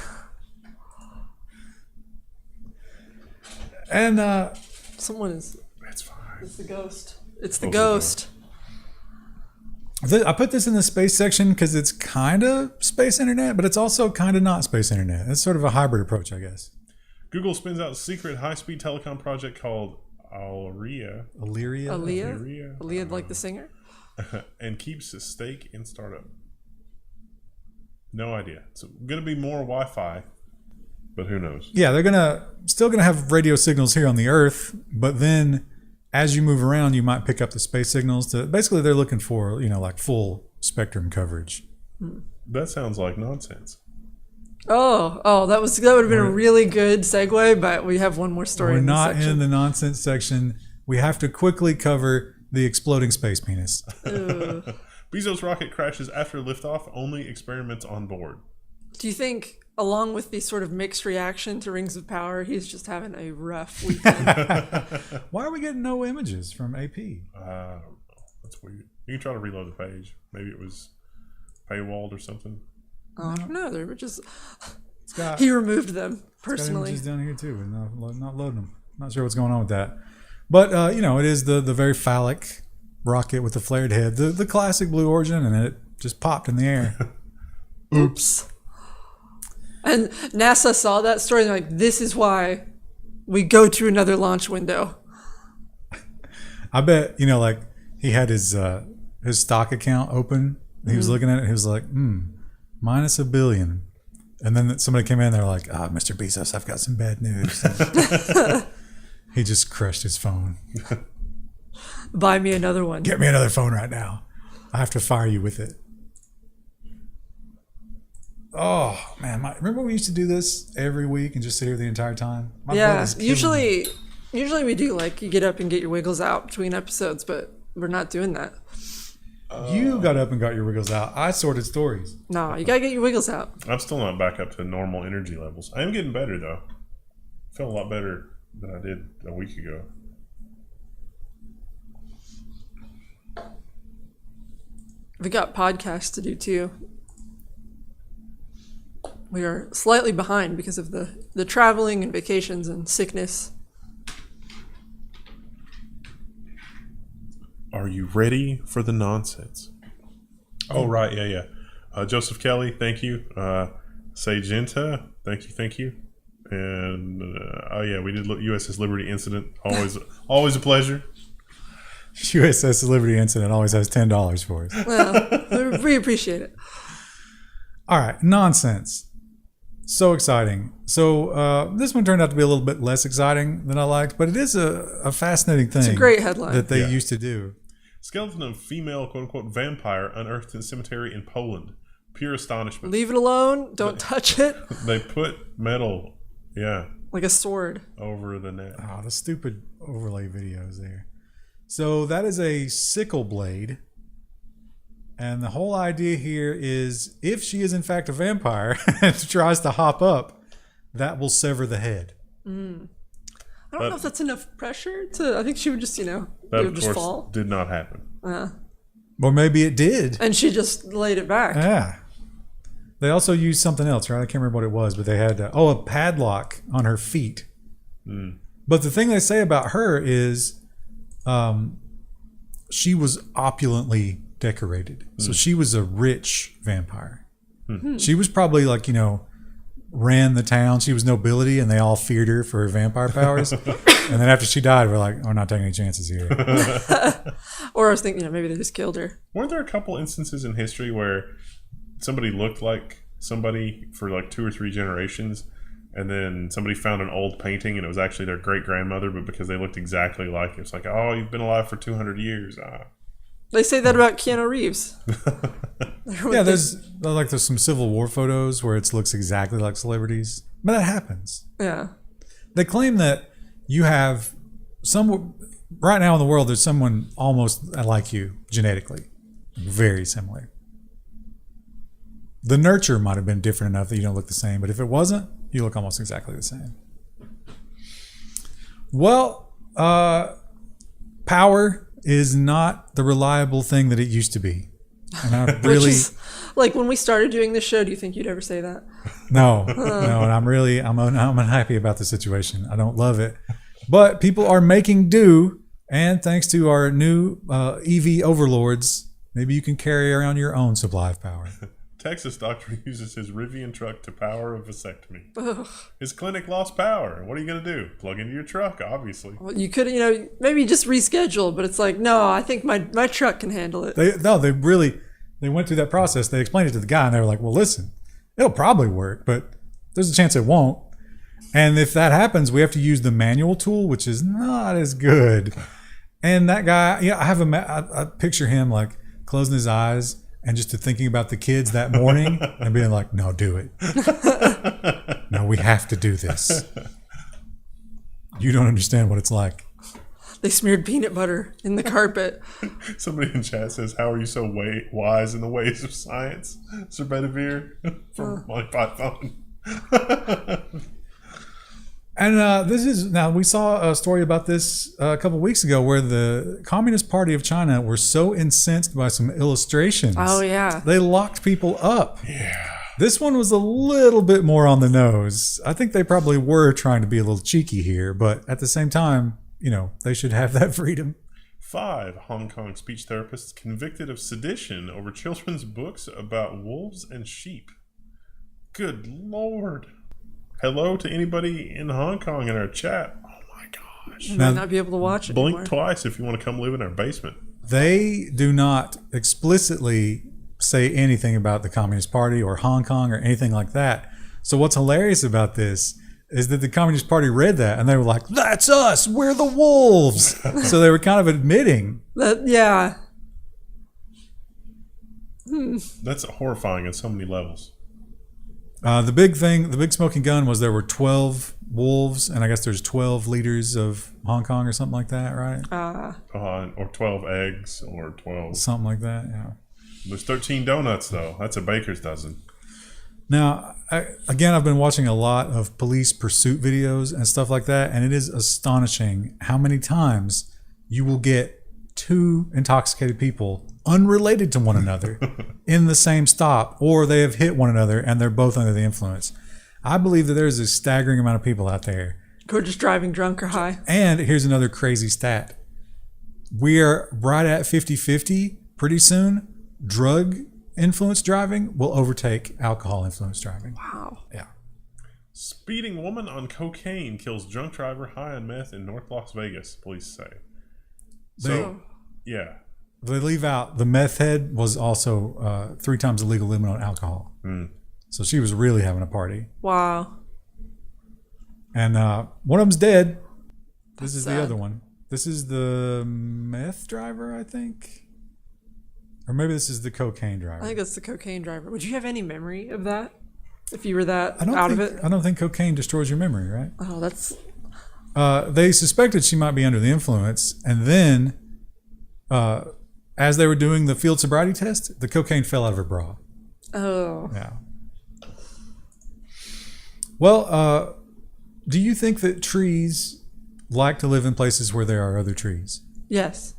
And Someone is. That's fine. It's the ghost. It's the Close the ghost. I put this in the space section because it's kind of space internet, but it's also kind of not space internet. It's sort of a hybrid approach, I guess. Google spins out a secret high-speed telecom project called Aaliyah. Aaliyah, like the singer? And keeps a stake in startup. No idea. It's going to be more Wi-Fi, but who knows? Yeah, they're still gonna have radio signals here on the Earth, but then as you move around, you might pick up the space signals. Basically, they're looking for like full spectrum coverage. That sounds like nonsense. Oh, that would have been a really good segue, but we have one more story. We're in this not section. in the nonsense section. We have to quickly cover the exploding space penis. Bezos' rocket crashes after liftoff. Only experiments on board. Do you think, along with the sort of mixed reaction to Rings of Power, he's just having a rough weekend? Why are we getting no images from AP? That's weird. You can try to reload the page. Maybe it was paywalled or something. I don't know. They were just. Got, He removed them got personally. images down here too, and not loading them. Not sure what's going on with that. But it is the very phallic rocket with the flared head, the classic Blue Origin, and it just popped in the air. Oops. And NASA saw that story and they're like, this is why we go to another launch window. I bet, he had his stock account open. He was looking at it. He was like, minus $1 billion. And then somebody came in. They're like, Mr. Bezos, I've got some bad news. He just crushed his phone. Buy me another one. Get me another phone right now. I have to fire you with it. Oh, man. Remember we used to do this every week and just sit here the entire time? My blood is killing me. Usually we do, like, you get up and get your wiggles out between episodes, but we're not doing that. You got up and got your wiggles out. I sorted stories. No, you gotta get your wiggles out. I'm still not back up to normal energy levels. I am getting better, though. I feel a lot better than I did a week ago. We got podcasts to do too. We are slightly behind because of the traveling and vacations and sickness. Are you ready for the nonsense? Oh, right. Yeah. Joseph Kelly, thank you. Sagenta, thank you. And, we did USS Liberty Incident. Always a pleasure. USS Liberty Incident always has $10 for us. Well, we appreciate it. All right, nonsense. So exciting. So this one turned out to be a little bit less exciting than I liked, but it is a fascinating thing. It's a great headline. That they used to do. Skeleton of female quote-unquote vampire unearthed in cemetery in Poland. Pure astonishment. Leave it alone. Don't touch it. They put metal, like a sword, over the net. Oh, the stupid overlay videos there. So that is a sickle blade. And the whole idea here is if she is in fact a vampire and tries to hop up, that will sever the head. I don't know if that's enough pressure to. I think she would just, That would of just course fall. did not happen. Or maybe it did. And she just laid it back. Yeah. They also used something else, right? I can't remember what it was, but they had, a padlock on her feet. But the thing they say about her is she was opulently decorated. So she was a rich vampire. She was probably like, ran the town. She was nobility and they all feared her for her vampire powers. And then after she died, we're like, we're not taking any chances here. Or I was thinking, maybe they just killed her. Weren't there a couple instances in history where somebody looked like somebody for like 2 or 3 generations, and then somebody found an old painting and it was actually their great-grandmother, but because they looked exactly like it, it's like, oh, you've been alive for 200 years. They say that about Keanu Reeves. Yeah, there's some Civil War photos where it looks exactly like celebrities. But that happens. Yeah. They claim that you have right now in the world, there's someone almost like you genetically. Very similar. The nurture might have been different enough that you don't look the same, but if it wasn't, you look almost exactly the same. Well, power is not the reliable thing that it used to be. And I really... Which is, like, when we started doing this show, do you think you'd ever say that? No, and I'm unhappy about the situation. I don't love it. But people are making do, and thanks to our new EV overlords, maybe you can carry around your own supply of power. Texas doctor uses his Rivian truck to power a vasectomy. Ugh. His clinic lost power. What are you going to do? Plug into your truck, obviously. Well, you could, maybe just reschedule, but it's like, no, I think my truck can handle it. They went through that process. They explained it to the guy, and they were like, well, listen, it'll probably work, but there's a chance it won't. And if that happens, we have to use the manual tool, which is not as good. And that guy, I picture him like closing his eyes and just thinking about the kids that morning and being like, no, do it. No, we have to do this. You don't understand what it's like. They smeared peanut butter in the carpet. Somebody in chat says, how are you so wise in the ways of science? Sir Bedivere from Monty Python. And we saw a story about this a couple weeks ago where the Communist Party of China were so incensed by some illustrations. Oh, yeah. They locked people up. Yeah. This one was a little bit more on the nose. I think they probably were trying to be a little cheeky here, but at the same time, they should have that freedom. 5 Hong Kong speech therapists convicted of sedition over children's books about wolves and sheep. Good Lord. Hello to anybody in Hong Kong in our chat. Oh my gosh. You might not be able to watch it Blink anymore. twice if you want to come live in our basement. They do not explicitly say anything about the Communist Party or Hong Kong or anything like that. So what's hilarious about this is that the Communist Party read that and they were like, that's us, we're the wolves. So they were kind of admitting that. Yeah. That's horrifying on so many levels. The big smoking gun was there were 12 wolves, and I guess there's 12 leaders of Hong Kong or something like that, right? Or 12 eggs, or 12. Something like that, yeah. There's 13 donuts, though. That's a baker's dozen. Now, I've been watching a lot of police pursuit videos and stuff like that, and it is astonishing how many times you will get 2 intoxicated people unrelated to one another in the same stop, or they have hit one another and they're both under the influence. I believe that there's a staggering amount of people out there Who are just driving drunk or high. And here's another crazy stat. We are right at 50-50. Pretty soon, drug influence driving will overtake alcohol influence driving. Wow. Yeah. Speeding woman on cocaine kills drunk driver high on meth in North Las Vegas, police say. So, yeah. They leave out the meth head was also 3 times the legal limit on alcohol. So she was really having a party. Wow. And one of them's dead. That's this is sad. the other one. This is the meth driver, I think. Or maybe this is the cocaine driver. I think that's the cocaine driver. Would you have any memory of that? If you were that I don't out think, of it? I don't think cocaine destroys your memory, right? Oh, that's... They suspected she might be under the influence. And then, as they were doing the field sobriety test, the cocaine fell out of her bra. Oh. Yeah. Well, do you think that trees like to live in places where there are other trees? Yes.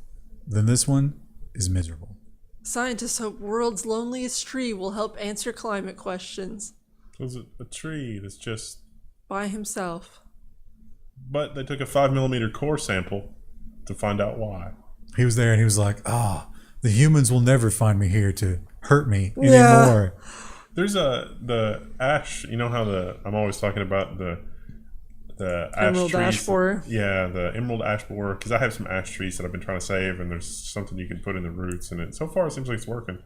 Then this one is miserable. Scientists hope world's loneliest tree will help answer climate questions. Was it a tree that's just... By himself. But they took a 5mm core sample to find out why. He was there and he was like, the humans will never find me here to hurt me Yeah. anymore. There's the ash, you know how I'm always talking about the ash Emerald trees. ash borer. Yeah, the emerald ash borer, because I have some ash trees that I've been trying to save, and there's something you can put in the roots, and so far it seems like it's working.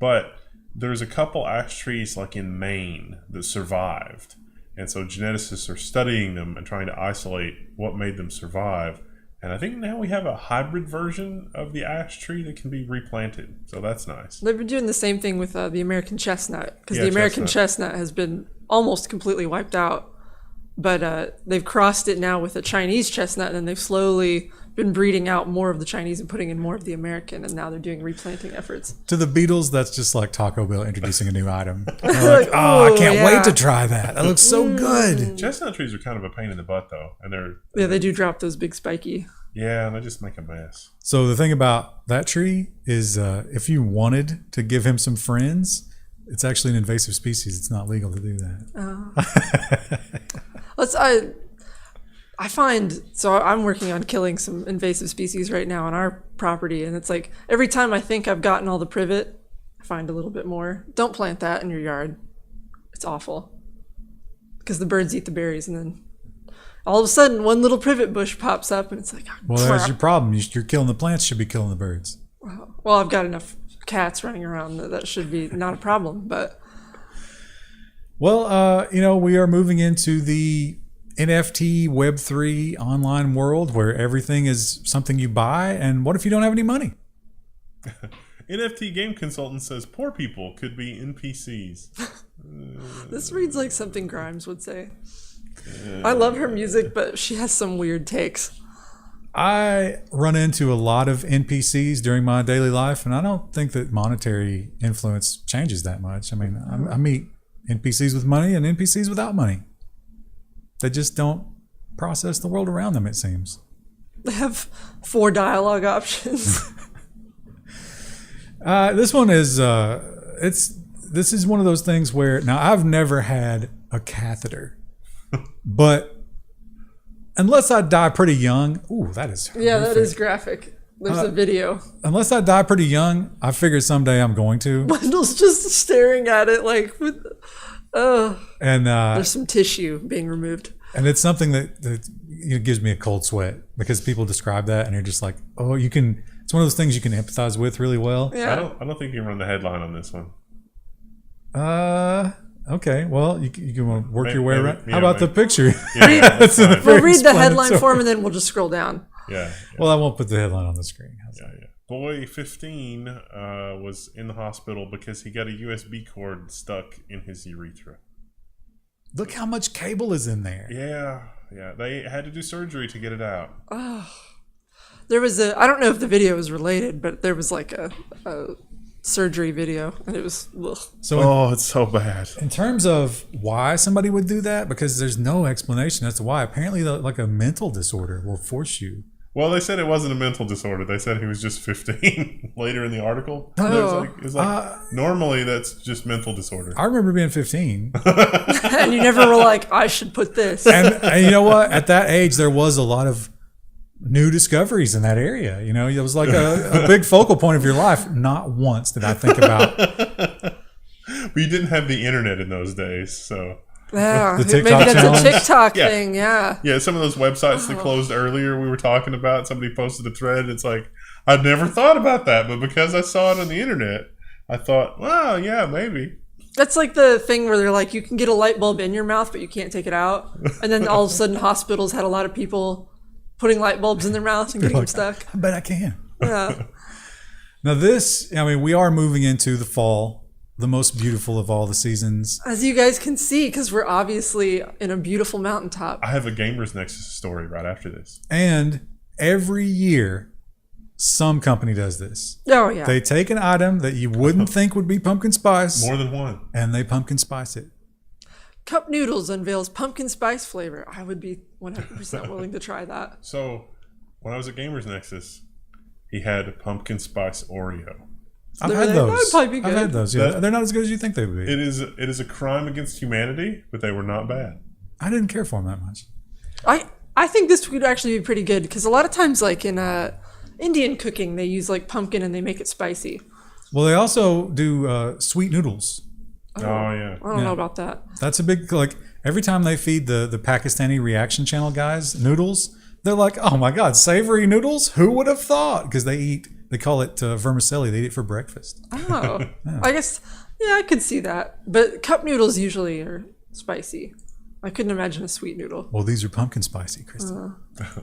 But there's a couple ash trees like in Maine that survived, and so geneticists are studying them and trying to isolate what made them survive. And I think now we have a hybrid version of the ash tree that can be replanted. So that's nice. They've been doing the same thing with the American chestnut, because Yeah, the American chestnut. chestnut has been almost completely wiped out. But they've crossed it now with a Chinese chestnut, and they've slowly been breeding out more of the Chinese and putting in more of the American, and now they're doing replanting efforts. To the Beatles, that's just like Taco Bell introducing a new item. They're like, I can't yeah. wait to try that. That looks so good. Chestnut trees are kind of a pain in the butt, though, and Yeah, they do drop those big spiky. yeah, and they just make a mess. So the thing about that tree is if you wanted to give him some friends, it's actually an invasive species. It's not legal to do that. I find, so I'm working on killing some invasive species right now on our property, and it's like every time I think I've gotten all the privet, I find a little bit more. Don't plant that in your yard. It's awful. Because the birds eat the berries, and then all of a sudden one little privet bush pops up, and it's like, oh, Well, crap. that's your problem. You're killing the plants, should be killing the birds. Well, I've got enough cats running around that should be not a problem, but... Well, we are moving into the NFT Web3 online world where everything is something you buy. And what if you don't have any money? NFT game consultant says poor people could be NPCs. This reads like something Grimes would say. I love her music, but she has some weird takes. I run into a lot of NPCs during my daily life, and I don't think that monetary influence changes that much. I mean, I meet NPCs with money and NPCs without money. They just don't process the world around them, it seems. They have 4 dialogue options. This one is this is one of those things where, now I've never had a catheter, but unless I die pretty young, ooh, that is horrific. Yeah, that is graphic. There's a video. Unless I die pretty young, I figure someday I'm going to. Wendell's just staring at it like, And there's some tissue being removed. and it's something that gives me a cold sweat because people describe that and you're just like, oh, you can. It's one of those things you can empathize with really well. Yeah. I don't think you can run the headline on this one. Okay. Well, you can work your way Maybe, around. yeah, How about the maybe. picture? Yeah, that's fine. We'll read the headline explanatory. form and then we'll just scroll down. Yeah. Well, I won't put the headline on the screen. How's that? Yeah. Boy 15 was in the hospital because he got a USB cord stuck in his urethra. Look how much cable is in there. Yeah. They had to do surgery to get it out. There was I don't know if the video was related, but there was like a surgery video, and it was, ugh. So It's so bad. in terms of why somebody would do that, because there's no explanation as to why. Apparently, like a mental disorder will force you Well, they said it wasn't a mental disorder. They said he was just 15 later in the article. Oh. It was like normally that's just mental disorder. I remember being 15. And you never were like, I should put this. And you know what? At that age, there was a lot of new discoveries in that area. You know, it was like a big focal point of your life. Not once did I think about. But you didn't have the internet in those days, so. Yeah, The TikTok maybe that's challenge? a TikTok Yeah. thing. Yeah. Yeah, some of those websites that closed earlier we were talking about, somebody posted a thread. It's like, I'd never thought about that, but because I saw it on the internet, I thought, wow, yeah, maybe. That's like the thing where they're like, you can get a light bulb in your mouth, but you can't take it out. And then all of a sudden, hospitals had a lot of people putting light bulbs in their mouths and getting them stuck. I bet I can. Yeah. Now we are moving into the fall, the most beautiful of all the seasons. As you guys can see, because we're obviously in a beautiful mountaintop. I have a Gamers Nexus story right after this. And every year, some company does this. Oh, yeah. They take an item that you wouldn't think would be pumpkin spice, More than one. and they pumpkin spice it. Cup Noodles unveils pumpkin spice flavor. I would be 100% willing to try that. So, when I was at Gamers Nexus, he had pumpkin spice Oreo. I've They're had like, those. "That'd probably be I've good." had those. Yeah, That- they're not as good as you think they would be. It is a crime against humanity, but they were not bad. I didn't care for them that much. I think this would actually be pretty good because a lot of times, like in Indian cooking, they use like pumpkin and they make it spicy. Well, they also do sweet noodles. Oh, yeah. I don't know about that. That's a big, like, every time they feed the Pakistani reaction channel guys noodles, they're like, oh my God, savory noodles? Who would have thought? Because they call it vermicelli. They eat it for breakfast. Oh, I guess, yeah, I could see that. But cup noodles usually are spicy. I couldn't imagine a sweet noodle. Well, these are pumpkin spicy, Kristen.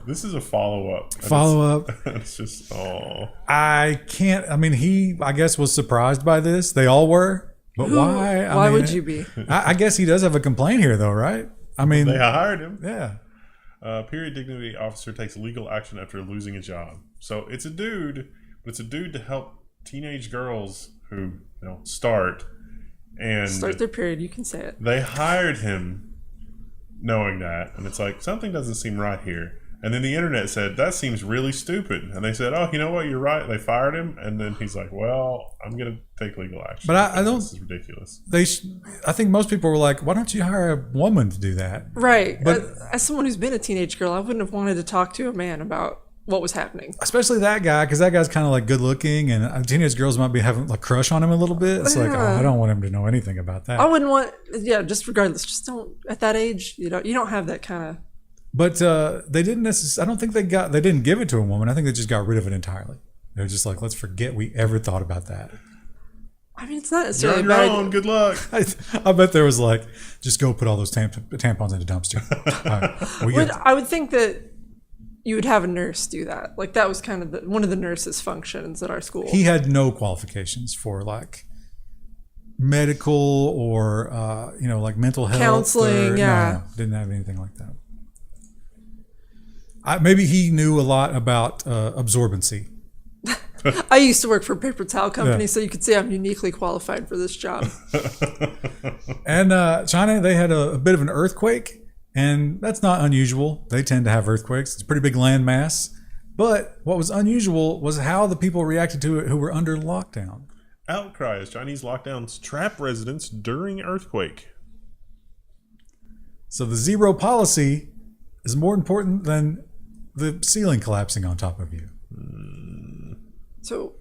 This is a follow-up. And Follow-up. It's just, oh. I can't, I mean, he, I guess, was surprised by this. They all were. But why? Why would you be? I guess he does have a complaint here, though, right? I mean, They hired him. yeah. Period dignity officer takes legal action after losing a job. So it's a dude, but it's a dude to help teenage girls who start and Start their period. You can say it. they hired him knowing that, and it's like something doesn't seem right here. And then the internet said that seems really stupid, and they said, "Oh, you know what? You're right." They fired him, and then he's like, "Well, I'm gonna take legal action." But I don't- This is ridiculous. I think most people were like, why don't you hire a woman to do that? Right. But- as someone who's been a teenage girl, I wouldn't have wanted to talk to a man about what was happening. Especially that guy, because that guy's kind of like good looking, and teenage girls might be having like crush on him a little bit. It's like, oh, I don't want him to know anything about that. I wouldn't want, just regardless, just don't, at that age, you don't have that kind of. But they didn't necessarily. I don't think they didn't give it to a woman. I think they just got rid of it entirely. They're just like, let's forget we ever thought about that. I mean, it's not You're necessarily on a your bad own. Good luck. I bet there was like, just go put all those tampons in a dumpster. All right, we get it. I would think that you would have a nurse do that. Like that was kind of one of the nurses' functions at our school. He had no qualifications for like medical or like mental health Counseling, yeah. No, didn't have anything like that. Maybe he knew a lot about absorbency. I used to work for a paper towel company, Yeah. so you could say I'm uniquely qualified for this job. And China, they had a bit of an earthquake, and that's not unusual. They tend to have earthquakes. It's a pretty big landmass. But what was unusual was how the people reacted to it who were under lockdown. Outcry as Chinese lockdowns trap residents during earthquake. So the zero policy is more important than the ceiling collapsing on top of you. So,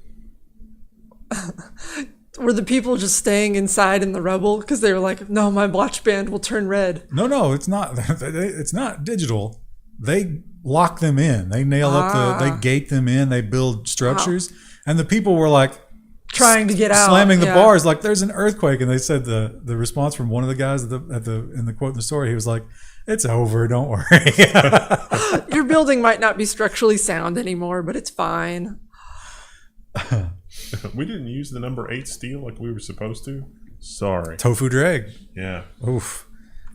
were the people just staying inside in the rubble because they were like, "No, my watch band will turn red." No, it's not. It's not digital. They lock them in. They nail up they gate them in. They build structures, and the people were like Trying to get out, slamming the yeah. bars like there's an earthquake. And they said the response from one of the guys in the quote in the story, he was like, "It's over. Don't worry." Your building might not be structurally sound anymore, but it's fine. We didn't use the number 8 steel like we were supposed to. Sorry. Tofu drag. Yeah. Oof.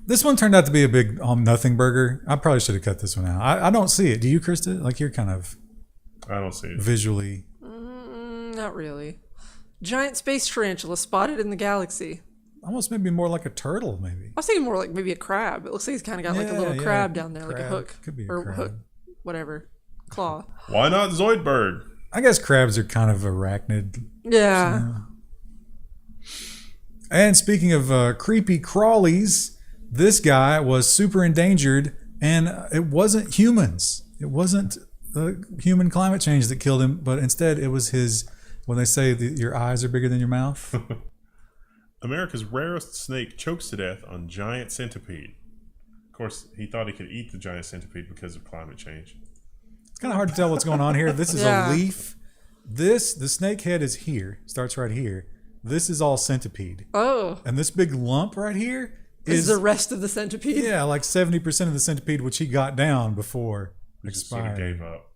This one turned out to be a big nothing burger. I probably should have cut this one out. I don't see it. Do you, Krista? Like you're kind of I don't see it. visually. Not really. Giant space tarantula spotted in the galaxy. Almost maybe more like a turtle, maybe. I was thinking more like maybe a crab. It looks like he's kind of got like a little Yeah, crab down there, like a crab. hook Could be a or crab. hook, whatever. claw. Why not Zoidberg? I guess crabs are kind of arachnid. Yeah. And speaking of creepy crawlies, this guy was super endangered, and it wasn't humans. It wasn't the human climate change that killed him, but instead it was his, when they say that your eyes are bigger than your mouth. America's rarest snake chokes to death on giant centipede. Of course, he thought he could eat the giant centipede because of climate change. It's kind of hard to tell what's going on here. This is Yeah. a leaf. The snake head is here, starts right here. This is all centipede. Oh. And this big lump right here Is is the rest of the centipede? yeah, like 70% of the centipede, which he got down before He just sort of expired. gave up.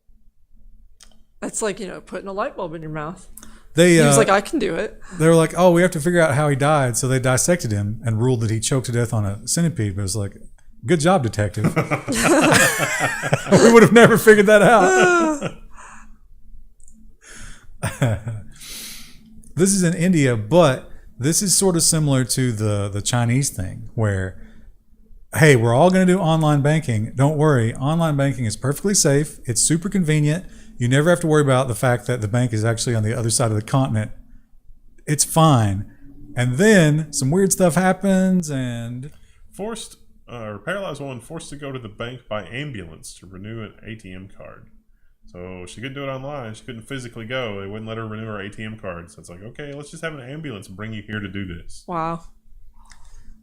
That's like, putting a light bulb in your mouth. They He was like, I can do it. they were like, oh, we have to figure out how he died. So they dissected him and ruled that he choked to death on a centipede. But it was like, good job, detective. We would have never figured that out. This is in India, but this is sort of similar to the Chinese thing where, hey, we're all going to do online banking. Don't worry. Online banking is perfectly safe. It's super convenient. You never have to worry about the fact that the bank is actually on the other side of the continent. It's fine. And then some weird stuff happens and Paralyzed woman forced to go to the bank by ambulance to renew an ATM card. So she couldn't do it online. She couldn't physically go. They wouldn't let her renew her ATM card. So it's like, okay, let's just have an ambulance bring you here to do this. Wow.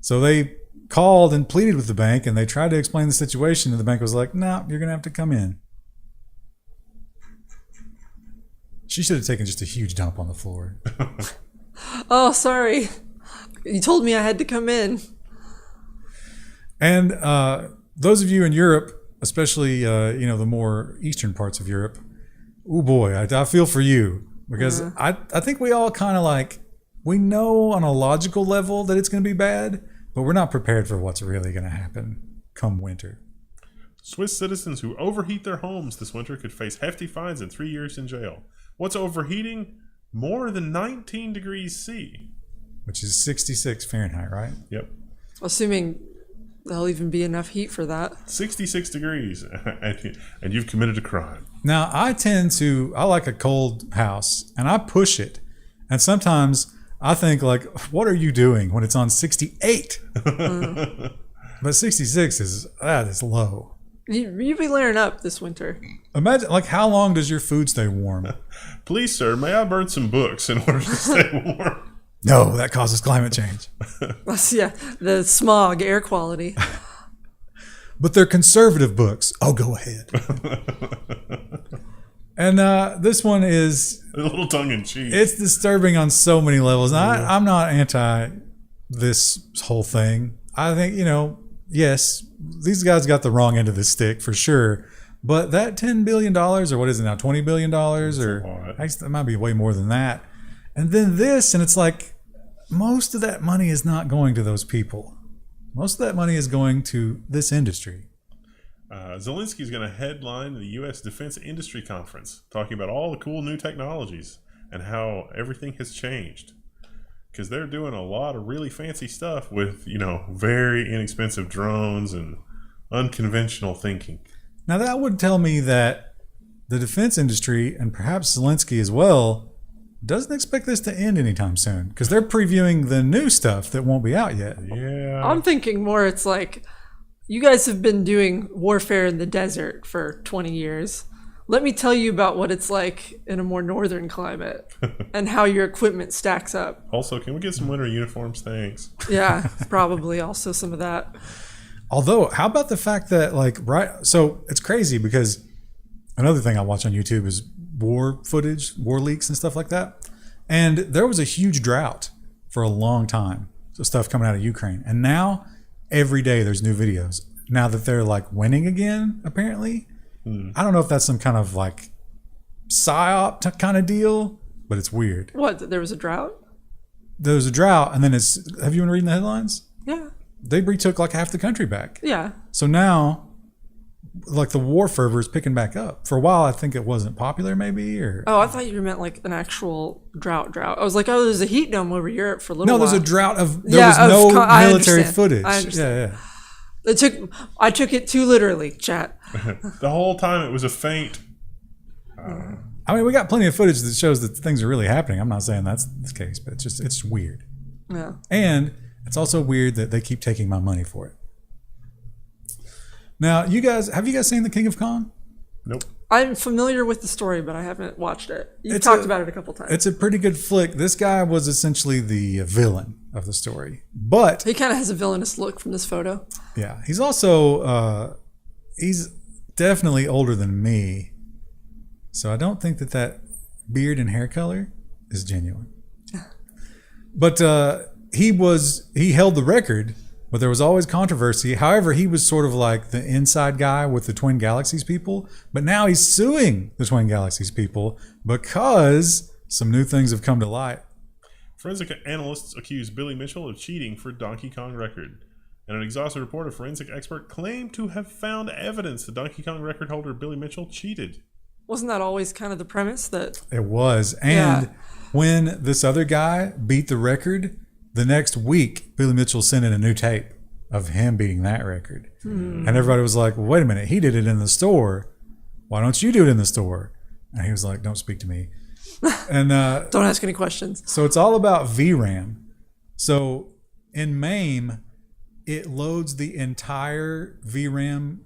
so they called and pleaded with the bank and they tried to explain the situation and the bank was like, no, you're going to have to come in. She should have taken just a huge dump on the floor. Oh, sorry. You told me I had to come in. And those of you in Europe, especially the more eastern parts of Europe, oh boy, I feel for you because I think we all kind of like, we know on a logical level that it's going to be bad, but we're not prepared for what's really going to happen come winter. Swiss citizens who overheat their homes this winter could face hefty fines and 3 years in jail. What's overheating? More than 19 degrees C. Which is 66 Fahrenheit, right? Yep. Assuming there'll even be enough heat for that. 66 degrees. And you've committed a crime. Now, I like a cold house, and I push it. And sometimes I think, like, what are you doing when it's on 68? But 66 is low. You'd be layering up this winter. Imagine, like, how long does your food stay warm? Please, sir, may I burn some books in order to stay warm? No, that causes climate change. Yeah, the smog, air quality. But they're conservative books. Oh, go ahead. And this one is... A little tongue-in-cheek. It's disturbing on so many levels. And I'm not anti this whole thing. I think, yes, these guys got the wrong end of the stick for sure. But that $10 billion, or what is it now, $20 billion? Or actually, that might be way more than that. And then this, and it's like, most of that money is not going to those people. Most of that money is going to this industry. Zelensky's going to headline the U.S. Defense Industry Conference, talking about all the cool new technologies and how everything has changed. Because they're doing a lot of really fancy stuff with, very inexpensive drones and unconventional thinking. Now, that would tell me that the defense industry, and perhaps Zelensky as well, doesn't expect this to end anytime soon. Because they're previewing the new stuff that won't be out yet. Yeah. I'm thinking more it's like, you guys have been doing warfare in the desert for 20 years. Let me tell you about what it's like in a more northern climate and how your equipment stacks up. Also, can we get some winter uniforms? Thanks. Yeah, probably also some of that. Although, how about the fact that, so it's crazy because another thing I watch on YouTube is war footage, war leaks and stuff like that. And there was a huge drought for a long time. So stuff coming out of Ukraine. And now, every day there's new videos. Now that they're winning again, apparently. I don't know if that's some kind of psyop kind of deal, but it's weird. What, there was a drought? There was a drought, and then have you been reading the headlines? Yeah. They retook half the country back. Yeah. So now, the war fervor is picking back up. For a while, I think it wasn't popular, maybe, or... Oh, I thought you meant an actual drought. I was like, oh, there's a heat dome over Europe for a little while. No, there's a drought of... There was no military footage. I understand. Yeah. I took it too literally, chat. The whole time it was a feint. I mean, we got plenty of footage that shows that things are really happening. I'm not saying that's the case, but it's weird. Yeah. And it's also weird that they keep taking my money for it. Now, have you guys seen The King of Kong? Nope. I'm familiar with the story, but I haven't watched it. You've talked about it a couple times. It's a pretty good flick. This guy was essentially the villain of the story, but He kind of has a villainous look from this photo. yeah, he's also he's definitely older than me, so I don't think that beard and hair color is genuine. But he held the record, but there was always controversy. However, he was sort of like the inside guy with the Twin Galaxies people, but now he's suing the Twin Galaxies people because some new things have come to light. Forensic analysts accuse Billy Mitchell of cheating for Donkey Kong record. And an exhaustive report, a forensic expert claimed to have found evidence the Donkey Kong record holder Billy Mitchell cheated. Wasn't that always kind of the premise that... It was. And when this other guy beat the record, the next week, Billy Mitchell sent in a new tape of him beating that record. And everybody was like, well, wait a minute, he did it in the store. Why don't you do it in the store? And he was like, don't speak to me. And Don't ask any questions. so it's all about VRAM. So in MAME, it loads the entire VRAM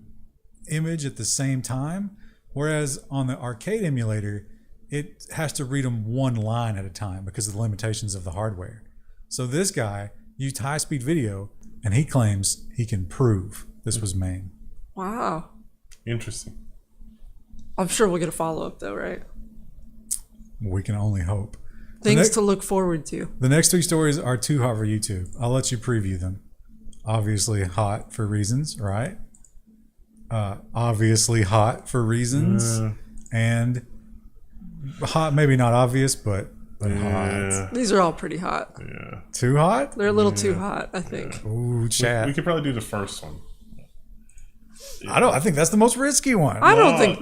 image at the same time, whereas on the arcade emulator, it has to read them one line at a time because of the limitations of the hardware. So this guy used high-speed video, and he claims he can prove this was MAME. Wow. Interesting. I'm sure we'll get a follow-up, though, right? We can only hope. Things to look forward to. The next three stories are too hot for YouTube. I'll let you preview them. Obviously hot for reasons, right? Obviously hot for reasons. And hot, maybe not obvious, but hot. These are all pretty hot. Yeah. Too hot? They're a little too hot, I think. Ooh, chat. We could probably do the first one. I think that's the most risky one. I don't think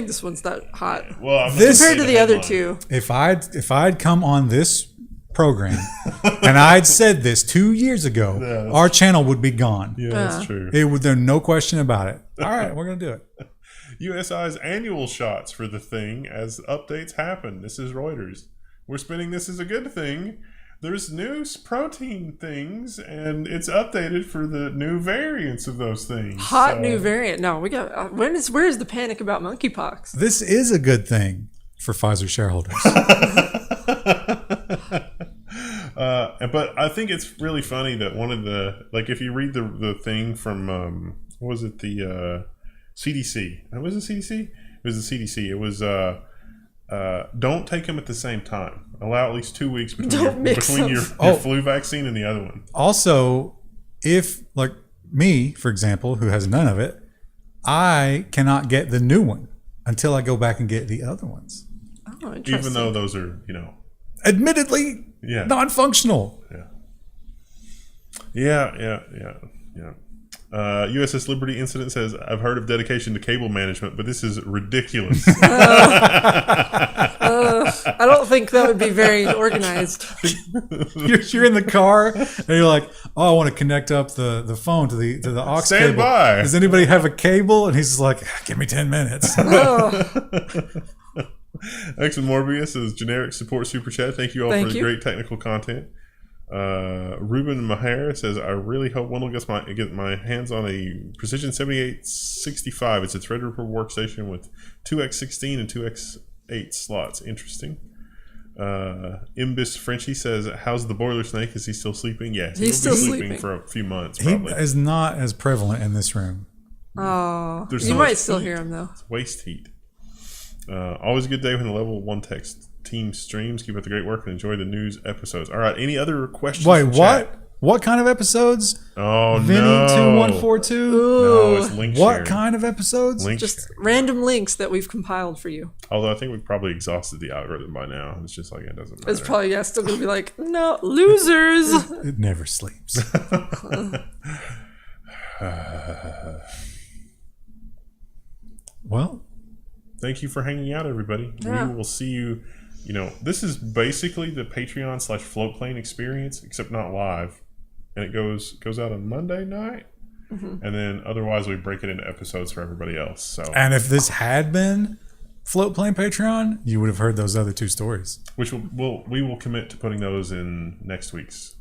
this one's that hot. Well, I'm This- Compared to the other two. If I'd come on this program and I'd said this 2 years ago, our channel would be gone. Yeah, that's true. There's no question about it. All right, we're gonna do it. USI's annual shots for the thing as updates happen. This is Reuters. We're spinning this as a good thing. There's new protein things, and it's updated for the new variants of those things. Hot new variant. No, we got. Where's the panic about monkeypox? This is a good thing for Pfizer shareholders. But I think it's really funny that one of the, like, if you read the thing from what was it, the CDC? Was it CDC? It was the CDC. It was don't take them at the same time. Allow at least 2 weeks between your flu vaccine and the other one. Also, if, like me, for example, who has none of it, I cannot get the new one until I go back and get the other ones. Oh, interesting. Even though those are, Admittedly, non-functional. Yeah. USS Liberty incident says, I've heard of dedication to cable management, but this is ridiculous. I don't think that would be very organized. You're in the car and you're like, oh, I want to connect up the phone to the aux Stand cable. by. Does anybody have a cable? And he's just like, give me 10 minutes. X and Morbius is generic support super chat. Thank you all for the great technical content. Ruben Maher says, I really hope Wendell gets my hands on a Precision 7865. It's a Threadripper workstation with 2x16 and 2x8 slots. Interesting. Imbis Frenchie says, how's the boiler snake? Is he still sleeping? Yeah, he's still sleeping for a few months. He Probably. is not as prevalent in this room. Oh, There's you so might much still heat. hear him though. It's waste heat. Always a good day when the level 1 text team streams. Keep up the great work and enjoy the news episodes. All right, any other questions? Wait, from what? chat? What kind of episodes? Oh, Vinny no. 2142? No, it's link What sharing. kind of episodes? Link Just sharing. random links that we've compiled for you. Although I think we've probably exhausted the algorithm by now. It's just like, it doesn't matter. It's probably still gonna be like, no, losers. It never sleeps. Well, thank you for hanging out, everybody. Yeah. We will see you. This is basically the Patreon / floatplane experience, except not live. And it goes out on Monday night. And then otherwise we break it into episodes for everybody else. So, and if this had been Float Plane Patreon, you would have heard those other 2 stories. Which we will commit to putting those in next week's.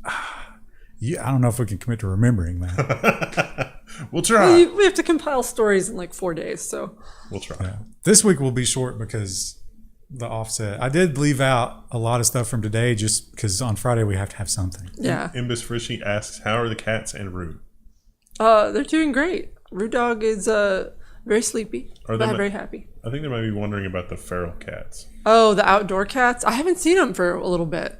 Yeah, I don't know if we can commit to remembering that. We'll try. We have to compile stories in like 4 days, so We'll try. Yeah. This week will be short because the offset. I did leave out a lot of stuff from today just because on Friday we have to have something. yeah. Imbus Frishy asks, how are the cats and Rue? They're doing great. Rue Dog is very sleepy, Are but they very happy. I think they might be wondering about the feral cats. Oh, the outdoor cats? I haven't seen them for a little bit.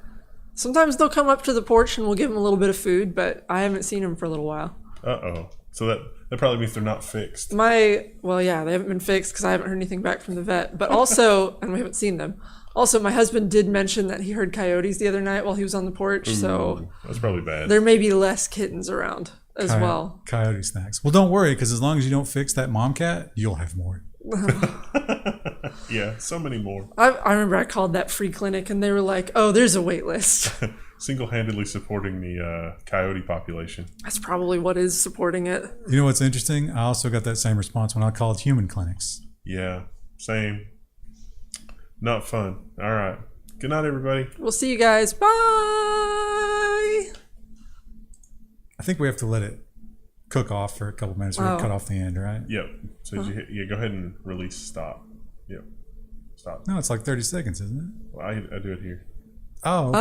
Sometimes they'll come up to the porch and we'll give them a little bit of food, but I haven't seen them for a little while. Uh-oh. So that probably means they're not fixed. Well, yeah, they haven't been fixed because I haven't heard anything back from the vet. But also, and we haven't seen them. Also, my husband did mention that he heard coyotes the other night while he was on the porch. So Ooh, that's probably bad. there may be less kittens around as well. Coyote snacks. Well, don't worry, because as long as you don't fix that mom cat, you'll have more. Yeah, so many more. I remember I called that free clinic and they were like, oh, there's a wait list. Single-handedly supporting the coyote population. That's probably what is supporting it. You know what's interesting? I also got that same response when I called human clinics. Yeah, same. Not fun. All right. Good night, everybody. We'll see you guys. Bye. I think we have to let it cook off for a couple minutes or cut off the end, right? Yep. So you go ahead and release stop. Yep. Stop. No, it's like 30 seconds, isn't it? Well, I do it here. Oh,